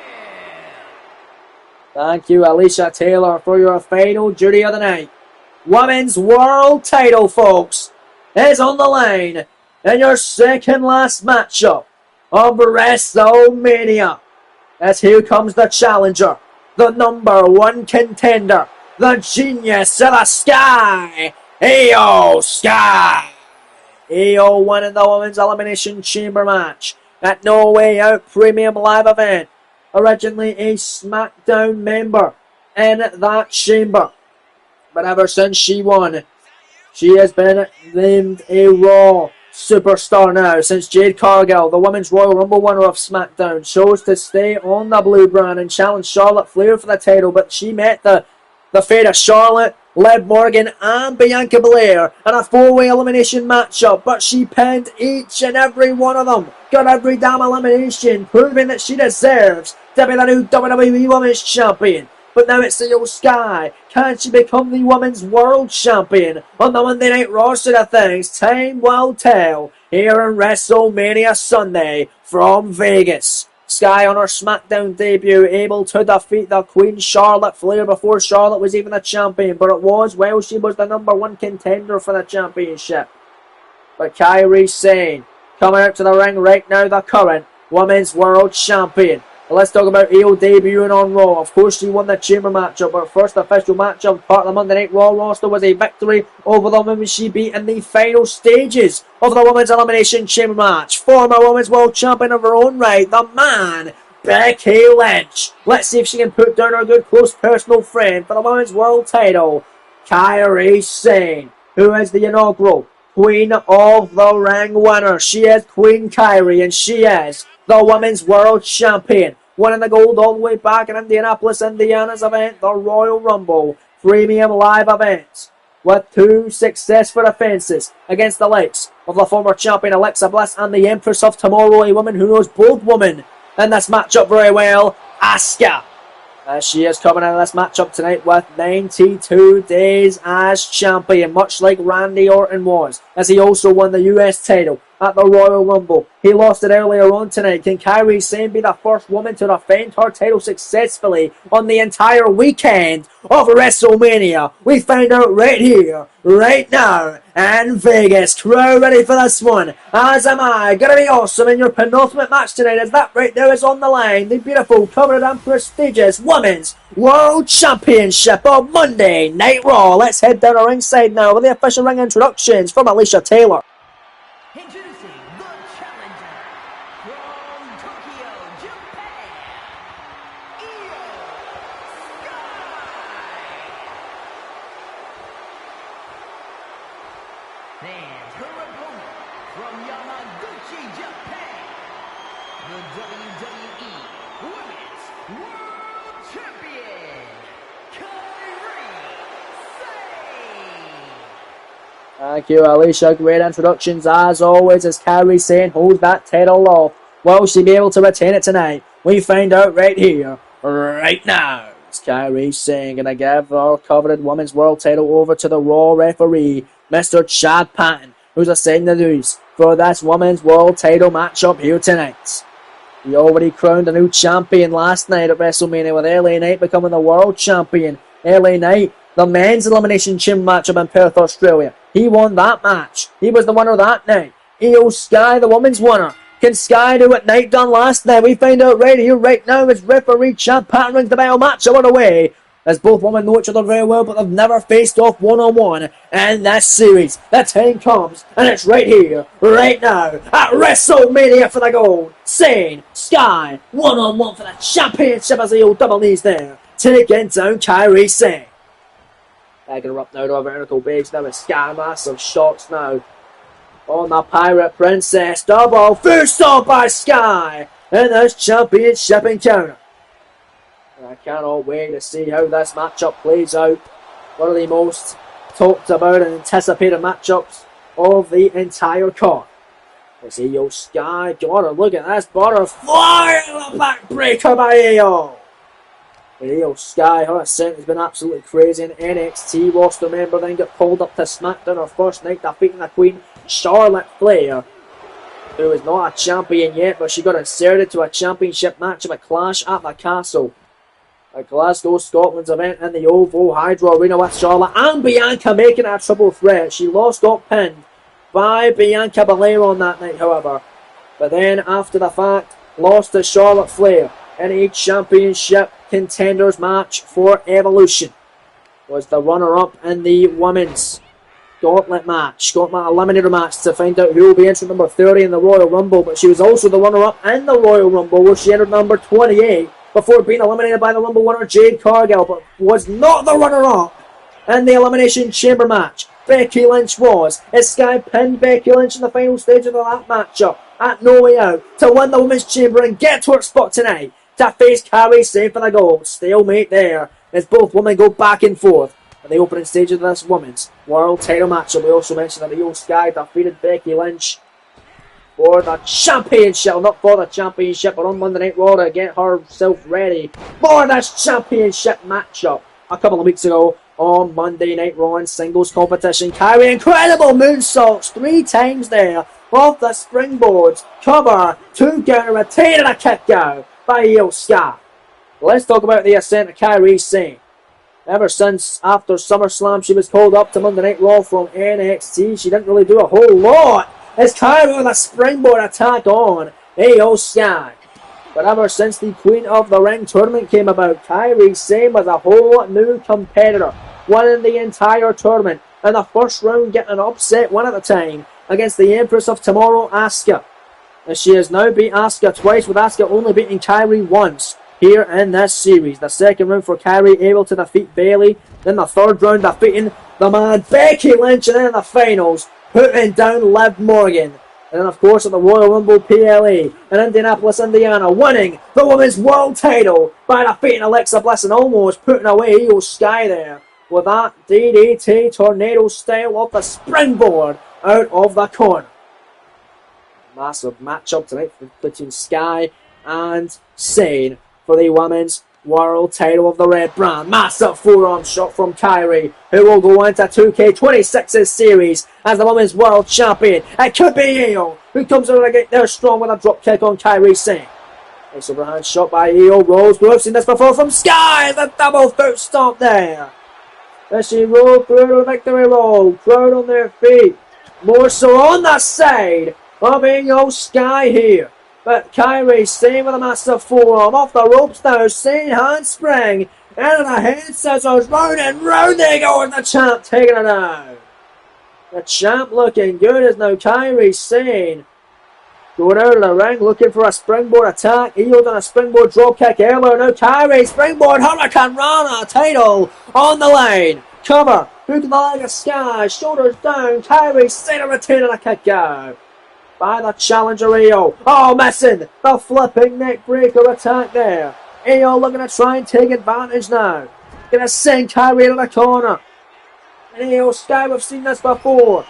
Thank you, Alicia Taylor, for your final duty of the night. Women's World title, folks, is on the line in your second last matchup of Wrestlemania. As here comes the challenger, the number one contender, the genius of the sky, Io Sky. Io winning the Women's Elimination Chamber match at No Way Out Premium Live event. Originally a SmackDown member in that chamber, but ever since she won, she has been named a Raw superstar now, since Jade Cargill, the Women's Royal Rumble winner of SmackDown, chose to stay on the blue brand and challenge Charlotte Flair for the title, but she met the fate of Charlotte, Liv Morgan and Bianca Belair in a four-way elimination matchup, but she pinned each and every one of them, got every damn elimination, proving that she deserves to be the new WWE Women's Champion. But now it's Io Sky. Can she become the Women's World Champion on the Monday Night Raw side of things? Time will tell here in WrestleMania Sunday from Vegas. Sky on her SmackDown debut, able to defeat the Queen Charlotte Flair before Charlotte was even the champion, but it was while she was the number one contender for the championship. But Kairi Sane coming out to the ring right now, the current Women's World Champion. Let's talk about Io debuting on Raw. Of course, she won the Chamber matchup, but her first official matchup, part of the Monday Night Raw roster, was a victory over the women she beat in the final stages of the Women's Elimination Chamber match. Former Women's World Champion of her own right, the man, Becky Lynch. Let's see if she can put down her good close personal friend for the Women's World title, Kairi Sane, who is the inaugural Queen of the Ring winner. She is Queen Kairi, and she is the Women's World Champion, winning the gold all the way back in Indianapolis, Indiana's event, the Royal Rumble Premium Live event, with two successful defenses against the likes of the former champion Alexa Bliss and the Empress of Tomorrow, a woman who knows both women in this matchup very well, Asuka. She is coming out of this matchup tonight with 92 days as champion, much like Randy Orton was, as he also won the US title at the Royal Rumble. He lost it earlier on tonight. Can Kairi Sane be the first woman to defend her title successfully on the entire weekend of WrestleMania? We find out right here, right now, in Vegas. Crowd ready for this one, as am I. Gonna be awesome in your penultimate match tonight, as that right there is on the line. The beautiful, covered and prestigious Women's World Championship on Monday Night Raw. Let's head down the ringside now with the official ring introductions from Alicia Taylor. Introducing the challenger from Tokyo, Japan, Io Sky. And her opponent from Yamaguchi, Japan, the WWE Women's World Champion, Kairi Sane. Thank you, Alicia. Great introductions as always, as Kairi Sane holds that title off. Will she be able to retain it tonight? We find out right here, right now. It's Kairi Sane going to give our coveted Women's World title over to the Raw referee, Mr. Chad Patton, who's ascending the news for this Women's World title matchup here tonight. He already crowned a new champion last night at WrestleMania, with LA Knight becoming the world champion. LA Knight, the men's elimination chamber matchup in Perth, Australia. He won that match. He was the winner that night. Io Sky, the women's winner. Can Sky do what Knight done last night? We find out right here, right now, as referee Chad Patton rings the bell. Match on the way, as both women know each other very well, but they've never faced off one-on-one in this series. The time comes, and it's right here, right now, at WrestleMania for the gold. Sane, Sky, one-on-one for the championship, as the old double knees there, taking down Kairi Sane. Taking her up now to a vertical base now with Sky, massive shots now on the Pirate Princess. Double first off by Sky in this championship encounter. I cannot wait to see how this matchup plays out. One of the most talked about and anticipated matchups of the entire card. Let's see Io Sky. Gotta look at this butterfly and a backbreaker by Io. Io Sky, her ascent has been absolutely crazy in NXT. Roster member then got pulled up to SmackDown her first night, defeating the Queen Charlotte Flair, who is not a champion yet, but she got inserted to a championship match of a Clash at the Castle, a Glasgow, Scotland's event in the OVO Hydro Arena with Charlotte and Bianca making it a triple threat. She lost, got pinned by Bianca Belair on that night, however, but then after the fact, lost to Charlotte Flair in a championship contenders match for Evolution. Was the runner-up in the women's gauntlet match, gauntlet eliminator match, to find out who will be entering number 30 in the Royal Rumble, but she was also the runner-up in the Royal Rumble, where she entered number 28 before being eliminated by the Rumble winner Jade Cargill, but was not the runner-up in the Elimination Chamber match. Becky Lynch was, as Sky pinned Becky Lynch in the final stage of that matchup at No Way Out to win the Women's Chamber and get to her spot tonight to face Kairi Sane for the gold. Stalemate there as both women go back and forth at the opening stage of this women's world title match. And we also mentioned that Io Sky defeated Becky Lynch for the championship, not for the championship, but on Monday Night Raw to get herself ready for this championship matchup a couple of weeks ago on Monday Night Raw in singles competition. Kairi, incredible moonsaults 3 times there off the springboards, cover, 2 counter, retain and a kick out by Io Sky. Let's talk about the ascent of Kairi Sane. Ever since after SummerSlam, she was called up to Monday Night Raw from NXT. She didn't really do a whole lot as Kairi with a springboard attack on Io Sky. But ever since the Queen of the Ring tournament came about, Kairi Sane was a whole new competitor, winning the entire tournament. In the first round, getting an upset win at the time against the Empress of Tomorrow, Asuka. As she has now beat Asuka twice, with Asuka only beating Kairi once here in this series. The second round for Kairi, able to defeat Bayley. Then the third round, defeating the man Becky Lynch. And then in the finals, putting down Liv Morgan. And then, of course, at the Royal Rumble PLE in Indianapolis, Indiana, winning the Women's World title by defeating Alexa Bliss and almost putting away Io Sky there with that DDT tornado style off the springboard out of the corner. Massive matchup tonight between Sky and Sane for the Women's World title of the Red brand. Massive forearm shot from Kairi, who will go into 2K26's series as the Women's World Champion. It could be Io, who comes out again there strong with a drop kick on Kairi Sane. Nice overhand shot by Io. Rolls. We've seen this before from Sky. The double foot stomp there. As she rolled through to the victory roll. Crowd on their feet. More so on the side of Io Sky here. But Kairi Sane with a massive forearm off the ropes now. Sane handspring. And the head scissors. Round and round they go. And the champ taking it out. The champ looking good as now Kairi Sane going out of the ring looking for a springboard attack. Io done a springboard drop kick earlier. Now Kairi springboard Hurricane Rana title on the line. Cover. Hook to the leg of Sky. Shoulders down. Kairi Sane retaining a kick out by the challenger Io. Oh, missing the flipping neck breaker attack there. Io looking to try and take advantage now. Gonna send Kairi to the corner. And Io Sky, we've seen this before.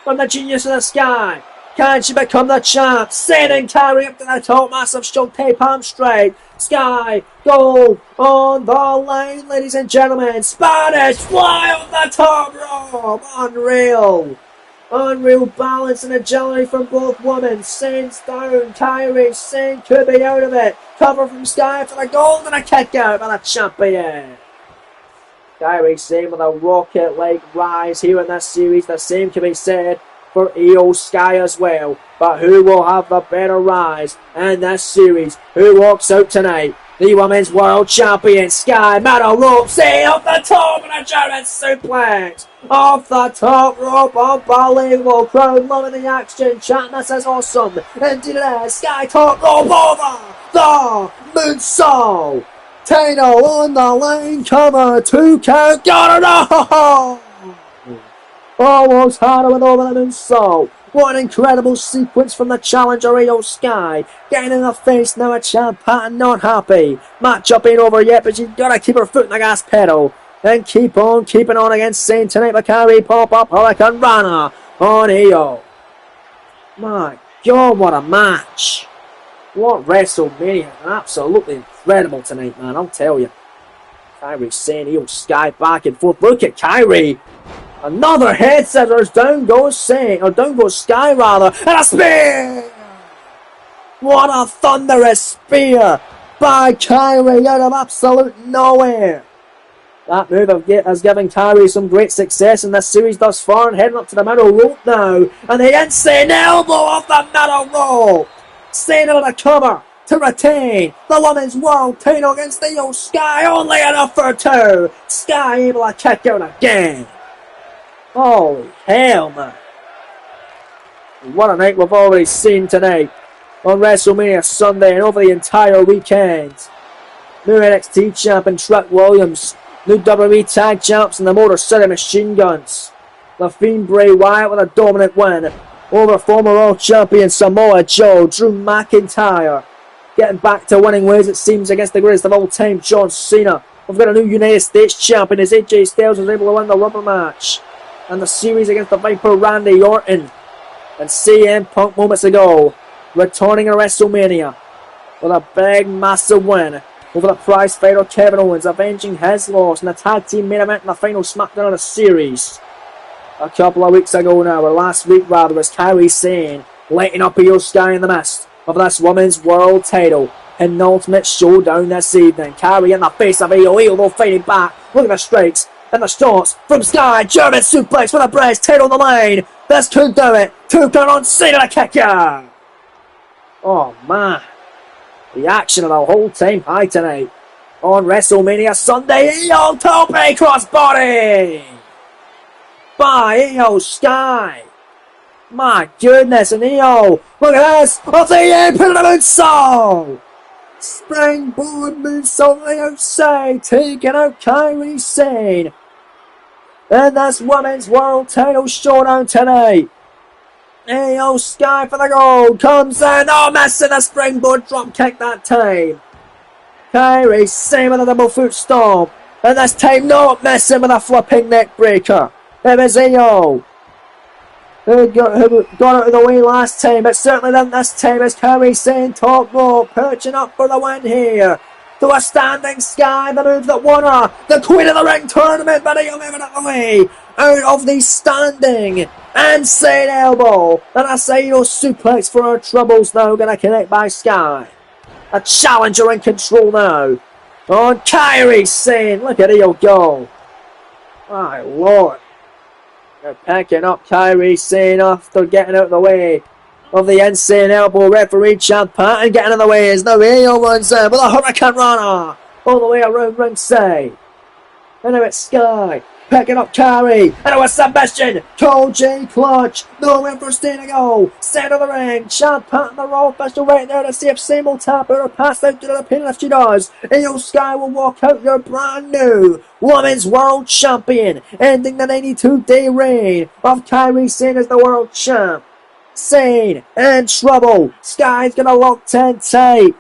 From the genius of the Sky. Can she become the champ? Sending Kairi up to the top. Massive strong tape arm strike. Sky, goal on the line, ladies and gentlemen. Spanish fly on the top rope. Unreal. Unreal balance and agility from both women. Sane's down. Kairi Sane could be out of it. Cover from Sky for the gold and a kick out by the champion. Kairi Sane with a rocket-like rise here in this series. The same can be said for Io Sky as well. But who will have the better rise in this series? Who walks out tonight? The Women's World Champion, Sky, metal rope, see off the top, and a German suplex. Off the top rope, unbelievable. Crowd loving the action. Chat, this is awesome. Indeed it is. Sky top rope over the moonsault. Title on the line, cover, 2 count, got it all! Almost had it with over the moonsault. What an incredible sequence from the challenger Io Sky. Getting in the face now at Chad Patton, not happy. Matchup ain't over yet, but she's gotta keep her foot in the gas pedal. And keep on keeping on against Saint tonight. Bakari pop-up Hurricane Rana on Io. My God, what a match. What WrestleMania. Absolutely incredible tonight, man, I'll tell you. Kairi Sane, Io Sky back and forth. Look at Kairi. Another head scissors. Down goes Sane, or down goes Sky rather. And a spear! What a thunderous spear by Kairi out of absolute nowhere. That move has given Kairi some great success in this series thus far, and heading up to the middle rope now. And the insane elbow off the middle rope. Sane able to cover to retain the women's world title against Io Sky. Only enough for two. Sky able to kick out again. Holy hell, man. What a night we've already seen tonight on WrestleMania Sunday and over the entire weekend. New NXT champion Trick Williams, new WWE Tag Champs and the Motor City Machine Guns. The Fiend Bray Wyatt with a dominant win over former World Champion Samoa Joe. Drew McIntyre getting back to winning ways, it seems, against the greatest of all time, John Cena. We've got a new United States champion as AJ Styles was able to win the rubber match. And the series against the Viper Randy Orton. And CM Punk moments ago, returning at WrestleMania with a big, massive win over the prize fighter Kevin Owens, avenging his loss in the tag team main event in the final SmackDown of the series. A couple of weeks ago now, or last week rather, was Kairi Sane lighting up Io Sky in the mist of this women's world title. An ultimate showdown this evening. Kairi in the face of Io though fighting back. Look at the strikes and the shots from Sky. German suplex with a breast title on the line. This could do it. 2 count on Cena to kick ya. Oh man. The action of the whole time high tonight on WrestleMania Sunday. Io Tope crossbody by Io Sky. My goodness, and Io, look at this, off the end, put it on moonsault. Springboard moonsault on the outside, taking out Kairi Sane. And this women's world title showdown tonight. Io Sky for the gold, comes in, oh, missing a springboard drop kick that time. Kairi Sane with a double foot stomp, and this time not missing with a flipping neck breaker. It was Io who got out of the way last time, but certainly didn't this time as Kairi Sane top rope, perching up for the win here. To a standing Sky, the move that won her the Queen of the Ring tournament, but Io moving out of the way, out of the standing. Insane elbow, and a Io suplex for her troubles now, gonna connect by Sky. A challenger in control now. On Kairi Sane, look at Io go. My lord. They're picking up Kairi Sane after getting out of the way of the insane elbow. Referee Chad Patton getting in the way as now Io runs in with a Hurricane Rana all the way around ringside. And now it's Sky picking up Kairi, and now a submission. Koji clutch, nowhere for Sane to go. Center of the ring, Chad Patton, the Raw official, right there to see if Sane will tap her or pass out to the pin. If she does, Io Sky will walk out your brand new Women's World Champion, ending the 92-day reign of Kairi Sane as the World Champ. Sane in trouble. Sky's gonna lock 10 tight.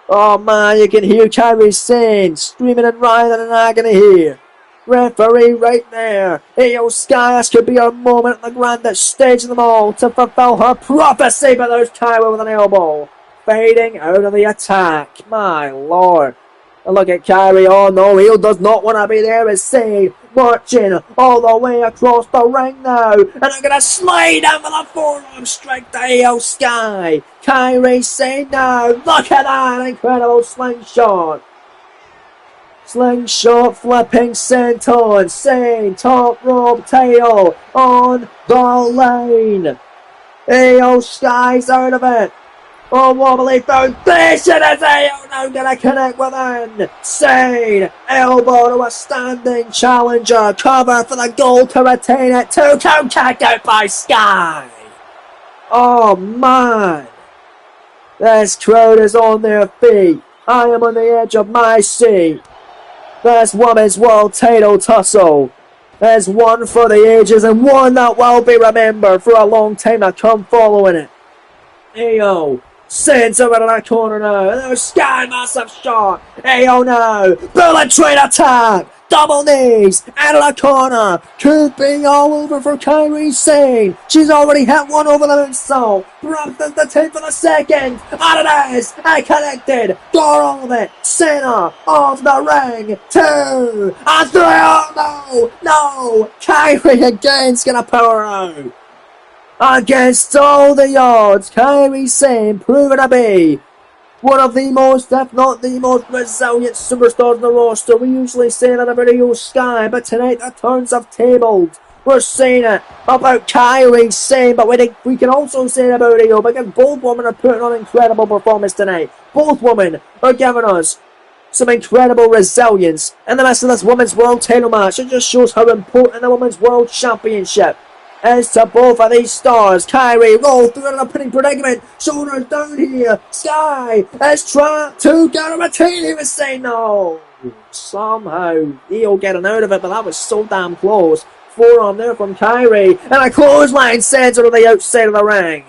Oh man, you can hear Kairi Sane screaming and writhing in agony here. Referee right there. Io Sky, this could be her moment at the grandest stage of them all to fulfill her prophecy, but there's Kairi with an elbow. Fading out of the attack. My lord. And look at Kairi. Oh no, Io does not want to be there as Sane marching all the way across the ring now. And I'm going to slide down with a forearm strike to Io Sky. Kairi Sane now. Look at that incredible slingshot. Slingshot flipping senton. Sane top rope title on the line. Io Sky's out of it. Oh, wobbly foundation as Io now gonna connect within. Sane elbow to a standing challenger. Cover for the goal to retain it. 2 count kick out by Sky. Oh man. This crowd is on their feet. I am on the edge of my seat. This women's world title tussle is one for the ages and one that will be remembered for a long time to come following it. Ayo, sends over to that corner now. And there's Sky, massive shot. Ayo now, bullet train attack. Double knees, out of the corner. Could be all over for Kairi Sane. She's already hit one over the moonsault. Drops the 10 for the second. And it is. And connected. Got all of it. Center of the ring. 2 and 3. Oh no. No. Kairi again's gonna power out. Against all the odds, Kairi Sane proven to be one of the most, if not the most resilient superstars in the roster. We usually say that about Io Sky, but tonight the turns have tabled. We're saying it about Kairi Sane, but we can also say it about Io, because both women are putting on incredible performance tonight. Both women are giving us some incredible resilience in the midst of this Women's World title match. It just shows how important the Women's World Championship is to both of these stars. Kairi rolls through a pinning predicament. Shoulders down here. Sky is trying to get a retain. He was saying no. Somehow Io getting out of it, but that was so damn close. Forearm there from Kairi. And a clothesline sends her to the outside of the ring.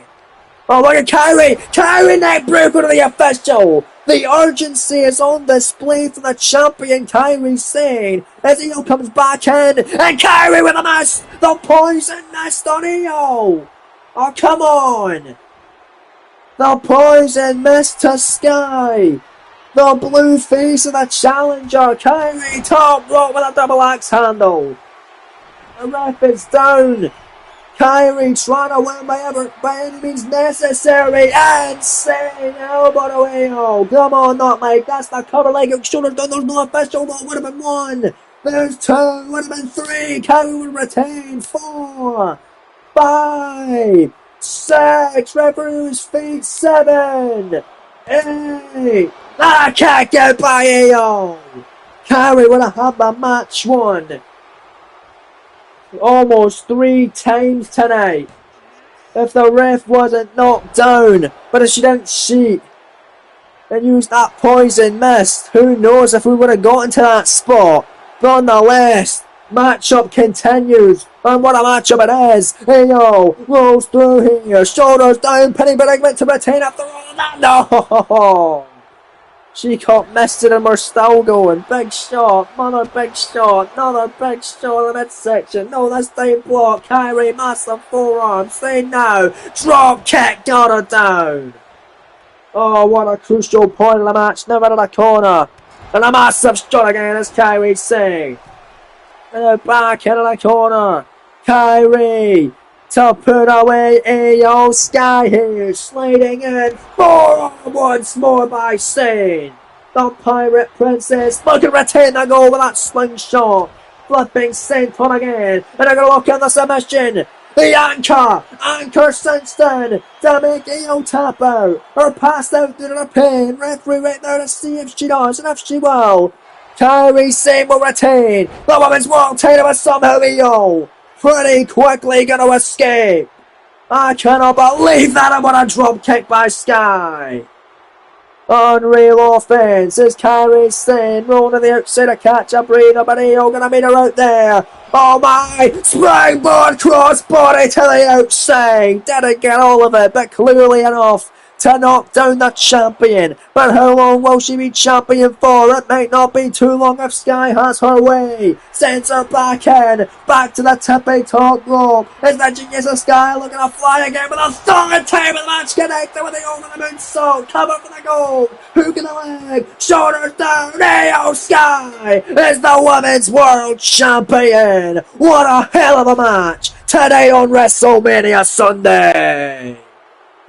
Oh, look at Kairi. Kairi neck breaker to the official. The urgency is on display for the champion Kairi Sane as Io comes back in, and Kairi with a miss! The poison mist on Io! Oh, come on! The poison mist to Sky! The blue face of the challenger, Kairi top rope with a double axe handle! The ref is down! Kairi trying to win by any means necessary. Insane elbow to Io. Come on, not Mike. That's the cover leg. Shoulders down. There's no official. That would have been 1. There's 2. Would have been 3. Kairi would retain. 4, 5, 6. Referee's feet. 7, 8. Ah, kick out by Io. Kairi would have had the match won almost 3 times tonight if the ref wasn't knocked down, but if she didn't cheat and use that poison mist, who knows if we would have gotten to that spot. Nonetheless, matchup continues, and what a matchup it is. Io rolls through here, shoulders down, pinning predicament to retain after all of that. No! She caught missed it and we're still going. Big shot, another big shot, another big shot in the midsection. No, this time block. Kairi, massive forearm. Say now. Drop kick, got her down. Oh, what a crucial point in the match. Never in the corner. And a massive shot again as Kairi Sane. And then back into the corner. Kairi to put away Io Sky here, sliding in, forearm once more by Sane. The Pirate Princess looking to retain the goal with that slingshot. Flipping senton again, and they're going to look at the submission. The anchor Simpson to make Io tap out, or pass out due to the pin. Referee right there to see if she does, and if she will. Kairi Sane will retain the Women's World title with somehow Io pretty quickly going to escape. I cannot believe that. I'm on a drop kick by Sky. Unreal offense as Kairi Sane rolling to the outside to catch a breather, but Io going to meet her out there. Oh my! Springboard crossbody to the outside. Didn't get all of it, but clearly enough to knock down the champion. But how long will she be champion for? It might not be too long if Sky has her way. Sends her back in, back to the tippy top rope. Is the genius of Sky looking to fly again with a third time of the match connected with the over the moonsault. Cover for the goal. Hook in the leg. Shoulders down. Io Sky is the Women's World Champion. What a hell of a match today on WrestleMania Sunday.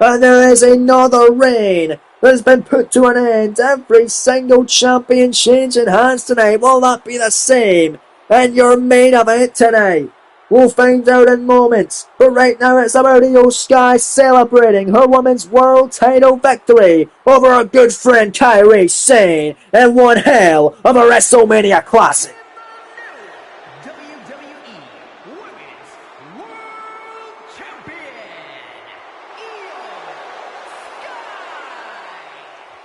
And there is another reign that has been put to an end. Every single champion changing hands tonight. Will that be the same in your main event tonight? We'll find out in moments. But right now it's about Io Sky celebrating her Women's World title victory over her good friend Kairi Sane in one hell of a WrestleMania Classic.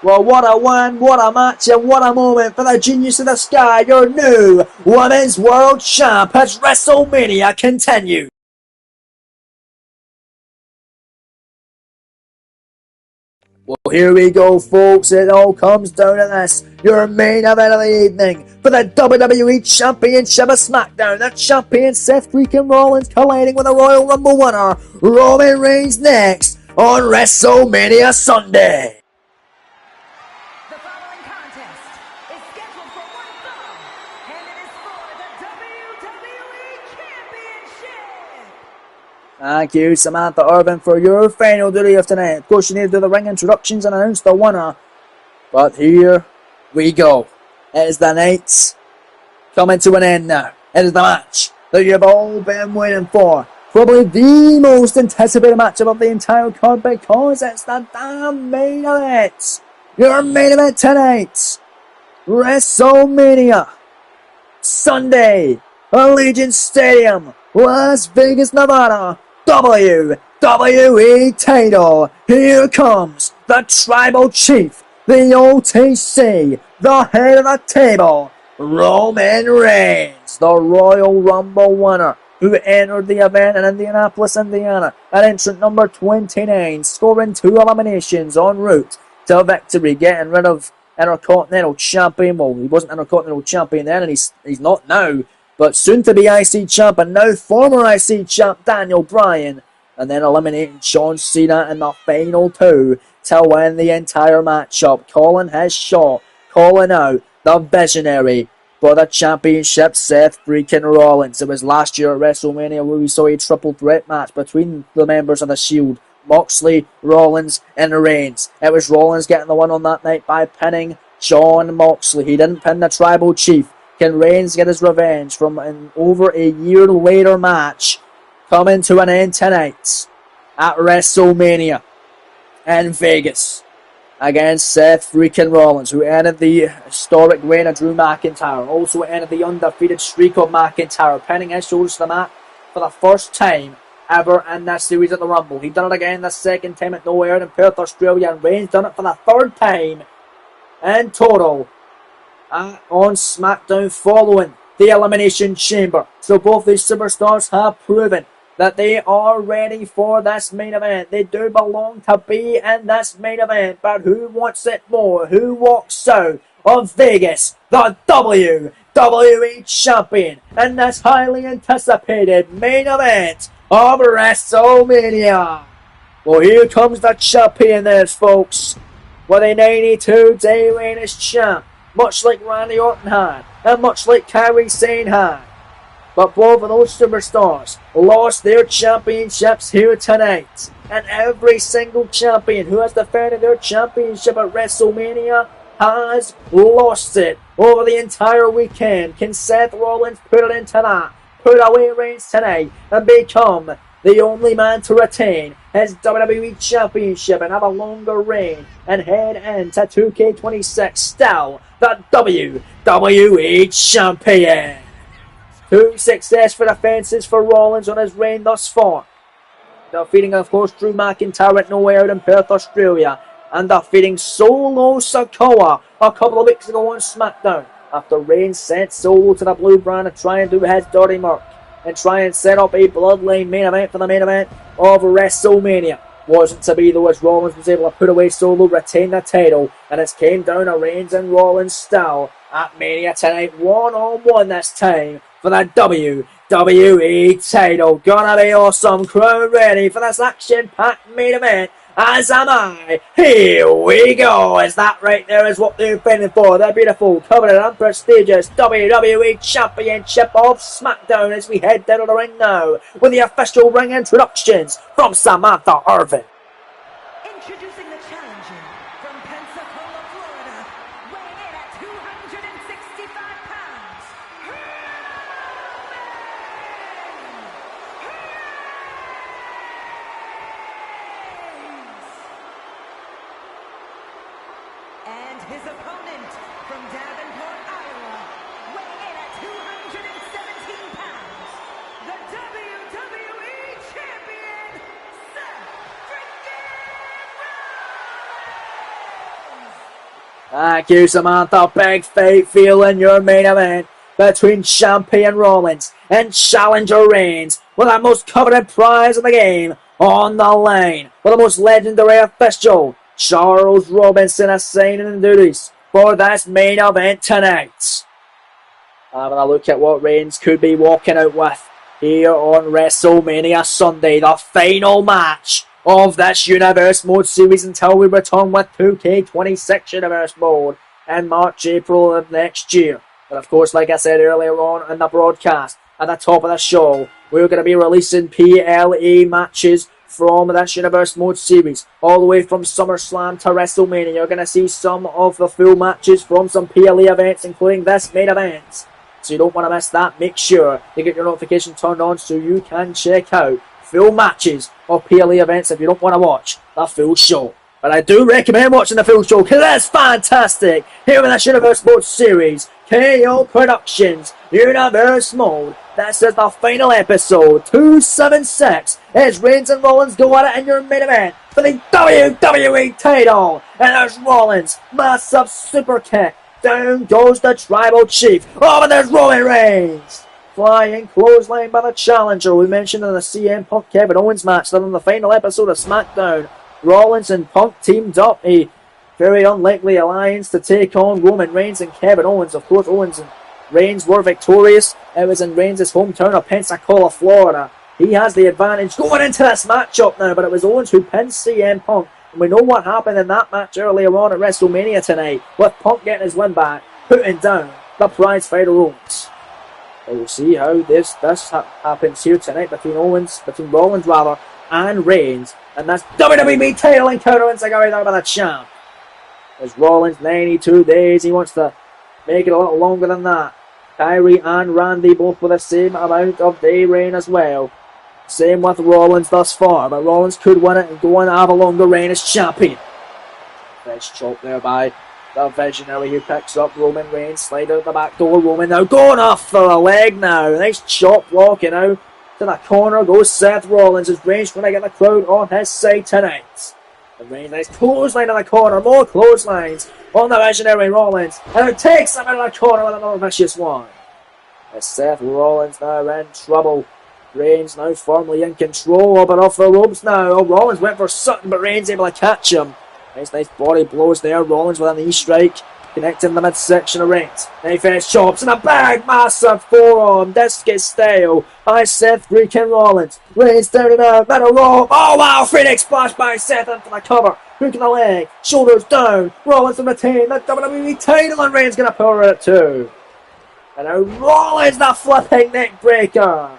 Well, what a win, what a match, and what a moment for the Genius of the Sky, your new Women's World Champ as WrestleMania continues. Well, here we go, folks. It all comes down to this. Your main event of the evening for the WWE Championship of SmackDown. The champion Seth freaking Rollins colliding with the Royal Rumble winner Roman Reigns next on WrestleMania Sunday. The following contest is scheduled for one fall, and it is for the WWE Championship. Thank you, Samantha Irvin, for your final duty of tonight. Of course, you need to do the ring introductions and announce the winner. But here we go. It is the night coming to an end now. It is the match that you've all been waiting for. Probably the most anticipated matchup of the entire card because it's the damn main event. Your main event tonight. WrestleMania Sunday, Allegiant Stadium, Las Vegas, Nevada. WWE title. Here comes the Tribal Chief, the OTC, the head of the table, Roman Reigns, the Royal Rumble winner, who entered the event in Indianapolis, Indiana, at entrant number 29, scoring 2 eliminations en route to victory, getting rid of Intercontinental Champion. Well, he wasn't Intercontinental Champion then, and he's not now, but soon to be IC Champ, and now former IC Champ Daniel Bryan, and then eliminating John Cena in the final 2 to win the entire matchup, calling his shot, calling out the visionary for the championship, Seth freaking Rollins. It was last year at WrestleMania where we saw a triple threat match between the members of the Shield, Moxley, Rollins, and Reigns. It was Rollins getting the win on that night by pinning John Moxley. He didn't pin the Tribal Chief. Can Reigns get his revenge from an over a year later match coming to an end tonight at WrestleMania in Vegas against Seth freaking Rollins, who ended the historic reign of Drew McIntyre, also ended the undefeated streak of McIntyre, pinning his shoulders to the mat for the first time ever in this series at the Rumble. He done it again the second time at Nowhere in Perth, Australia, and Reigns done it for the third time in total on SmackDown following the Elimination Chamber. So both these superstars have proven that they are ready for this main event. They do belong to be in this main event, but who wants it more? Who walks out of Vegas, the WWE Champion, in this highly anticipated main event of WrestleMania? Well, here comes the champion there, folks, with a 92-day reign as champ, much like Randy Orton had, and much like Kairi Sane had. But both of those superstars lost their championships here tonight. And every single champion who has defended their championship at WrestleMania has lost it over the entire weekend. Can Seth Rollins put it into that? Put away Reigns tonight and become the only man to retain his WWE Championship and have a longer reign and head into 2K26 still the WWE Champion? 2 successful defenses for Rollins on his reign thus far. Defeating, of course, Drew McIntyre at Nowhere in Perth, Australia, and defeating Solo Sikoa a couple of weeks ago on SmackDown after Reigns sent Solo to the Blue Brand to try and do his dirty work and try and set up a Bloodline main event for the main event of WrestleMania. Wasn't to be though, as Rollins was able to put away Solo, retain the title, and it came down to Reigns and Rollins still at Mania tonight, 1-on-1 this time for the WWE title. Gonna be awesome. Crowd ready for this action-packed main event, as am I. Here we go. Is that right there is what they're fighting for? The beautiful, coveted and prestigious WWE Championship of SmackDown, as we head down to the ring now with the official ring introductions from Samantha Irvin. Introducing the challenger from Pensacola, Florida, weighing in at 265 pounds. And his opponent from Davenport, Iowa, weighing in at 217 pounds, the WWE Champion, Seth freaking Rollins! Thank you, Samantha. Big fight feeling your main event between Champion Rollins and Challenger Reigns, with our most coveted prize in the game on the line, with the most legendary official, Charles Robinson, assigning the duties for this main event tonight. Having a look at what Reigns could be walking out with here on WrestleMania Sunday, the final match of this Universe Mode series until we return with 2K26 Universe Mode in March, April of next year. But of course, like I said earlier on in the broadcast, at the top of the show, we're going to be releasing PLE matches from this Universe Mode series, all the way from SummerSlam to WrestleMania. You're going to see some of the full matches from some PLE events, including this main event. So you don't want to miss that. Make sure you get your notification turned on so you can check out full matches of PLE events if you don't want to watch the full show. But I do recommend watching the full show because it's fantastic. Here in this Universe Mode series, KO Productions, Universe Mode. This is the final episode, 276. It's Reigns and Rollins go at it in your main event for the WWE title. And there's Rollins, massive super kick. Down goes the Tribal Chief. Oh, and there's Roman Reigns. Flying clothesline by the Challenger. We mentioned in the CM Punk Kevin Owens match that in the final episode of SmackDown, Rollins and Punk teamed up a very unlikely alliance to take on Roman Reigns and Kevin Owens. Of course, Owens and Reigns were victorious. It was in Reigns' hometown of Pensacola, Florida. He has the advantage going into this matchup now, but it was Owens who pinned CM Punk. And we know what happened in that match earlier on at WrestleMania tonight, with Punk getting his win back, putting down the prize fighter Owens. We'll see how this happens here tonight between Rollins and Reigns. And that's WWE title encounter inside right there by the champ. There's Rollins, 92 days. He wants to make it a little longer than that. Kyrie and Randy both with the same amount of day reign as well. Same with Rollins thus far, but Rollins could win it and go on to have a longer reign as champion. Nice chop there by the Visionary, who picks up Roman Reigns, slide out the back door. Roman now going off for the leg now. Nice chop walking out to the corner goes Seth Rollins as Reigns trying to get the crowd on his side tonight. And Reigns, nice clothesline in the corner, more clotheslines on the Visionary Rollins, and it takes him out of the corner with another vicious one. As Seth Rollins now in trouble. Reigns now firmly in control, but off the ropes now. Oh, Rollins went for something, but Reigns able to catch him. Nice body blows there. Rollins with a knee strike, connecting the midsection of Reigns. Then he finished chops and a big, massive forearm, discus style by Seth freaking Rollins. Reigns down and out, middle rope. Oh wow, Phoenix splash by Seth into the cover. Hook in the leg, shoulders down. Rollins to retain the WWE title, and Reigns gonna power it too. And now Rollins, the flipping neck breaker.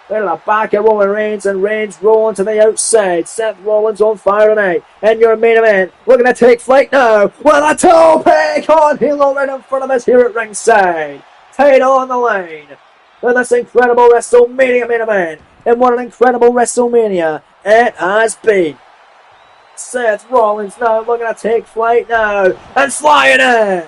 They're in the back of Roman Reigns, and Reigns rolling to the outside. Seth Rollins on fire tonight. In your main event, we're going to take flight now with a toe pick on Halo right in front of us here at ringside. Title on the line for this incredible WrestleMania main event. And what an incredible WrestleMania it has been. Seth Rollins now looking to take flight now and flying in.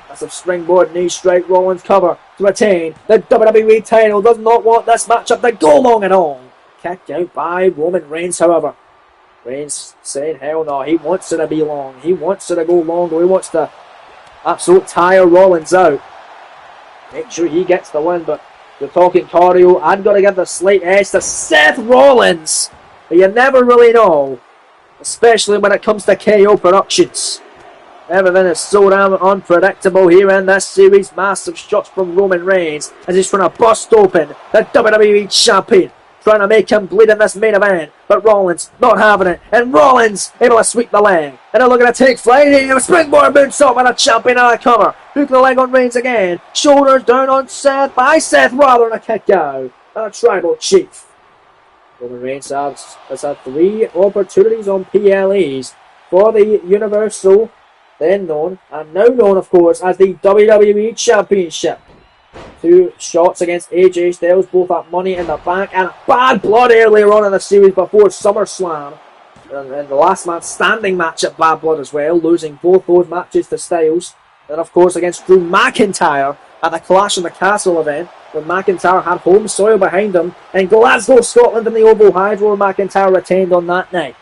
Massive springboard knee strike, Rollins cover to retain the WWE title. Does not want this matchup to go long at all. Kicked out by Roman Reigns, however. Reigns saying hell no, he wants it to be long. He wants it to go longer. He wants to absolutely tire Rollins out. Make sure he gets the win, but you're talking cardio. I'm going to give the slight edge to Seth Rollins. But you never really know, especially when it comes to KO Productions. Everything is so damn unpredictable here in this series. Massive shots from Roman Reigns as he's trying to bust open the WWE Champion. Trying to make him bleed in this main event. But Rollins not having it. And Rollins able to sweep the leg. And they're looking to take flight here. Springboard moonsault by the champion out of cover. Hook the leg on Reigns again. Shoulders down on Seth by Seth rather than a kick out. And a Tribal Chief. Roman Reigns has had 3 opportunities on PLEs for the Universal, then known, and now known of course as the WWE Championship. 2 shots against AJ Styles, both at Money in the Bank, and bad blood earlier on in the series before SummerSlam. And the last man standing match at Bad Blood as well, losing both those matches to Styles. Then of course against Drew McIntyre at the Clash in the Castle event, when McIntyre had home soil behind him in Glasgow, Scotland in the Oval Hydro, where McIntyre retained on that night.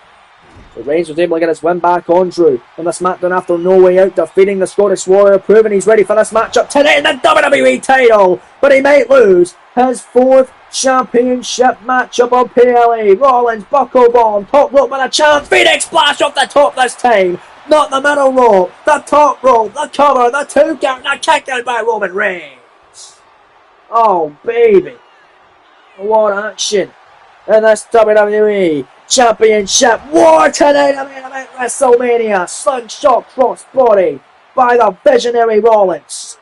So Reigns was able to get his win back on Drew in the SmackDown after No Way Out, defeating the Scottish Warrior, proving he's ready for this matchup tonight in the WWE title. But he might lose his 4th championship matchup on PLE. Rollins, buckle bomb, top rope with a chance, Phoenix splash off the top this time. Not the middle rope, the top rope, the cover, the 2 count, the kick out by Roman Reigns. Oh baby, what action in this WWE Championship War tonight. I mean, WrestleMania. Slingshot crossbody by the visionary Rollins.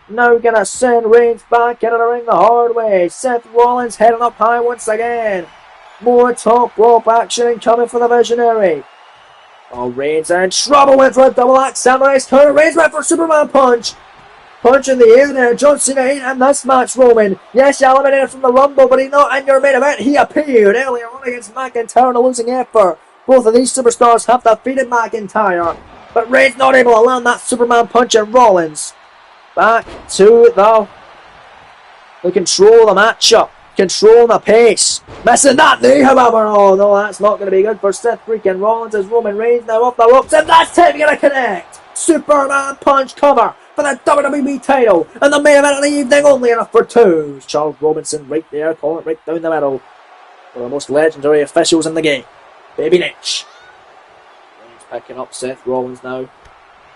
Now gonna send Reigns back into the ring the hard way. Seth Rollins heading up high once again. More top rope action incoming for the visionary. Oh, Reigns are in trouble. Went for a double axe samurai counter. Reigns went for Superman punch. Punch in the air there. John Cena ain't in this match, Roman. Yes, you eliminated from the Rumble, but he's not in your main event. He appeared earlier on against McIntyre in a losing effort. Both of these superstars have defeated McIntyre, but Reigns not able to land that Superman punch in Rollins. Back to the control of the matchup. Control the pace. Missing that knee, however. Oh, no, that's not going to be good for Seth freaking Rollins as Roman Reigns now off the ropes, and that's time going to connect. Superman punch cover for the WWE title and the main event of the evening, only enough for 2. Charles Robinson right there, calling it right down the middle. One of the most legendary officials in the game. Baby Nash. Reigns picking up Seth Rollins now.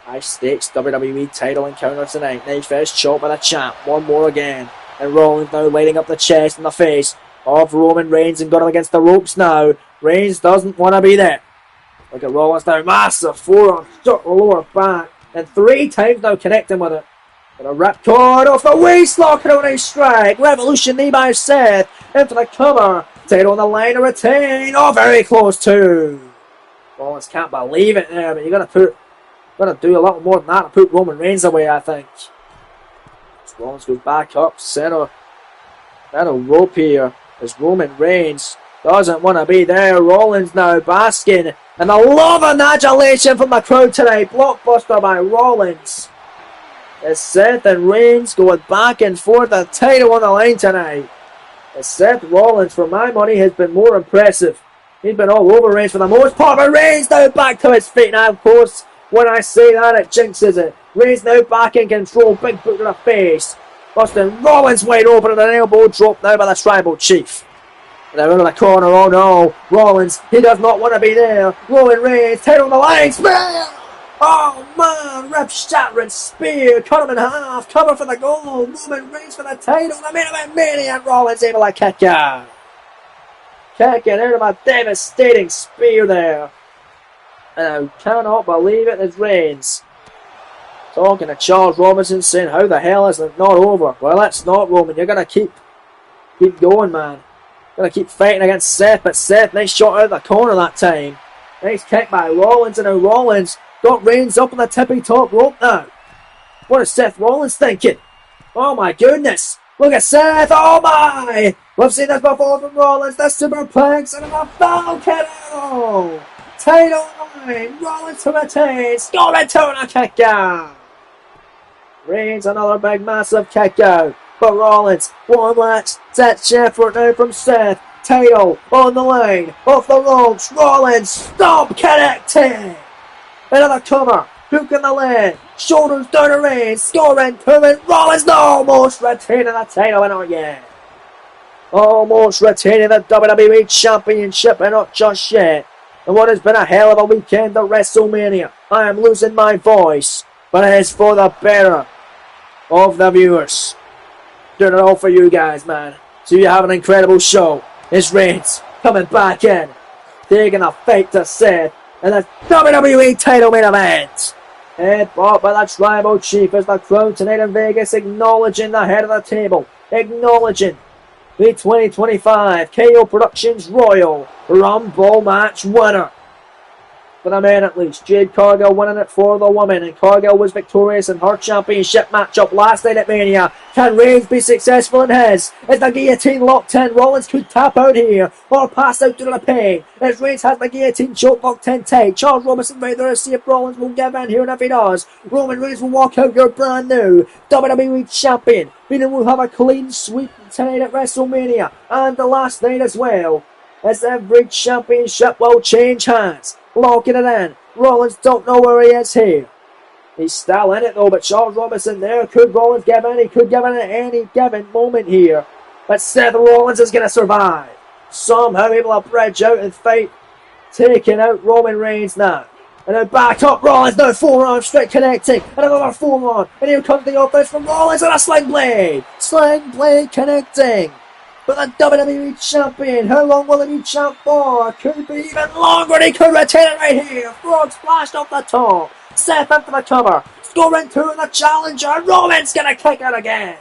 High stakes WWE title encounter tonight. Nice first chop by the champ. One more again. And Rollins now lighting up the chest and the face of Roman Reigns and got him against the ropes now. Reigns doesn't want to be there. Look at Rollins now. Massive forearm. Stuck the lower back. And 3 times now connecting with it. And a ripcord off the waist lock and a nice strike. Revolution knee by Seth. Into the cover. Title on the line to retain. Oh, very close too. Rollins can't believe it there, but you're gonna do a lot more than that to put Roman Reigns away, I think. As Rollins goes back up, center rope here as Roman Reigns doesn't want to be there. Rollins now basking in the love and adulation from the crowd tonight. Blockbuster by Rollins. As Seth and Reigns going back and forth, the title on the line tonight. As Seth Rollins, for my money, has been more impressive. He's been all over Reigns for the most part, but Reigns now back to his feet. Now, of course, when I say that, it jinxes it. Reigns now back in control. Big boot to the face. Busting Rollins wide open at an elbow drop now by the Tribal Chief. And they're in the corner. Oh no. Rollins, he does not want to be there. Roman Reigns, head on the line. Spear! Oh man. Rip shattering spear. Cut him in half. Cover for the goal. Roman Reigns for the title. The main event Mania. Rollins able to kick out. Kicking out of a devastating spear there. And I cannot believe it is Reigns. Talking to Charles Robinson saying, how the hell is it not over? Well, it's not, Roman. You're going to keep going, man. Going to keep fighting against Seth. But Seth, nice shot out of the corner that time. Nice kick by Rollins. And now Rollins got Reigns up on the tippy top rope now. What is Seth Rollins thinking? Oh my goodness. Look at Seth. Oh my. We've seen this before from Rollins. The superplex and a Falcon. Title line. Rollins to retain. Scoring to a kick out. Reigns another big massive kick out. But Rollins, one last set effort now from Seth. Title on the line. Off the ropes. Rollins. Stop connecting. Another cover. Hook in the leg. Shoulders down to Reigns. Scoring to it. Rollins almost retaining the title and not yet. Almost retaining the WWE Championship and not just yet. And what has been a hell of a weekend at WrestleMania. I am losing my voice. But it is for the better of the viewers. Doing it all for you guys, man. So you have an incredible show. It's Reigns coming back in. Taking a fight to Seth. And the WWE title main event. Headbutt by the Tribal Chief as the crowd tonight in Vegas acknowledging the head of the table. Acknowledging the 2025 KO Productions Royal Rumble match winner. For the men at least, Jade Cargill winning it for the woman, and Cargill was victorious in her championship matchup last night at Mania. Can Reigns be successful in his? Is the guillotine locked in? Rollins could tap out here or pass out to the pin. As Reigns has the guillotine choke locked in tight. Charles Robinson right there to see if Rollins will give in here, and if he does, Roman Reigns will walk out your brand new WWE champion. Meaning we'll have a clean sweep tonight at WrestleMania and the last night as well, as every championship will change hands. locking it in. Rollins don't know where he is here. He's still in it though, but Charles Robinson there. Could Rollins give in? He could give in at any given moment here. But Seth Rollins is going to survive. Somehow able to bridge out and fight. Taking out Roman Reigns now. And then back up Rollins, now forearm straight connecting. And another forearm. And here comes the offense from Rollins and a sling blade. Sling blade connecting. But the WWE Champion, how long will he be champ for? Could be even longer. He could retain it right here. Frog splashed off the top. Seth in for the cover. Scoring 2 in the challenger. Roman's gonna kick out again.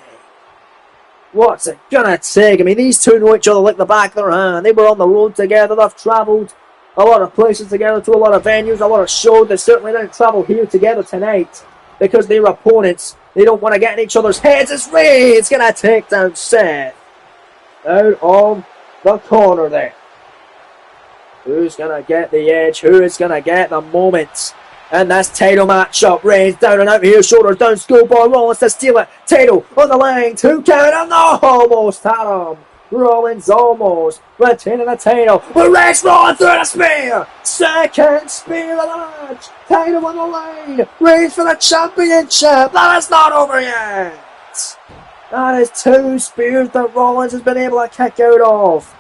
What's it gonna take? I mean, these two know each other like the back of their hand. They were on the road together. They've travelled a lot of places together, to a lot of venues, a lot of shows. They certainly didn't travel here together tonight because they're opponents. They don't want to get in each other's heads. It's Reigns gonna take down Seth out of the corner there. Who's gonna get the edge? Who is gonna get the moment? And that's title matchup. Reigns down and out here, shoulders down, schoolboy Rollins to steal it. Title on the line, 2 count, and almost had him. Rollins almost retaining the title. But Reigns rolling through the spear. Second spear of the match. Title on the line. Reigns for the championship. That is not over yet. That is 2 spears that Rollins has been able to kick out of.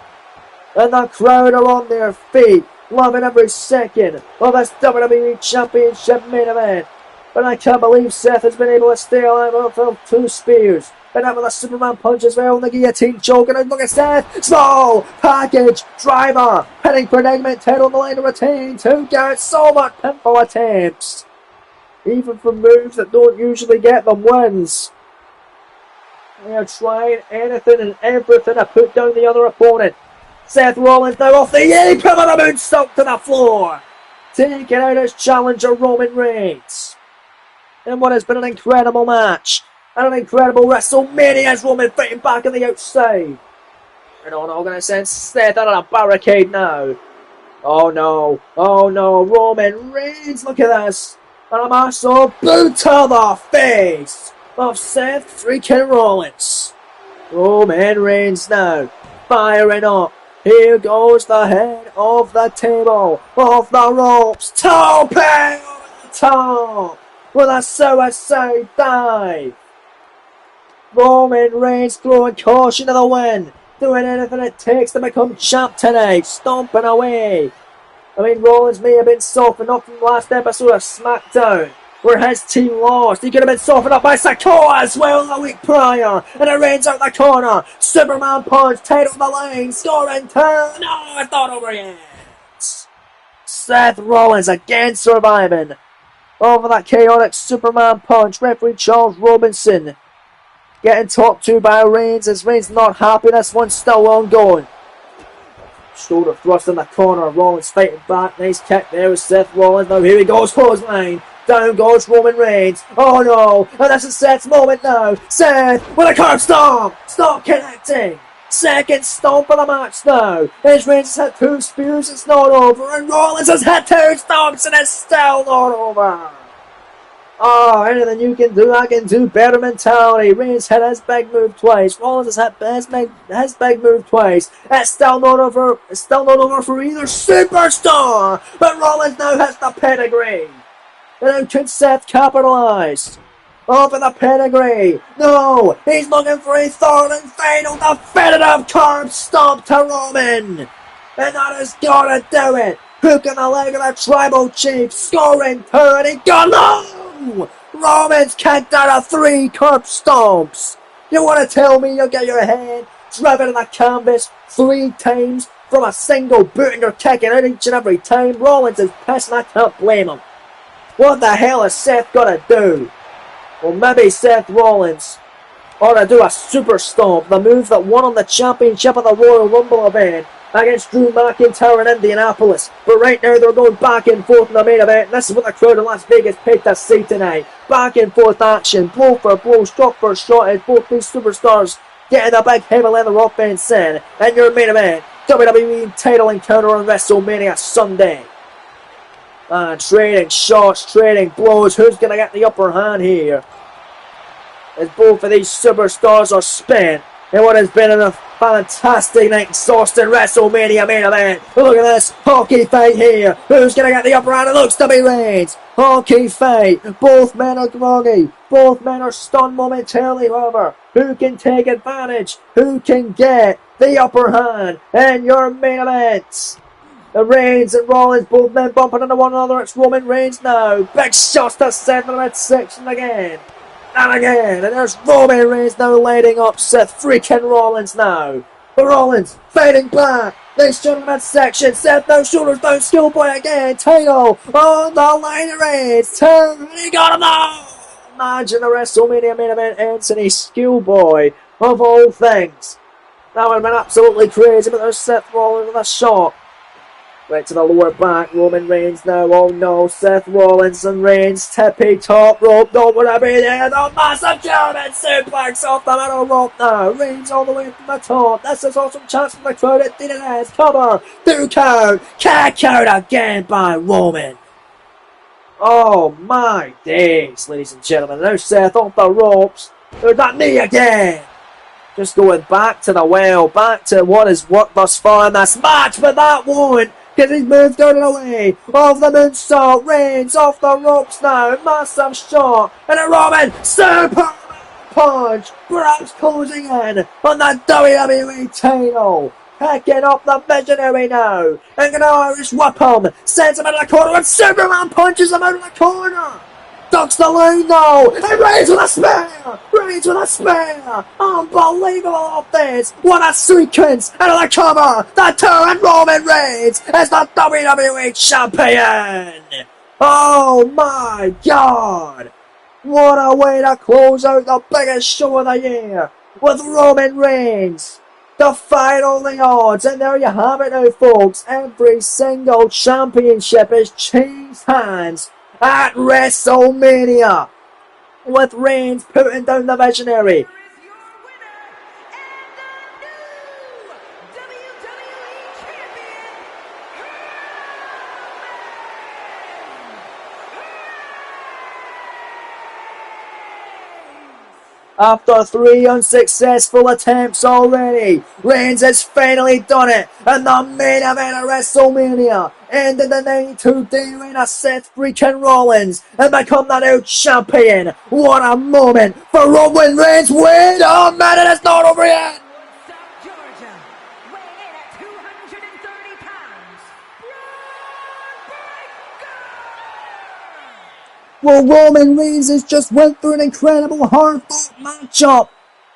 And the crowd are on their feet, loving every second of this WWE Championship main event. But I can't believe Seth has been able to stay alive of 2 spears. And then with a Superman punch as well, and the guillotine choking. And look at Seth. Small package driver. Pinning predicament. Title on the line to retain. 2 counts. So much pinfall attempts. Even for moves that don't usually get them wins. They are trying anything and everything to put down the other opponent. Seth Rollins now off the apron with a moonsault to the floor. Taking out his challenger Roman Reigns. In what has been an incredible match. And an incredible Wrestlemania as Roman fighting back on the outside. And on organization, Seth out of a barricade now. Oh no, Roman Reigns, look at this. And a massive boot to the face of Seth freaking Rollins. Roman Reigns now, firing up. Here goes the head of the table, off the ropes, tope over the top, with a suicide dive. Roman Reigns throwing caution to the wind, doing anything it takes to become champ tonight, stomping away. I mean, Rollins may have been softened up from the last episode of SmackDown, where his team lost. He could have been softened up by Sikoa as well the week prior. And it Reigns out the corner. Superman punch, title on the line, scoring 2. No, it's not over yet. Seth Rollins again surviving over that chaotic Superman punch. Referee Charles Robinson getting talked to by Reigns as Reigns not happy. This one's still ongoing. Shoulder thrust in the corner. Rollins fighting back. Nice kick there with Seth Rollins. Now here he goes, clothesline. Down goes Roman Reigns. Oh no. And this is Seth's moment now. Seth with a curb stomp. Stop connecting. Second stomp of the match now. As Reigns has had 2 spears, it's not over. And Rollins has had 2 stomps and it's still not over. Oh, anything you can do, I can do better mentality. Reigns had his big move twice. Rollins has had his big move twice. It's still not over. It's still not over for either superstar. But Rollins now has the pedigree. And how can Seth capitalise? Off in the pedigree. No, he's looking for a 3rd and final definitive curb stomp to Roman. And that has got to do it. Hook in the leg of the tribal chief, scoring 2, and he got no! Roman's kicked out of 3 curb stomps. You want to tell me you'll get your head driven in the canvas 3 times from a single boot and you're kicking out each and every time? Rollins is pissed and I can't blame him. What the hell has Seth got to do? Well, maybe Seth Rollins ought to do a super stomp, the move that won on the championship of the Royal Rumble event against Drew McIntyre in Indianapolis. But right now they're going back and forth in the main event. And this is what the crowd in Las Vegas paid to see tonight. Back and forth action, blow for blow, shot for shot, as both these superstars getting a big heavy leather offense in. And your main event, WWE title encounter on Wrestlemania Sunday. Trading shots, trading blows. Who's going to get the upper hand here? As both of these superstars are spent in what has been Fantastic and exhausting WrestleMania main event. Look at this hockey fight here. Who's going to get the upper hand? It looks to be Reigns. Hockey fight. Both men are groggy. Both men are stunned momentarily, however. Who can take advantage? Who can get the upper hand in your main events? The Reigns and Rollins, both men bumping into one another. It's Roman Reigns now. Big shots to send in the midsection again. And again. And there's Roman Reigns now lighting up Seth freaking Rollins now. But Rollins fighting back. They shot in the midsection. Seth now shoulders down. Schoolboy again. Title on the line of Reigns. Turn. He got him now. Imagine the WrestleMania main event ends in a Schoolboy of all things. That would have been absolutely crazy. But there's Seth Rollins with a shot. Right to the lower back, Roman Reigns now, oh no, Seth Rollins and Reigns, tippy top rope, don't want to be there, the massive German suplex off the middle rope now, Reigns all the way from the top, this is awesome chance for the crowd at DNS, cover, 2 count, kick out again by Roman. Oh my days, ladies and gentlemen, now Seth off the ropes, there's that knee again. Just going back to the well, back to what has worked thus far in this match, but that won't. Because he's moved out of the way of the moonsault. Reigns off the ropes now. Massive shot. And a Roman super punch. Perhaps closing in on the WWE title. Picking up the Visionary now. And gonna Irish whip him. Sends him out of the corner. And Superman punches him out of the corner. Ducks the line now, and Reigns with a spear! Reigns with a spear! Unbelievable offense! What a sequence! Out of the cover! The turn Roman Reigns is the WWE Champion! Oh my God! What a way to close out the biggest show of the year! With Roman Reigns! Defying all the odds, and there you have it now, folks. Every single championship has changed hands at WrestleMania, with Reigns putting down the Visionary. After 3 unsuccessful attempts already, Reigns has finally done it, and the main event of WrestleMania ended the 92-day reign of Seth freaking Rollins and become the new champion. What a moment for Roman Reigns! Win! Oh man, it is not over yet! South Georgia, weighing in at 230 pounds, Well, Roman Reigns has just went through an incredible hard-fought matchup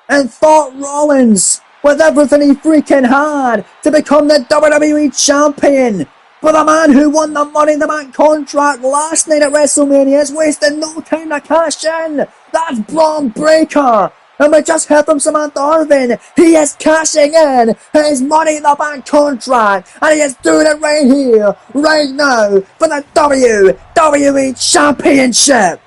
and fought Rollins with everything he freaking had to become the WWE Champion. But the man who won the Money in the Bank contract last night at WrestleMania is wasting no time to cash in. That's Braun Breaker. And we just heard from Samantha Irvin. He is cashing in his Money in the Bank contract. And he is doing it right here, right now, for the WWE Championship.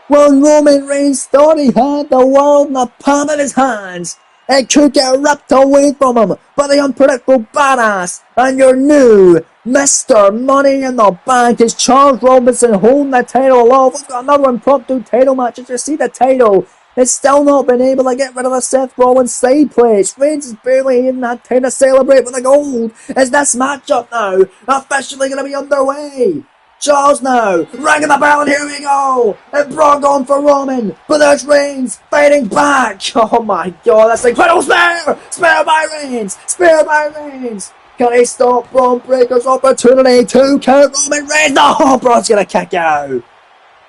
Well, Roman Reigns thought he had the world in the palm of his hands. It could get ripped away from him by the unpredictable badass. And your new Mr. Money in the Bank is Charles Robinson holding the title aloft. We've got another impromptu title match. As you see the title, it's still not been able to get rid of the Seth Rollins side plates. Reigns has barely even had time to celebrate with the gold. Is this matchup now officially going to be underway? Charles now, ringing the bell, and here we go. And Braun going for Roman, but there's Reigns fighting back. Oh my God, that's incredible. Spear by Reigns, spear by Reigns. Can he stop Braun Breaker's opportunity to count Roman Reigns? No, Braun's going to kick out.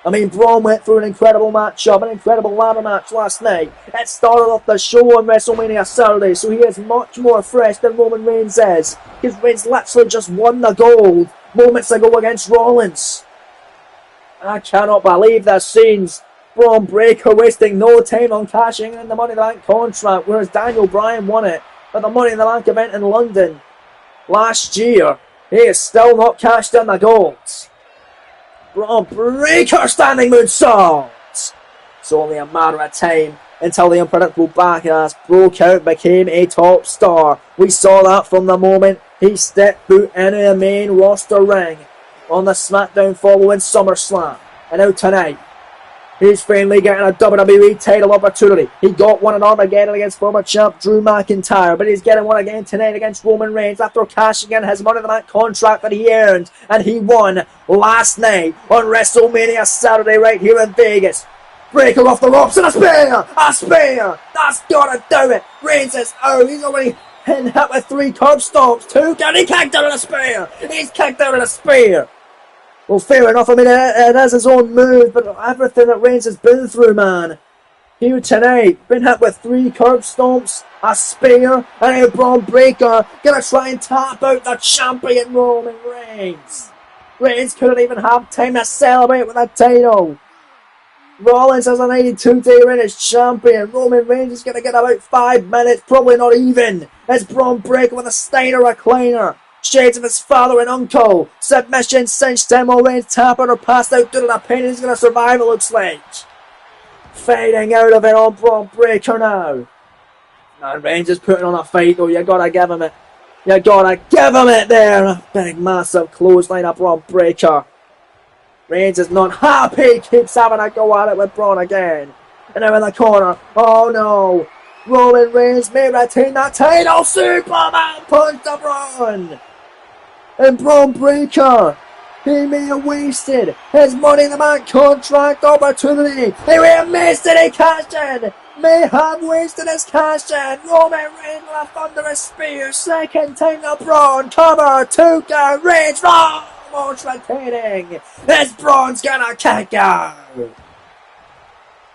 I mean, Braun went through an incredible matchup, an incredible ladder match last night. It started off the show on WrestleMania Saturday, so he is much more fresh than Roman Reigns is. Because Reigns literally just won the gold moments ago against Rollins. I cannot believe this scenes. Braun Breaker wasting no time on cashing in the Money in the Bank contract, whereas Daniel Bryan won it at the Money in the Bank event in London last year. He has still not cashed in the gold. Braun Breaker standing moonsault. It's only a matter of time until the unpredictable backlash broke out and became a top star. We saw that from the moment he stepped foot into the main roster ring on the SmackDown following SummerSlam. And now tonight, He's finally getting a WWE title opportunity. He got one in Armageddon against former champ Drew McIntyre, but he's getting one again tonight against Roman Reigns after cashing in his Money in the Bank contract that he earned, and he won last night on WrestleMania Saturday right here in Vegas. Breaker off the ropes and a spear! A spear! That's gotta do it! Reigns is out. He's already hit with 3 curb stomps. 2 count. He kicked out of the spear! He's kicked out of the spear! Well, fair enough. I mean, it is his own move, but everything that Reigns has been through, man. Here tonight, been hit with 3 curb stomps, a spear, and a Braun Breaker. Gonna try and tap out the champion Roman Reigns. Reigns couldn't even have time to celebrate with a title. Rollins has an 82-day reign as champion. Roman Reigns is gonna get about 5 minutes, probably not even. It's Braun Breaker with a Steiner recliner. Shades of his father and uncle. Submission cinched him while Reigns tap out or passed out due to the pain. He's going to survive, it looks like. Fading out of it on Braun Breaker now. And Reigns is putting on a fight though. You gotta give him it. You gotta give him it there. A big massive clothesline up Braun Breaker. Reigns is not happy. Keeps having a go at it with Braun again. And now in the corner. Oh no. Roman Reigns may retain that title. Superman punch to Braun. And Braun Breaker, he may have wasted his Money in the Bank contract opportunity. He may have missed it, he cashed in. May have wasted his cash in. Roman Reigns with a thunderous spear. Second time to Braun. Cover, 2 count, Reigns, almost retaining. This Braun's gonna kick out.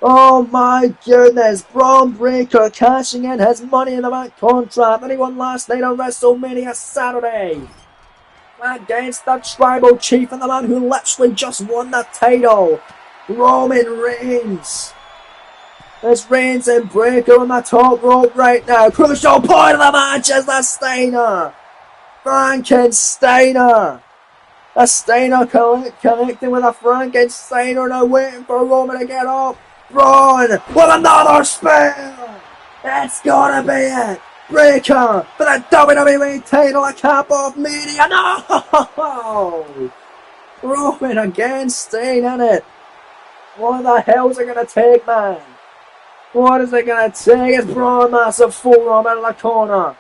Oh my goodness, Braun Breaker cashing in his Money in the Bank contract that he won last night on WrestleMania Saturday. Against the tribal chief and the man who literally just won the title, Roman Reigns. There's Reigns and Breaker on the top rope right now. Crucial point of the match is the Steiner. Frankensteiner. A Steiner connecting with a Frankensteiner now waiting for Roman to get up. Braun with another spear. That's gotta be it. Breaker for the WWE title, a cap off media. No! Roman again staying in it. What the hell is it going to take, man? What is it going to take? It's Braun, massive forearm out of the corner.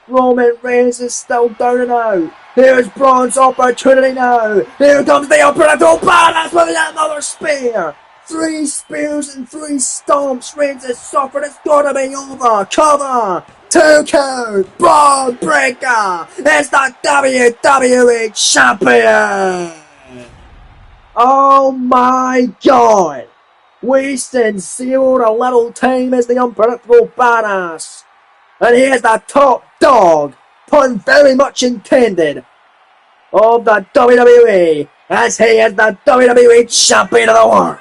Roman Reigns is still down and out. Here's Braun's opportunity now. Here comes the Imperator Badass with another spear. 3 spears and 3 stomps. Reigns has suffered. It's gotta be over. Cover. 2 count. Braun Breaker is the WWE Champion. Oh my God. Wasting 0 to little time as the Unpredictable Badass. And here's the top dog. Pun very much intended. Of the WWE. As he is the WWE Champion of the World.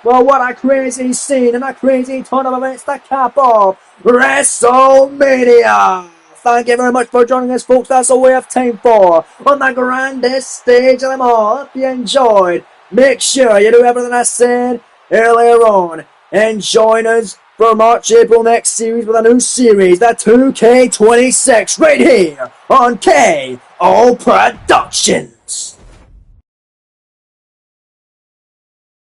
Well, what a crazy scene and a crazy ton of events to cap off WrestleMania. Thank you very much for joining us, folks. That's all we have time for on the grandest stage of them all. If you enjoyed, make sure you do everything I said earlier on. And join us for March, April next series with a new series, the 2K26, right here on KO Production.